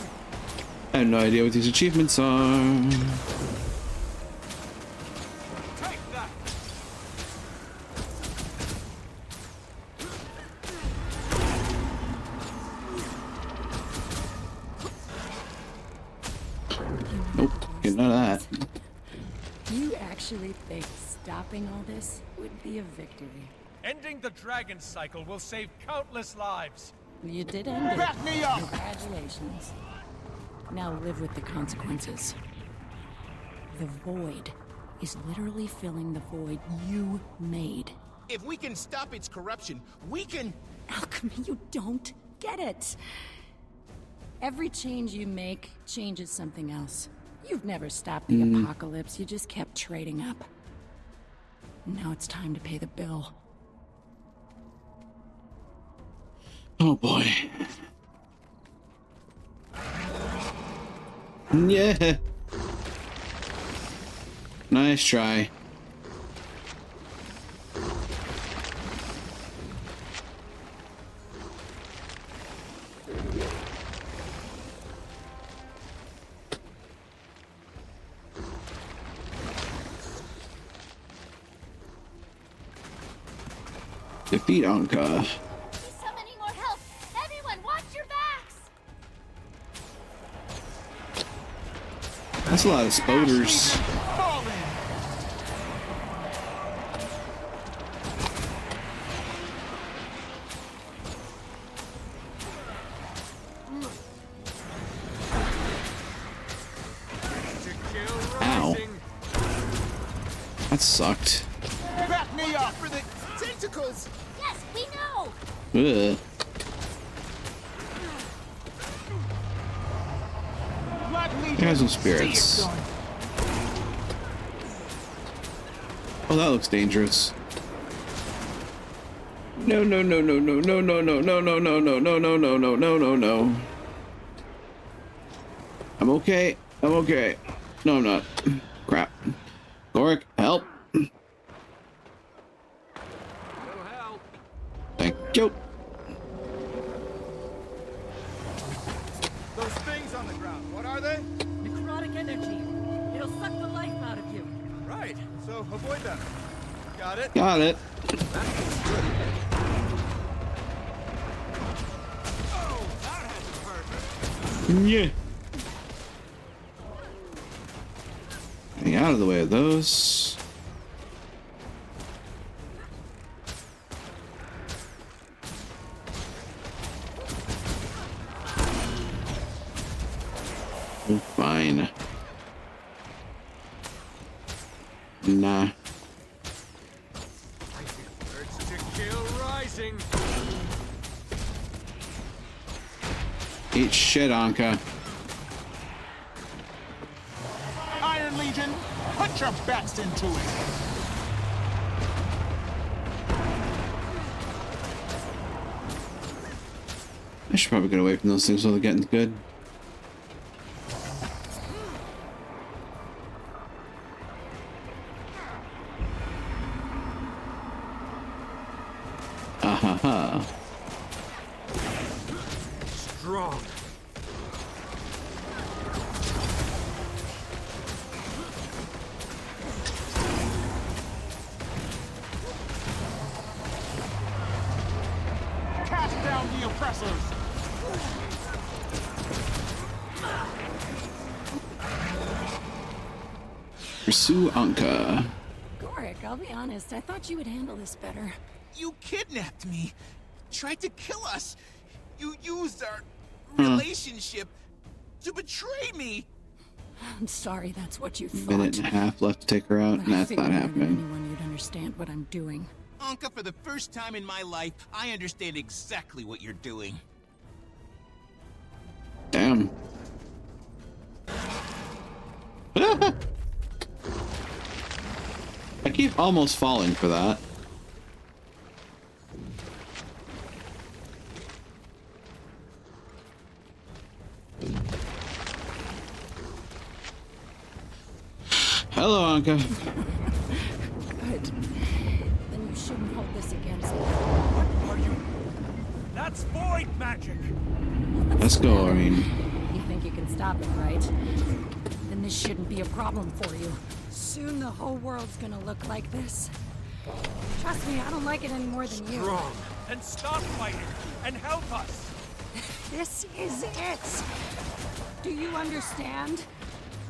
I have no idea what these achievements are. Take that. Nope, get none of that. You actually think stopping all this would be a victory? Ending the dragon cycle will save countless lives. You did end it. Back me up. Congratulations. Now live with the consequences. The void is literally filling the void you made. If we can stop its corruption, we can... Alchemy, you don't get it. Every change you make changes something else. You've never stopped the apocalypse, you just kept trading up. Now it's time to pay the bill. Oh boy. Yeah. Nice try. Defeat Anka. Summoning more help! Everyone, watch your backs! That's a lot of spoders. Ow. That sucked. Back me up for the tentacles! Yes, we know! Ugh. I got some spirits. Oh, that looks dangerous. No, no, no, no, no, no, no, no, no, no, no, no, no, no, no, no, no, no, no. I'm okay. I'm okay. No, I'm not. Crap. Gorik, help. Thank you. Those things on the ground, what are they? Necrotic energy. It'll suck the life out of you. Right, so avoid them. Got it? Got it. Oh, that had to hurt. Yeah. Getting out of the way of those. Fine. Nah. Urge to kill rising. Eat shit, Anka. Iron Legion, put your backs into it! I should probably get away from those things while they're getting good. Ahaha. Strong. Cast down the oppressors! Pursue Anka. Gorik, I'll be honest, I thought you would handle this better. You kidnapped me! Tried to kill us! You used our Hmm. relationship to betray me! I'm sorry that's what you thought. Minute and a half left to take her out, But and I that's figured not more than happening. anyone you'd understand what I'm doing. Anka, for the first time in my life, I understand exactly what you're doing. Damn. I keep almost falling for that. Hello, Anka. Good. Then you shouldn't hold this against me. What are you? That's void magic! Let's go, I mean. You think you can stop it, right? Then this shouldn't be a problem for you. Soon the whole world's gonna look like this. Trust me, I don't like it any more than you. Strong. Then stop fighting and help us! This is it! Do you understand?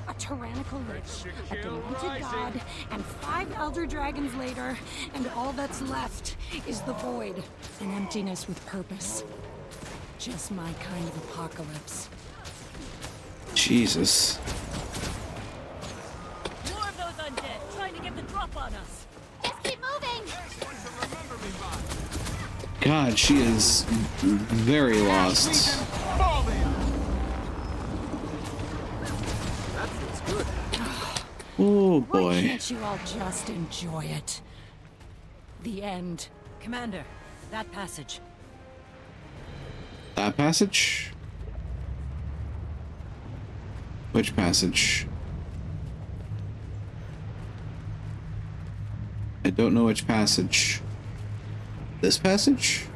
A tyrannical lich, a demented god, and 5 elder dragons later, and all that's left is the void. An emptiness with purpose. Just my kind of apocalypse. Jesus. More of those undead trying to get the drop on us. Just keep moving! God, she is very lost. Oh Why boy. can't you all just enjoy it? The end. Commander, that passage. That passage? Which passage? I don't know which passage. This passage?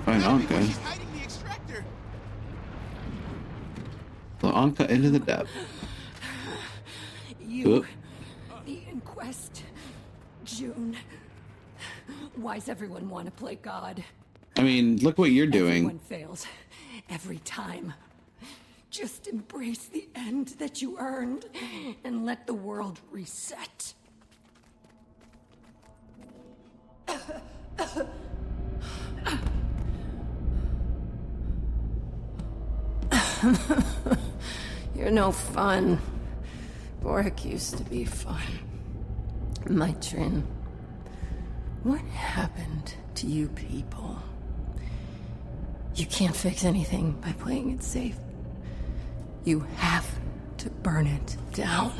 Find Anka. She's hiding the extractor. The Anka into the depth. You, the inquest, June. Why's everyone want to play God? I mean, look what you're doing. Everyone fails. Every time. Just embrace the end that you earned and let the world reset. You're no fun. Boric used to be fun. My Trin. What happened to you people? You can't fix anything by playing it safe. You have to burn it down.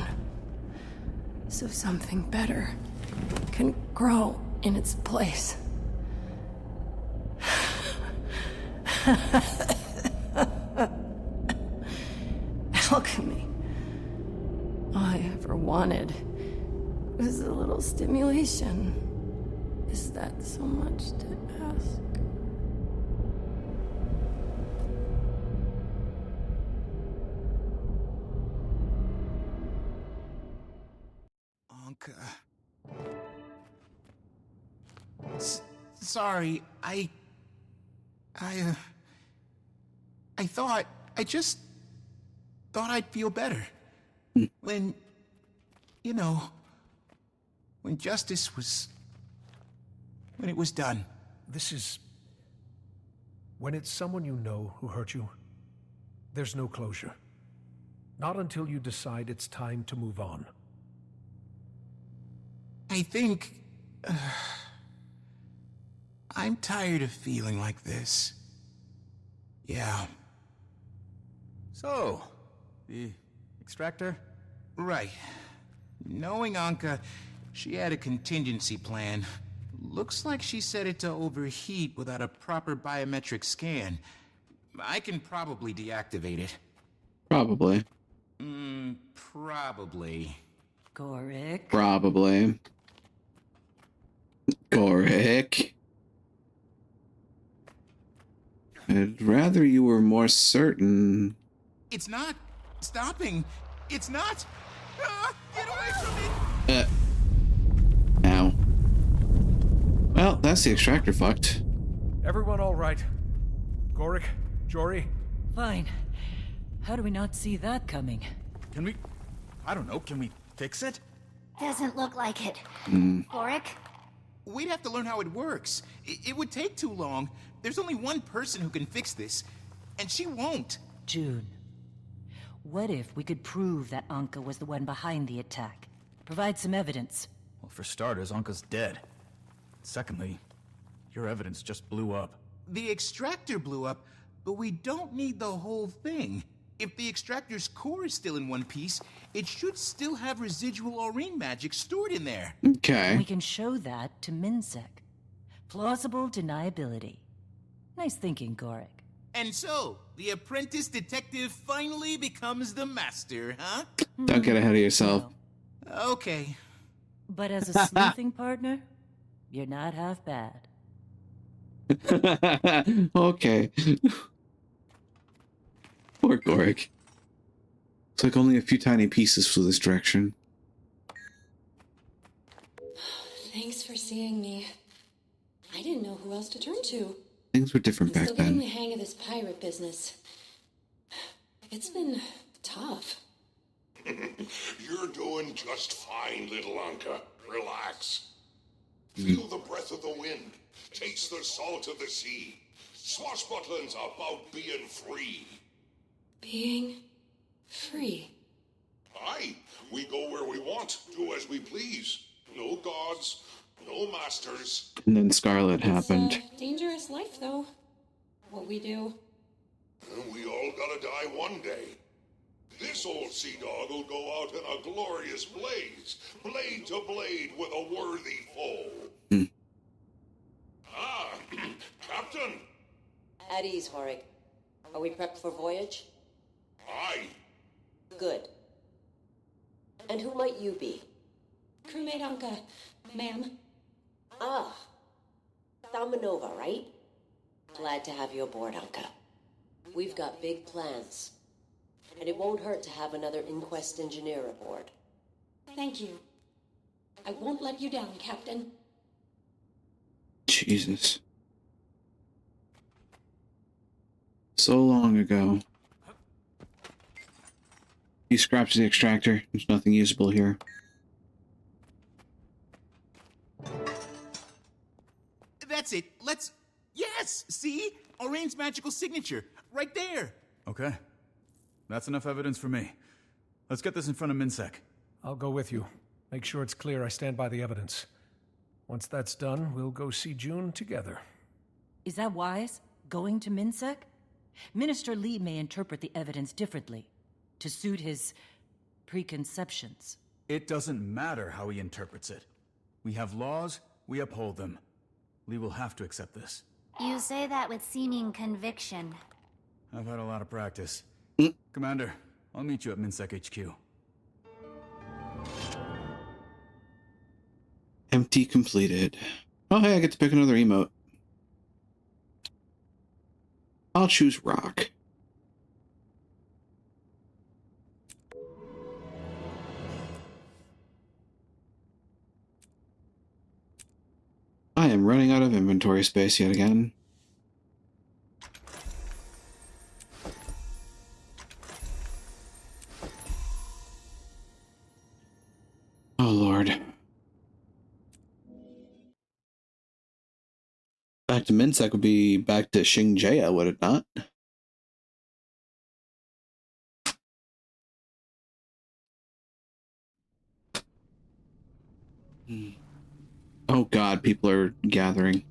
So something better can grow in its place. Alchemy. All I ever wanted was a little stimulation. Is that so much to ask? Anka. Sorry, I just thought I'd feel better. When, you know, when justice was... when it was done. This is... when it's someone you know who hurt you, there's no closure. Not until you decide it's time to move on. I think... I'm tired of feeling like this. Yeah. So, the extractor? Right. Knowing Anka, she had a contingency plan. Looks like she set it to overheat without a proper biometric scan. I can probably deactivate it. Probably. Probably. Gorick. Probably. Gorick. I'd rather you were more certain. It's not stopping. It's not. Get away from me! Ow. Well, that's the extractor fucked. Everyone all right? Gorick? Jory? Fine. How do we not see that coming? Can we... I don't know, can we fix it? Doesn't look like it. Gorick? We'd have to learn how it works. It would take too long. There's only one person who can fix this, and she won't. June, what if we could prove that Anka was the one behind the attack? Provide some evidence. Well, for starters, Anka's dead. Secondly, your evidence just blew up. The extractor blew up, but we don't need the whole thing. If the extractor's core is still in one piece, it should still have residual Aurene magic stored in there. Okay. We can show that to Minsec. Plausible deniability. Nice thinking, Gorick. And so, the apprentice detective finally becomes the master, huh? Don't get ahead of yourself. Okay. But as a sleuthing partner, you're not half bad. Okay. Poor Gorick. Looks like only a few tiny pieces flew this direction. Thanks for seeing me. I didn't know who else to turn to. Things were different I'm back still getting then. the hang of this pirate business. It's been tough. You're doing just fine, little Anka. Relax. Feel the breath of the wind. Taste the salt of the sea. Swashbuckling's about being free. Being free. Aye, we go where we want, do as we please. No gods, no masters. And then Scarlet happened. It's a dangerous life, though. What we do. We all gotta die one day. This old sea dog will go out in a glorious blaze, blade to blade with a worthy foe. Ah, Captain! At ease, Horig. Are we prepped for voyage? Aye. Good. And who might you be? Crewmate Anka, ma'am. Ah. Thalmanova, right? Glad to have you aboard, Anka. We've got big plans. And it won't hurt to have another Inquest engineer aboard. Thank you. I won't let you down, Captain. Jesus. So long ago. He scraps the extractor. There's nothing usable here. That's it. Let's... Yes! See? Orion's magical signature. Right there. Okay. That's enough evidence for me. Let's get this in front of MinSec. I'll go with you. Make sure it's clear I stand by the evidence. Once that's done, we'll go see June together. Is that wise? Going to MinSec? Minister Lee may interpret the evidence differently, to suit his preconceptions. It doesn't matter how he interprets it. We have laws, we uphold them. Lee will have to accept this. You say that with seeming conviction. I've had a lot of practice. Commander, I'll meet you at MinSec HQ. Empty completed. Oh, hey, I get to pick another emote. I'll choose rock. I am running out of inventory space yet again. Oh, Lord. Back to MinSec would be back to Xingjia, would it not? Oh God, people are gathering.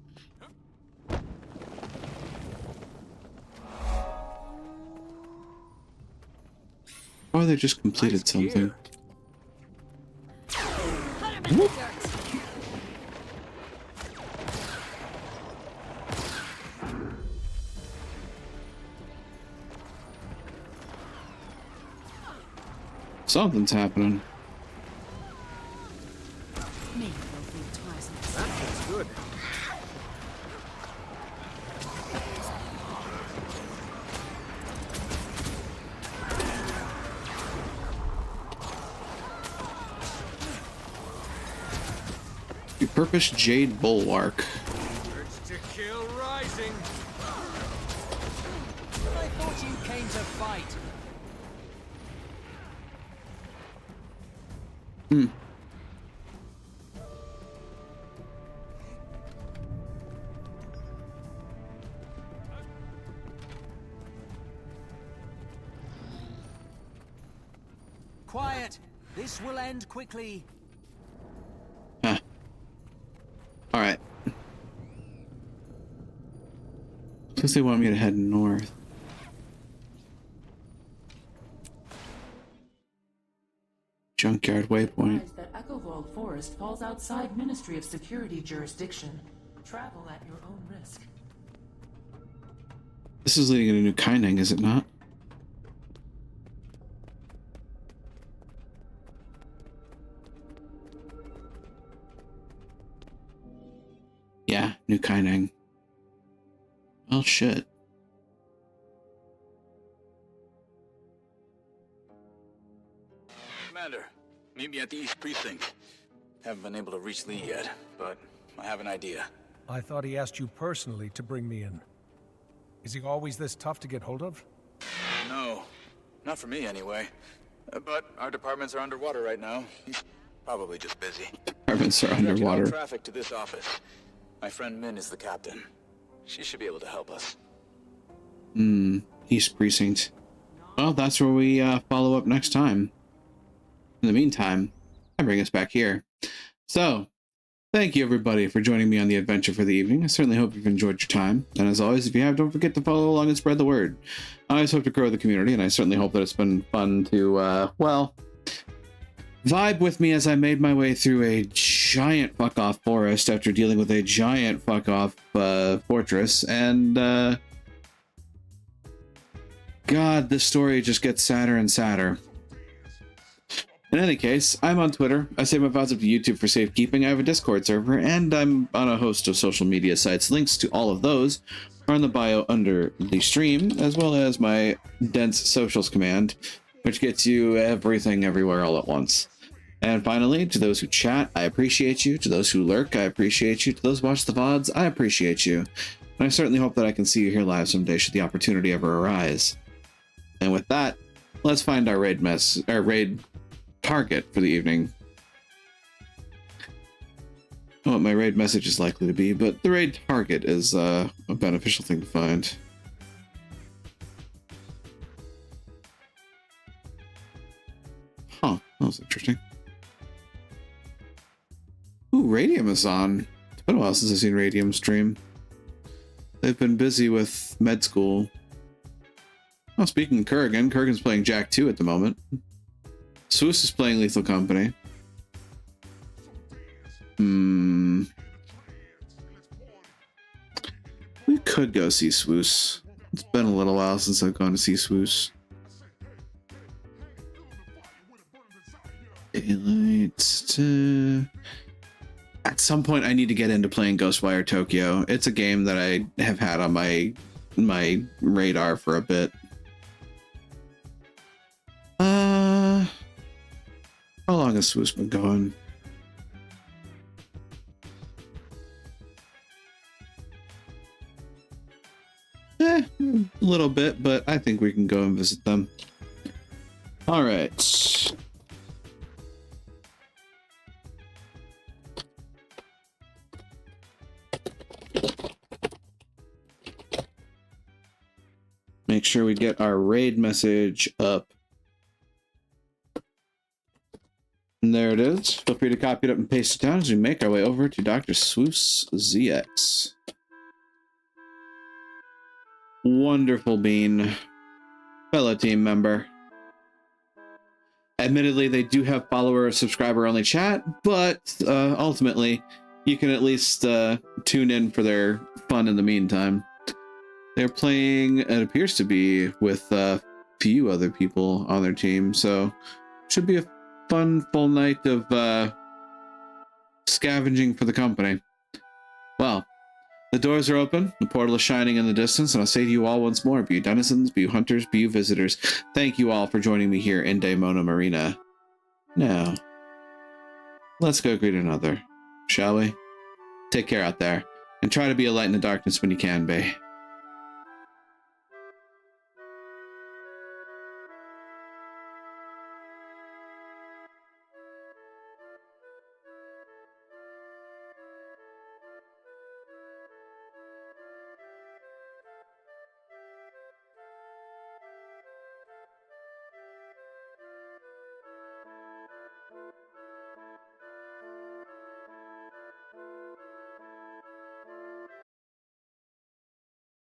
Oh, they just completed something. Whoop. Something's happening. That feels good. Repurposed Jade Bulwark. Urge to kill rising. I thought you came to fight. Quiet. This will end quickly. Huh. All right. Because they want me to head north. Junkyard waypoint. That Echovold Forest falls outside Ministry of Security jurisdiction. Travel at your own risk. This is leading to New Kaining, is it not? Yeah, New Kaining. Well, shit. Commander, meet me at the East Precinct. Haven't been able to reach Lee yet, but I have an idea. I thought he asked you personally to bring me in. Is he always this tough to get hold of? No, not for me anyway. But our departments are underwater right now. He's probably just busy. Departments are Directed all underwater. traffic to this office. My friend Min is the captain. She should be able to help us. East Precinct. Well, that's where we follow up next time. In the meantime, I bring us back here. So, Thank you, everybody, for joining me on the adventure for the evening. I certainly hope you've enjoyed your time. And as always, if you have, don't forget to follow along and spread the word. I always hope to grow the community, and I certainly hope that it's been fun to, well, vibe with me as I made my way through a giant fuck-off forest after dealing with a giant fuck-off fortress. And, God, this story just gets sadder and sadder. In any case, I'm on Twitter. I save my files up to YouTube for safekeeping. I have a Discord server, and I'm on a host of social media sites. Links to all of those are in the bio under the stream, as well as my dense socials command, which gets you everything everywhere all at once. And finally, to those who chat, I appreciate you. To those who lurk, I appreciate you. To those who watch the VODs, I appreciate you. And I certainly hope that I can see you here live someday should the opportunity ever arise. And with that, let's find our raid target for the evening. I don't know what my raid message is likely to be, but the raid target is a beneficial thing to find. Huh, that was interesting. Ooh, Radium is on. It's been a while since I've seen Radium stream. They've been busy with med school. Oh, speaking of Kurgan, Kurgan's playing Jak 2 at the moment. Swoos is playing Lethal Company. We could go see Swoos. It's been a little while since I've gone to see Swoos. At some point, I need to get into playing Ghostwire Tokyo. It's a game that I have had on my radar for a bit. How long has Swoos been going? A little bit, but I think we can go and visit them. All right. Make sure we get our raid message up. And there it is. Feel free to copy it up and paste it down as we make our way over to Dr. Swoos ZX. Wonderful bean. Fellow team member. Admittedly, they do have follower subscriber only chat, but ultimately, you can at least tune in for their fun in the meantime. They're playing, it appears to be, with a few other people on their team, so should be a fun full night of scavenging for the company. Well, the doors are open, the portal is shining in the distance, and I'll say to you all once more, be you denizens, be you hunters, be you visitors, thank you all for joining me here in Daimona Marina. Now, let's go greet another, shall we? Take care out there, and try to be a light in the darkness when you can be.